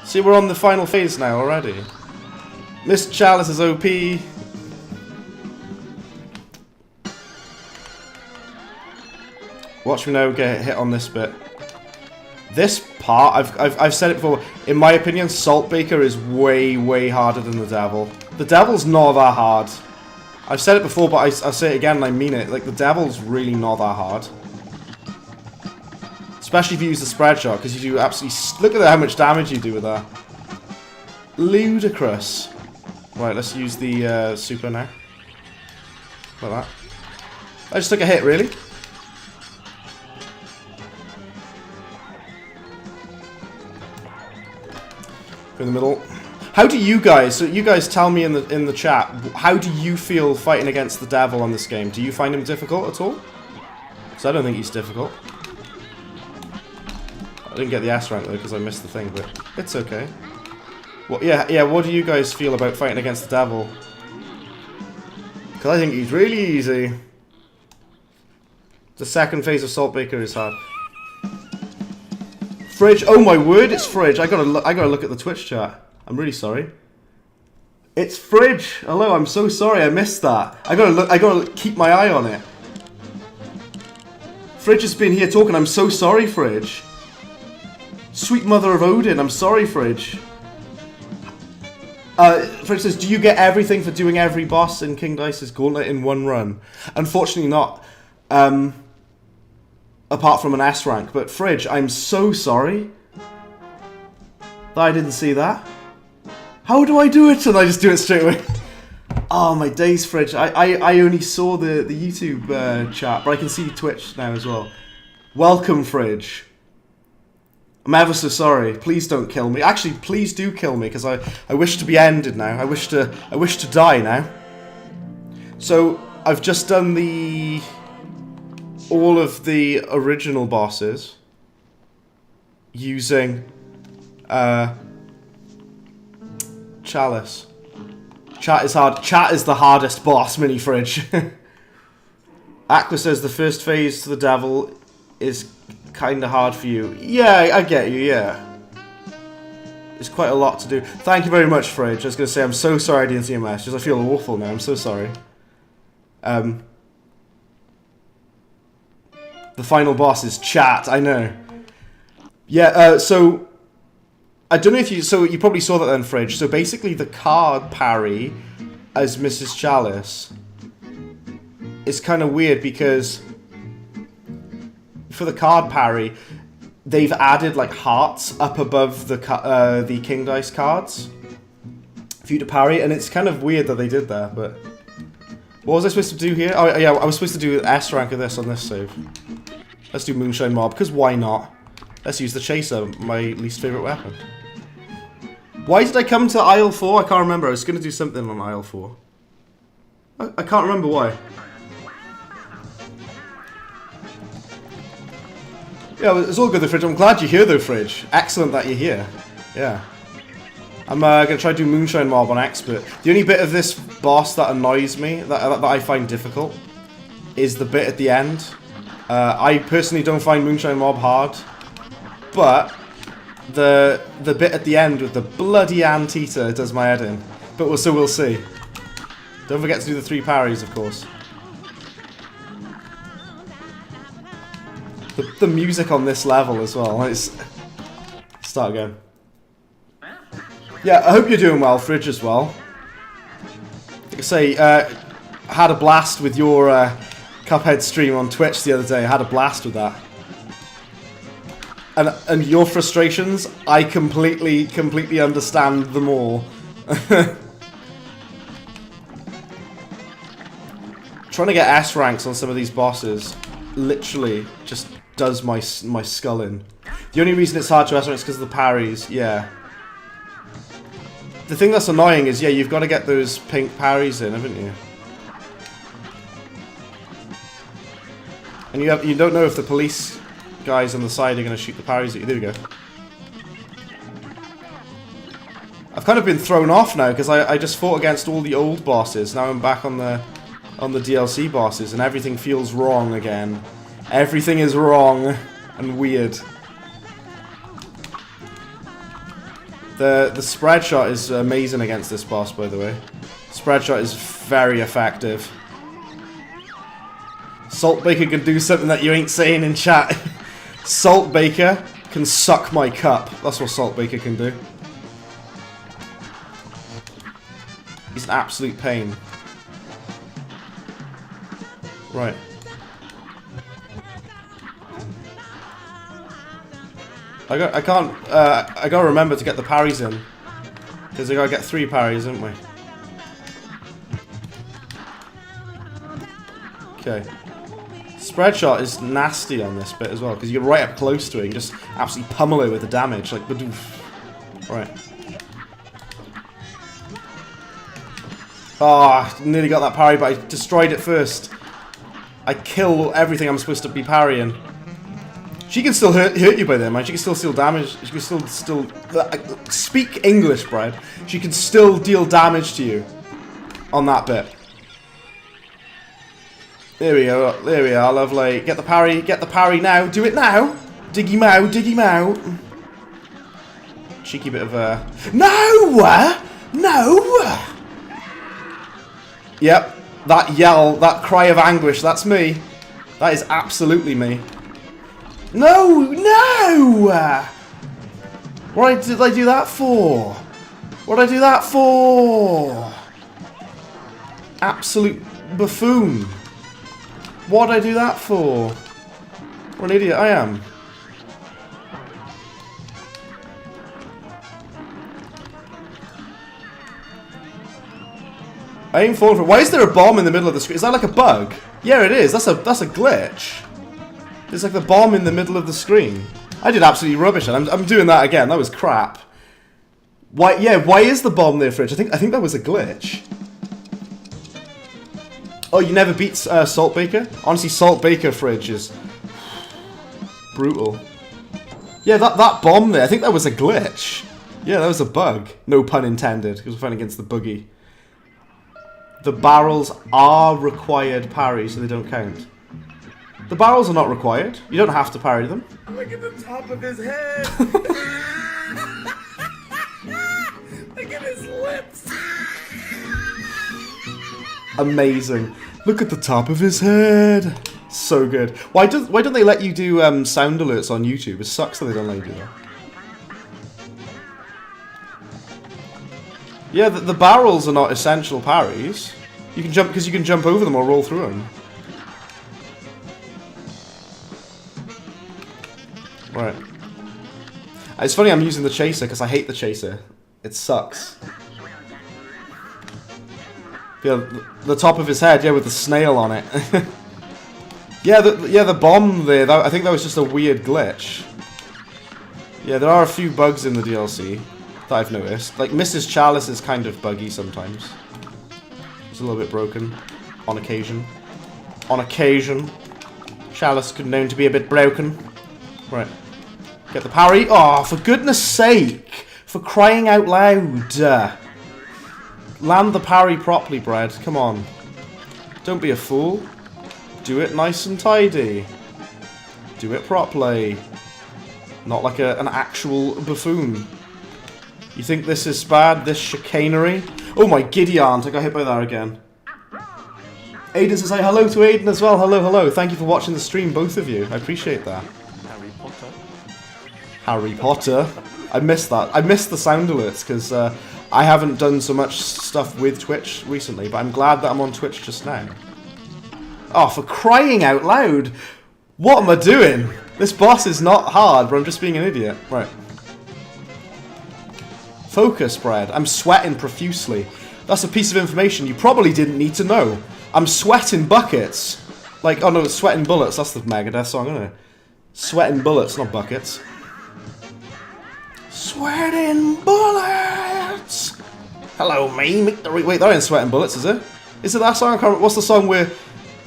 See, we're on the final phase now already. Miss Chalice is OP. Watch me now get hit on this bit. This part, I've said it before, in my opinion, Saltbaker is way, way harder than the devil. The devil's not that hard. I've said it before, but I'll say it again and I mean it. Like, the devil's really not that hard. Especially if you use the spread shot, because you do absolutely... Look at how much damage you do with that. Ludicrous. Right, let's use the super now. Like that. I just took a hit, really. In the middle. How do you guys, so you guys tell me in the chat, how do you feel fighting against the devil on this game? Do you find him difficult at all? Because I don't think he's difficult. I didn't get the S rank though because I missed the thing, but it's okay. Well, yeah, what do you guys feel about fighting against the devil? Because I think he's really easy. The second phase of Saltbaker is hard. Fridge, oh my word, it's Fridge. I gotta look at the Twitch chat. I'm really sorry. It's Fridge. Hello, I'm so sorry, I missed that. I gotta keep my eye on it. Fridge has been here talking. I'm so sorry, Fridge. Sweet mother of Odin, I'm sorry, Fridge. Fridge says, do you get everything for doing every boss in King Dice's Gauntlet in one run? Unfortunately not. Apart from an S rank. But Fridge, I'm so sorry that I didn't see that. How do I do it? And I just do it straight away. Oh, my days, Fridge. I only saw the YouTube chat, but I can see Twitch now as well. Welcome, Fridge. I'm ever so sorry. Please don't kill me. Actually, please do kill me, because I wish to be ended now. I wish to die now. So I've just done all of the original bosses using Chalice. Chat is hard. Chat is the hardest boss, Mini Fridge. Aqua says the first phase to the devil is kind of hard for you. Yeah, I get you, yeah. It's quite a lot to do. Thank you very much, Fridge. I was going to say, I'm so sorry I didn't see your messages. I feel awful now. I'm so sorry. The final boss is Chat, I know. Yeah, so... I don't know if you... So you probably saw that then, Fridge. So basically the card parry as Mrs. Chalice is kind of weird because... For the card parry, they've added like hearts up above the King Dice cards for you to parry, and it's kind of weird that they did that, but... What was I supposed to do here? Oh yeah, I was supposed to do S rank of this on this save. Let's do Moonshine Mob, because why not? Let's use the Chaser, my least favourite weapon. Why did I come to aisle 4? I can't remember. I was going to do something on aisle 4. I can't remember why. Yeah, it's all good though, Fridge. I'm glad you're here though, Fridge. Excellent that you're here. Yeah. I'm going to try to do Moonshine Mob on Expert. The only bit of this boss that annoys me, that I find difficult, is the bit at the end. I personally don't find Moonshine Mob hard, but the bit at the end with the bloody anteater does my head in. But we'll see. Don't forget to do the 3 parries, of course. The music on this level as well. It's... Start again. Yeah, I hope you're doing well, Fridge, as well. Like I say, I had a blast with your Cuphead stream on Twitch the other day. I had a blast with that. And your frustrations, I completely understand them all. Trying to get S ranks on some of these bosses literally just does my skull in. The only reason it's hard to S rank is because of the parries, yeah. The thing that's annoying is, yeah, you've got to get those pink parries in, haven't you? And you don't know if the police guys on the side are going to shoot the parries at you. There we go. I've kind of been thrown off now because I just fought against all the old bosses. Now I'm back on the DLC bosses and everything feels wrong again. Everything is wrong and weird. The spread shot is amazing against this boss, by the way. Spread shot is very effective. Salt Baker can do something that you ain't saying in chat. Salt Baker can suck my cup. That's what Salt Baker can do. He's an absolute pain. Right. I gotta remember to get the parries in. Because I gotta get 3 parries, haven't we? Okay. Spread shot is nasty on this bit as well, because you're right up close to it, you can just absolutely pummel it with the damage, like badoof. Right. Ah, oh, nearly got that parry, but I destroyed it first. I kill everything I'm supposed to be parrying. She can still hurt you by then, man. She can still deal damage. She can still speak English, Brad. She can still deal damage to you on that bit. There we go. There we are. Lovely. Get the parry. Get the parry now. Do it now. Diggy mow. Diggy mow. Cheeky bit of a. No! No! Yep. That yell. That cry of anguish. That's me. That is absolutely me. No! No! What did I do that for? What did I do that for? Absolute buffoon. What did I do that for? What an idiot I am. I ain't falling for it. Why is there a bomb in the middle of the screen? Is that like a bug? Yeah, it is. That's a glitch. There's like the bomb in the middle of the screen. I did absolutely rubbish, and I'm doing that again. That was crap. Why? Yeah. Why is the bomb there, Fridge? I think that was a glitch. Oh, you never beat Salt Baker? Honestly, Salt Baker, Fridge, is brutal. Yeah, that bomb there. I think that was a glitch. Yeah, that was a bug. No pun intended, because we're fighting against the boogie. The barrels are required parry, so they don't count. The barrels are not required. You don't have to parry them. Look at the top of his head. Look at his lips. Amazing. Look at the top of his head. So good. Why don't they let you do sound alerts on YouTube? It sucks that they don't let you do that. Yeah, the barrels are not essential parries. You can jump because you can jump over them or roll through them. Right. It's funny I'm using the chaser because I hate the chaser. It sucks. Yeah, the top of his head, yeah, with the snail on it. Yeah, the bomb there. I think that was just a weird glitch. Yeah, there are a few bugs in the DLC that I've noticed. Like Mrs. Chalice is kind of buggy sometimes. It's a little bit broken on occasion. On occasion, Chalice could known to be a bit broken. Right. Get the parry. Oh, for goodness sake! For crying out loud! Land the parry properly, Brad. Come on. Don't be a fool. Do it nice and tidy. Do it properly. Not like an actual buffoon. You think this is bad, this chicanery? Oh my giddy aunt, I got hit by that again. Aiden says hi, hello to Aiden as well. Hello, hello. Thank you for watching the stream, both of you. I appreciate that. Harry Potter. Harry Potter. I missed that. I missed the sound alerts because I haven't done so much stuff with Twitch recently, but I'm glad that I'm on Twitch just now. Oh, for crying out loud! What am I doing? This boss is not hard, but I'm just being an idiot. Right. Focus, Bread. I'm sweating profusely. That's a piece of information you probably didn't need to know. I'm sweating buckets. Like, oh no, it's Sweating Bullets. That's the Megadeth song, isn't it? Sweating bullets, not buckets. Sweating bullets! Hello, me. Wait, that ain't Sweating Bullets, is it? Is it that song? I can't remember. What's the song where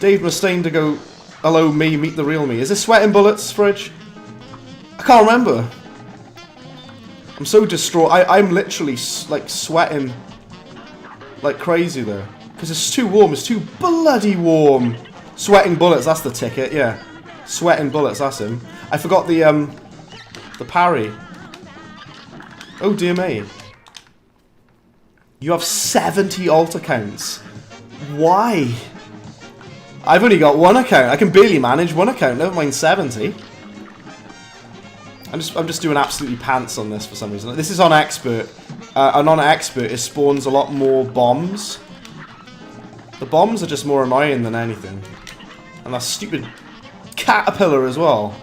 Dave Mustaine to go, hello, me, meet the real me? Is it Sweating Bullets, Fridge? I can't remember. I'm so distraught. I'm literally, like, sweating like crazy, though. Because it's too warm. It's too bloody warm. Sweating Bullets, that's the ticket, yeah. Sweating Bullets, that's him. I forgot the parry. Oh, dear me. You have 70 alt accounts. Why? I've only got one account. I can barely manage one account, never mind 70. I'm just doing absolutely pants on this for some reason. This is on expert. And on expert, it spawns a lot more bombs. The bombs are just more annoying than anything. And that stupid caterpillar as well.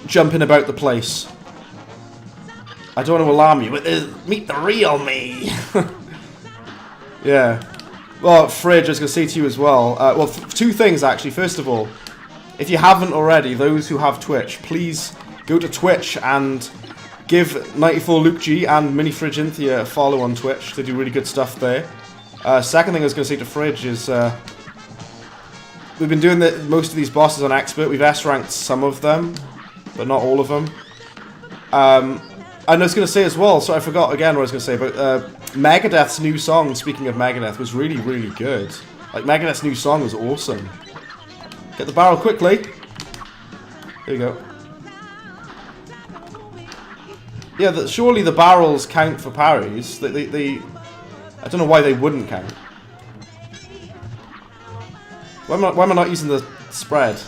Jumping about the place. I don't want to alarm you, but meet the real me. Yeah. Well, Fridge, I was going to say to you as well. Well, two things actually. First of all, if you haven't already, those who have Twitch, please go to Twitch and give 94 Luke G and Mini Fridge Inthia a follow on Twitch. They do really good stuff there. Second thing I was going to say to Fridge is we've been doing most of these bosses on expert. We've S-ranked some of them, but not all of them. And I was going to say as well, so I forgot again what I was going to say, but Megadeth's new song, speaking of Megadeth, was really, really good. Like, Megadeth's new song was awesome. Get the barrel quickly. There you go. Yeah, surely the barrels count for parries. They I don't know why they wouldn't count. Why am I not using the spread?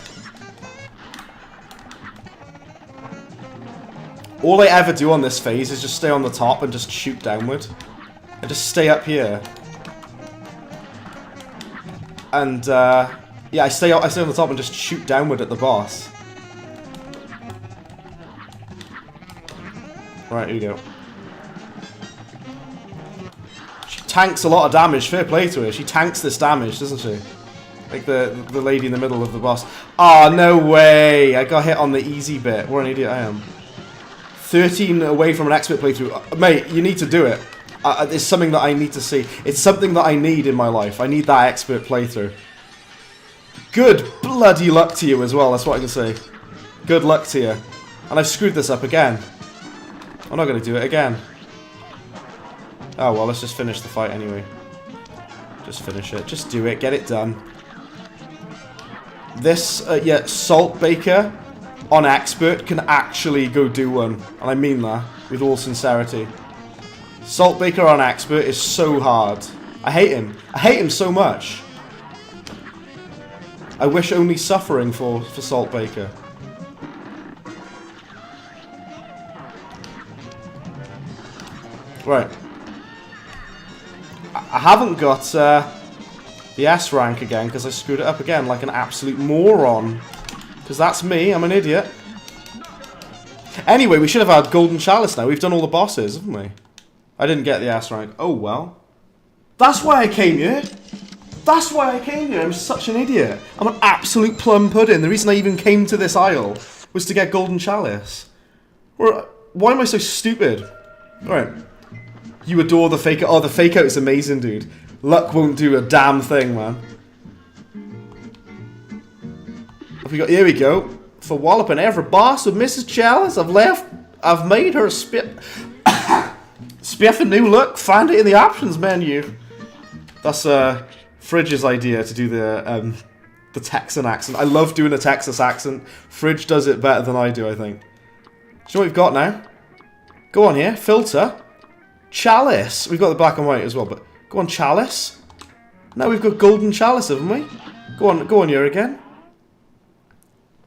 All I ever do on this phase is just stay on the top and just shoot downward. I just stay up here. And, yeah, I stay on the top and just shoot downward at the boss. Right, here you go. She tanks a lot of damage. Fair play to her. She tanks this damage, doesn't she? Like the lady in the middle of the boss. Oh, no way! I got hit on the easy bit. What an idiot I am. 13 away from an expert playthrough. Mate, you need to do it. It's something that I need to see. It's something that I need in my life. I need that expert playthrough. Good bloody luck to you as well, that's what I can say. Good luck to you. And I've screwed this up again. I'm not going to do it again. Oh well, let's just finish the fight anyway. Just finish it. Just do it. Get it done. This, yeah, Salt Baker on expert can actually go do one. And I mean that with all sincerity. Salt Baker on expert is so hard. I hate him. I hate him so much. I wish only suffering for Salt Baker. Right. I haven't got the S rank again because I screwed it up again like an absolute moron. Because that's me, I'm an idiot. Anyway, we should have had Golden Chalice now. We've done all the bosses, haven't we? I didn't get the S rank. Oh well. That's why I came here. That's why I came here. I'm such an idiot. I'm an absolute plum pudding. The reason I even came to this isle was to get Golden Chalice. Why am I so stupid? Alright. You adore the fake out. Oh, the fake out is amazing, dude. Luck won't do a damn thing, man. Here we go. For walloping every boss with Mrs. Chalice, I've made her spiff a new look. Find it in the options menu. That's Fridge's idea to do the The Texan accent. I love doing a Texas accent. Fridge does it better than I do, I think. Do you know what we've got now? Go on here. Filter. Chalice. We've got the black and white as well, but go on, Chalice. Now we've got golden chalice, haven't we? Go on here again.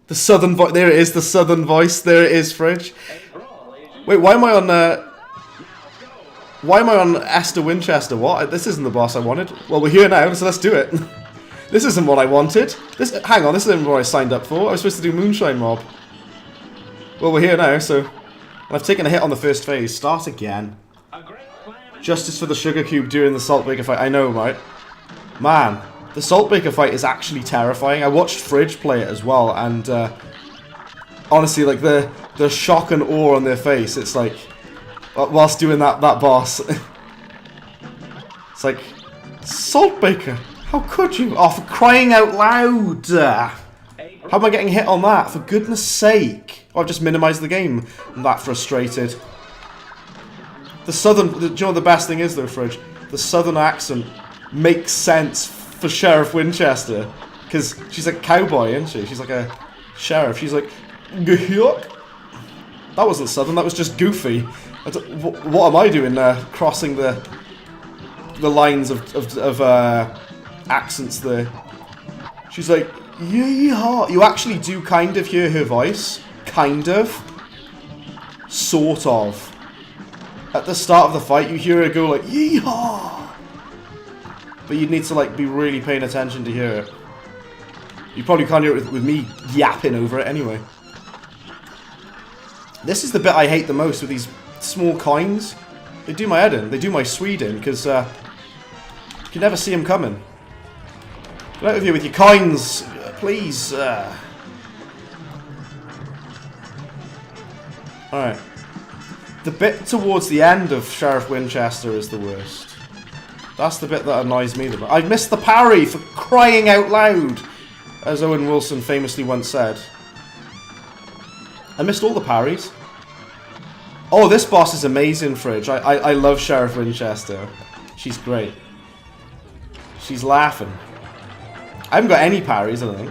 The southern voice. There it is, the southern voice. There it is, Fridge. Wait, why am I on... Why am I on Esther Winchester? What? This isn't the boss I wanted. Well, we're here now, so let's do it. This isn't what I wanted. Hang on, this isn't what I signed up for. I was supposed to do Moonshine Mob. Well, we're here now, so... I've taken a hit on the first phase. Start again. Justice for the Sugar Cube during the Saltbaker fight. I know, right? Man, the Saltbaker fight is actually terrifying. I watched Fridge play it as well, and... honestly, like, the shock and awe on their face, it's like... Whilst doing that boss. It's like... Saltbaker! How could you? Oh, for crying out loud! How am I getting hit on that? For goodness sake! Oh, I've just minimised the game. I'm that frustrated. The southern... Do you know what the best thing is, though, Fridge? The southern accent makes sense for Sheriff Winchester. Because she's a cowboy, isn't she? She's like a sheriff. She's like... That wasn't southern, that was just goofy. What am I doing crossing the lines of accents there? She's like, yeehaw. You actually do kind of hear her voice. Kind of. Sort of. At the start of the fight, you hear her go like, yeehaw. But you'd need to like be really paying attention to hear it. You probably can't hear it with me yapping over it anyway. This is the bit I hate the most with these small coins. They do my head in. They do my Swede in, because you can never see them coming. Get out of here with your coins, please. Alright. The bit towards the end of Sheriff Winchester is the worst. That's the bit that annoys me the most. I missed the parry, for crying out loud! As Owen Wilson famously once said. I missed all the parries. Oh, this boss is amazing, Fridge. I love Sheriff Winchester. She's great. She's laughing. I haven't got any parries, I don't think.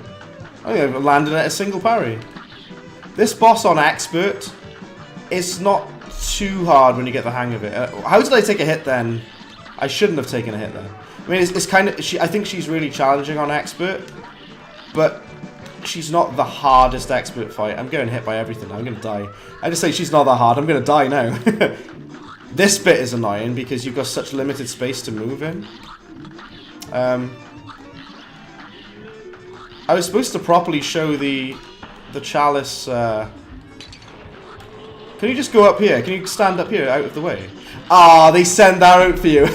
I think I've landed at a single parry. This boss on Expert, it's not too hard when you get the hang of it. How did I take a hit then? I shouldn't have taken a hit then. I mean, it's kind of... I think she's really challenging on Expert, but... She's not the hardest Expert fight. I'm getting hit by everything. I'm going to die. I just say she's not that hard. I'm going to die now. This bit is annoying because you've got such limited space to move in. I was supposed to properly show the Chalice... Can you just go up here? Can you stand up here out of the way? Ah, they send that out for you.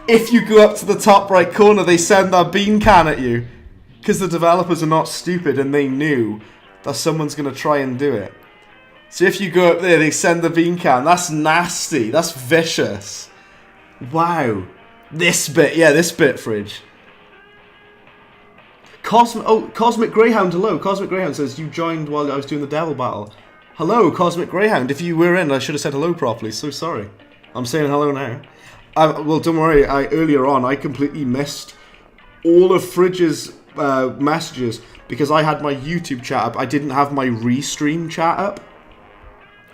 If you go up to the top right corner, they send that bean can at you. Because the developers are not stupid and they knew that someone's going to try and do it. So if you go up there, they send the bean can. That's nasty. That's vicious. Wow. This bit. Yeah, this bit, Fridge. Cosmic Greyhound, hello. Cosmic Greyhound says, you joined while I was doing the devil battle. Hello, Cosmic Greyhound. If you were in, I should have said hello properly. So sorry. I'm saying hello now. Well, don't worry. Earlier on, I completely missed all of Fridge's... messages because I had my YouTube chat up. I didn't have my restream chat up,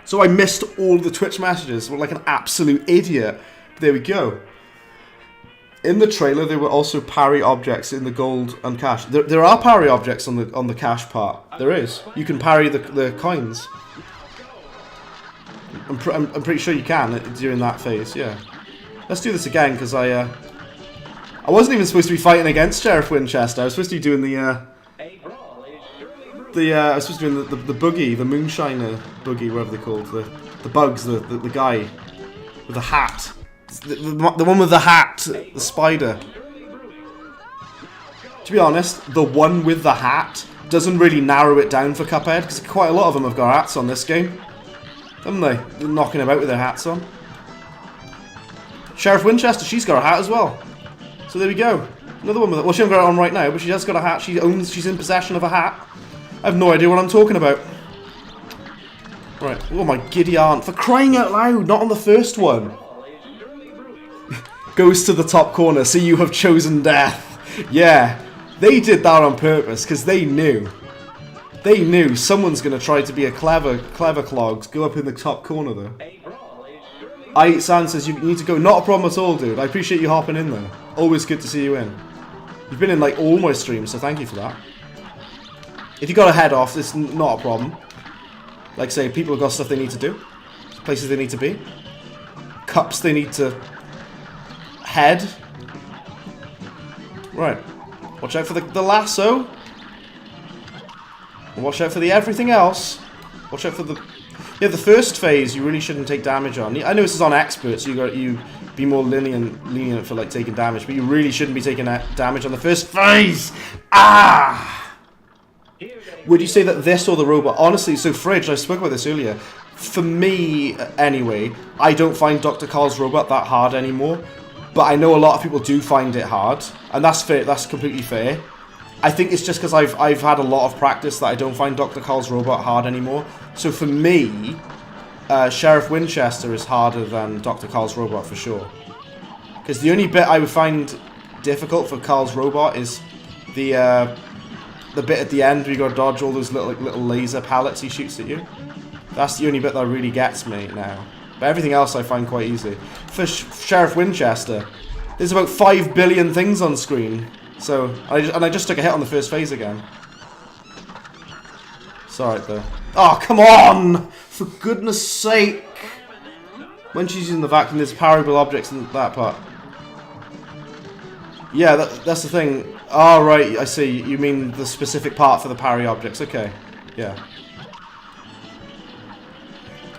so I missed all the Twitch messages. Like an absolute idiot. There we go. In the trailer, there were also parry objects in the gold and cash. There are parry objects on the cash part. There is. You can parry the coins. I'm pretty sure you can during that phase. Yeah. Let's do this again because I wasn't even supposed to be fighting against Sheriff Winchester. I was supposed to be doing I was supposed to be doing the boogie, the moonshiner boogie, whatever they're called, the bugs, the guy with the hat, the one with the hat, the spider. To be honest, the one with the hat doesn't really narrow it down for Cuphead because quite a lot of them have got hats on this game, haven't they? They're knocking about with their hats on. Sheriff Winchester, she's got a hat as well. So there we go. Another one with it. Well, she hasn't got it on right now, but she has got a hat. She's in possession of a hat. I have no idea what I'm talking about. Right. Oh my giddy aunt. For crying out loud, not on the first one. Goes to the top corner. See, you have chosen death. Yeah. They did that on purpose because they knew. They knew someone's going to try to be a clever clogs. Go up in the top corner though. San says you need to go. Not a problem at all, dude. I appreciate you hopping in there. Always good to see you in. You've been in like all my streams, so thank you for that. If you got to head off, it's not a problem. Like say, people have got stuff they need to do. Places they need to be. Cups they need to head. Right. Watch out for the lasso. And watch out for the everything else. Watch out for the... Yeah, the first phase you really shouldn't take damage on. I know this is on experts, so you be more lenient for like taking damage, but you really shouldn't be taking damage on the first phase. Ah! Would you say that this or the robot? Honestly, so Fridge, I spoke about this earlier. For me, anyway, I don't find Dr. Carl's robot that hard anymore. But I know a lot of people do find it hard, and that's fair. That's completely fair. I think it's just because I've had a lot of practice that I don't find Dr. Carl's robot hard anymore. So for me, Sheriff Winchester is harder than Dr. Carl's robot for sure. Because the only bit I would find difficult for Carl's robot is the bit at the end where you got to dodge all those little laser pallets he shoots at you. That's the only bit that really gets me now. But everything else I find quite easy. For Sheriff Winchester, there's about 5 billion things on screen. So, I just took a hit on the first phase again. It's alright though. Oh, come on! For goodness sake! When she's using the vacuum, there's parable objects in that part. Yeah, that's the thing. Oh, right, I see. You mean the specific part for the parry objects. Okay, yeah.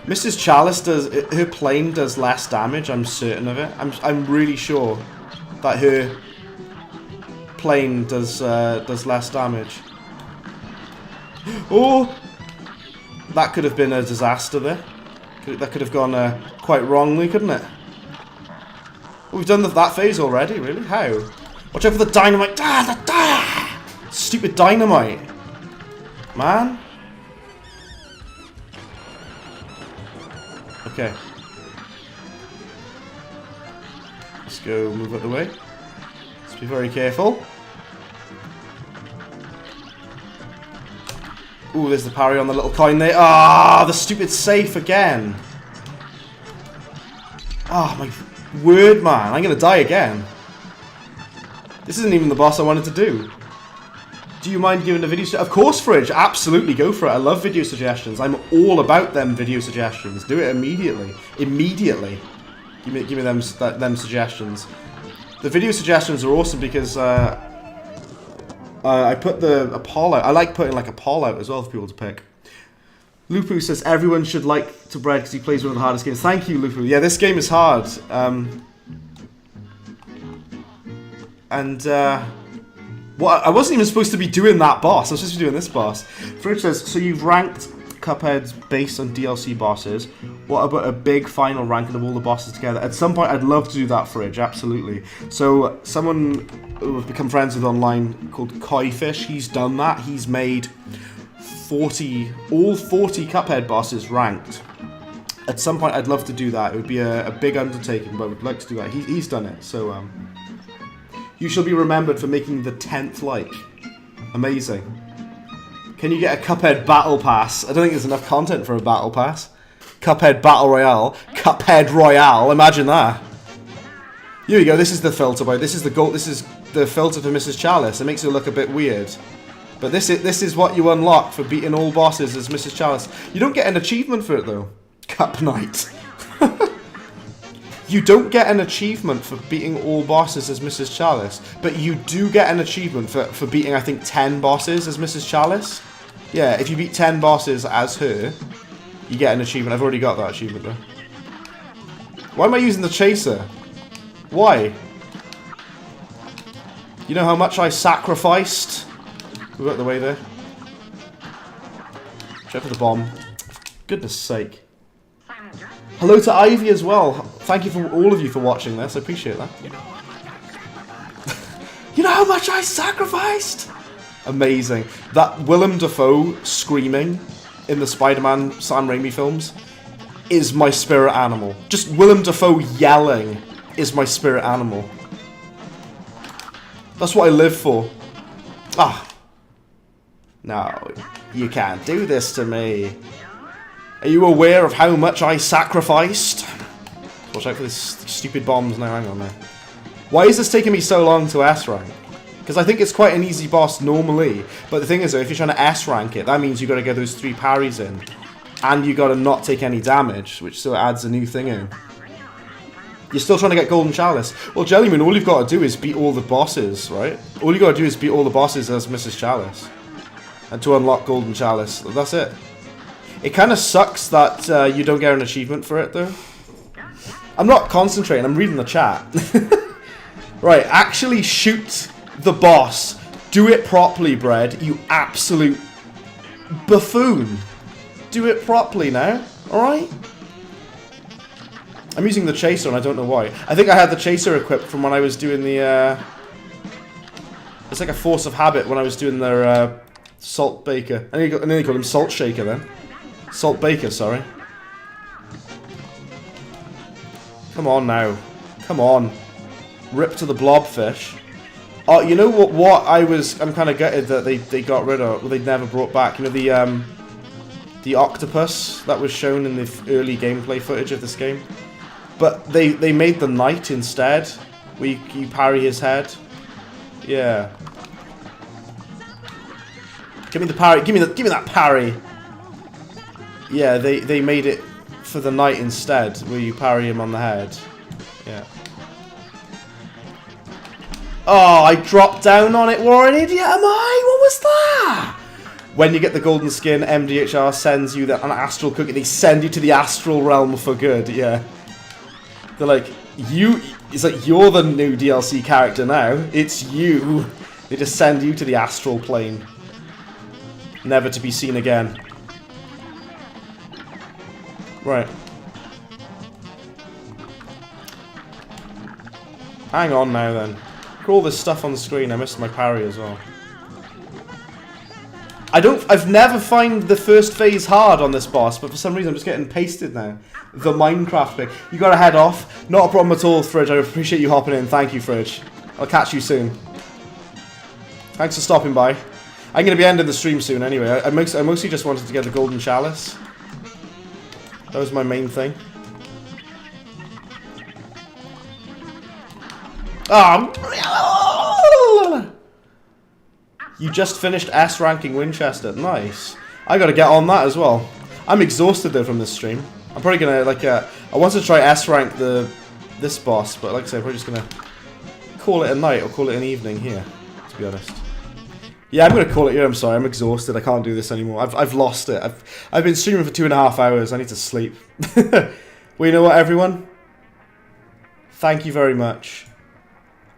Mrs. Chalice her plane does less damage. I'm certain of it. I'm really sure that her plane does less damage. Oh, that could have been a disaster there. That could have gone quite wrongly, couldn't it? Oh, we've done that phase already. Really? How? Watch out for the dynamite. Stupid dynamite, man. Okay. Let's go move out the way. Let's be very careful. Ooh, there's the parry on the little coin there. Ah, the stupid safe again. Oh, my word, man. I'm going to die again. This isn't even the boss I wanted to do. Do you mind giving a video? Of course, Fridge. Absolutely, go for it. I love video suggestions. I'm all about them video suggestions. Do it immediately. Immediately. Give me them suggestions. The video suggestions are awesome because I put a poll out. I like putting like a poll out as well for people to pick. Lupu says everyone should like to Bread because he plays one of the hardest games. Thank you, Lupu. Yeah, this game is hard. Well, I wasn't even supposed to be doing that boss. I was supposed to be doing this boss. Fridge says, so you've ranked Cuphead based on DLC bosses. What about a big final ranking of all the bosses together? At some point, I'd love to do that, Fridge. Absolutely. So, someone who I've become friends with online called Koifish, he's done that. He's made all 40 Cuphead bosses ranked. At some point, I'd love to do that. It would be a big undertaking, but I would like to do that. He's done it. So, you shall be remembered for making the 10th like. Amazing. Can you get a Cuphead Battle Pass? I don't think there's enough content for a Battle Pass. Cuphead Battle Royale. Cuphead Royale. Imagine that. Here we go. This is the filter, boy. This is the gold. This is the filter for Mrs. Chalice. It makes it look a bit weird. But this is what you unlock for beating all bosses as Mrs. Chalice. You don't get an achievement for it, though. Cup Knight. You don't get an achievement for beating all bosses as Mrs. Chalice, but you do get an achievement for beating, I think, 10 bosses as Mrs. Chalice. Yeah, if you beat 10 bosses as her, you get an achievement. I've already got that achievement, though. Why am I using the chaser? Why? You know how much I sacrificed? Move out the way there. Check for the bomb. Goodness sake. Hello to Ivy as well. Thank you for all of you for watching this. I appreciate that. You know how much I sacrificed? Amazing. That Willem Dafoe screaming in the Spider-Man Sam Raimi films is my spirit animal. Just Willem Dafoe yelling is my spirit animal. That's what I live for. Ah. No, you can't do this to me. Are you aware of how much I sacrificed? Watch out for these stupid bombs now. Hang on there. Why is this taking me so long to S rank? Because I think it's quite an easy boss normally. But the thing is though, if you're trying to S rank it, that means you got to get those 3 parries in. And you got to not take any damage, which still adds a new thing in. You're still trying to get Golden Chalice. Well, Jellyman, all you've got to do is beat all the bosses, right? All you got to do is beat all the bosses as Mrs. Chalice. And to unlock Golden Chalice. That's it. It kind of sucks that you don't get an achievement for it, though. I'm not concentrating, I'm reading the chat. Right, actually shoot the boss. Do it properly, Bread, you absolute buffoon. Do it properly now, alright? I'm using the chaser and I don't know why. I think I had the chaser equipped from when I was doing the, it's like a force of habit when I was doing their, Salt Baker. I nearly called him Salt Shaker then. Salt Baker, sorry. Come on now. Come on. Rip to the blobfish. Oh, you know what I'm kind of gutted that they got rid of, or they never brought back. You know the octopus that was shown in the early gameplay footage of this game? But they made the knight instead, where you parry his head. Yeah. Give me the parry. Give me that parry. Yeah, they made it for the knight instead, where you parry him on the head. Yeah. Oh, I dropped down on it. What an idiot am I? What was that? When you get the golden skin, MDHR sends you an astral cookie. They send you to the astral realm for good. Yeah. They're like, it's like you're the new DLC character now. It's you. They just send you to the astral plane. Never to be seen again. Right. Hang on now then. Look at all this stuff on the screen. I missed my parry as well. I've never found the first phase hard on this boss, but for some reason I'm just getting pasted now. The Minecraft bit. You gotta head off. Not a problem at all, Fridge. I appreciate you hopping in. Thank you, Fridge. I'll catch you soon. Thanks for stopping by. I'm going to be ending the stream soon anyway. I mostly just wanted to get the Golden Chalice. That was my main thing. You just finished S ranking Winchester. Nice. I got to get on that as well. I'm exhausted though from this stream. I'm probably going to I wanted to try S rank this boss, but like I said, I'm probably just going to call it a night or call it an evening here, to be honest. Yeah, I'm going to call it here. I'm sorry. I'm exhausted. I can't do this anymore. I've lost it. I've been streaming for 2.5 hours. I need to sleep. Well, you know what, everyone? Thank you very much.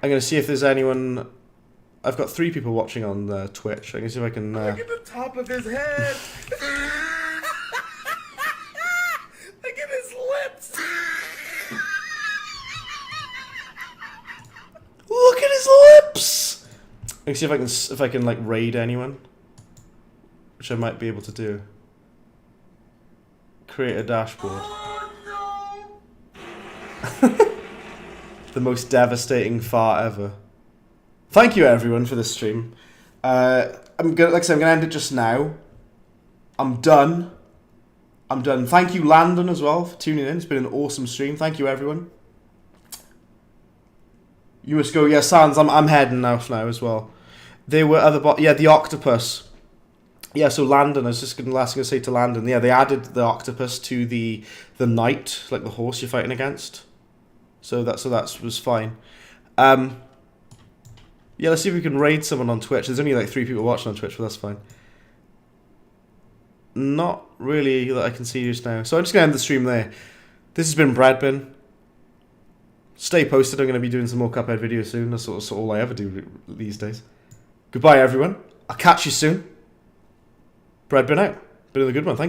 I'm going to see if there's anyone... I've got 3 people watching on Twitch. I'm going to see if I can... Look at the top of his head. Look at his lips. Look at his lips! Let me see if I can like raid anyone, which I might be able to do. Create a dashboard. Oh, no. The most devastating fart ever. Thank you everyone for this stream. I'm gonna end it just now. I'm done. Thank you Landon as well for tuning in. It's been an awesome stream. Thank you everyone. You must go. Yeah, Sans. I'm heading off now as well. There were other yeah, the octopus. Yeah, so Landon. I was just last thing to say to Landon. Yeah, they added the octopus to the knight, like the horse you're fighting against. So that was fine. Yeah, let's see if we can raid someone on Twitch. There's only like 3 people watching on Twitch, but that's fine. Not really that I can see just now. So I'm just gonna end the stream there. This has been Bradbin. Stay posted. I'm going to be doing some more Cuphead videos soon. That's sort of all I ever do these days. Goodbye, everyone. I'll catch you soon. Bread been out. Been a good one. Thank you.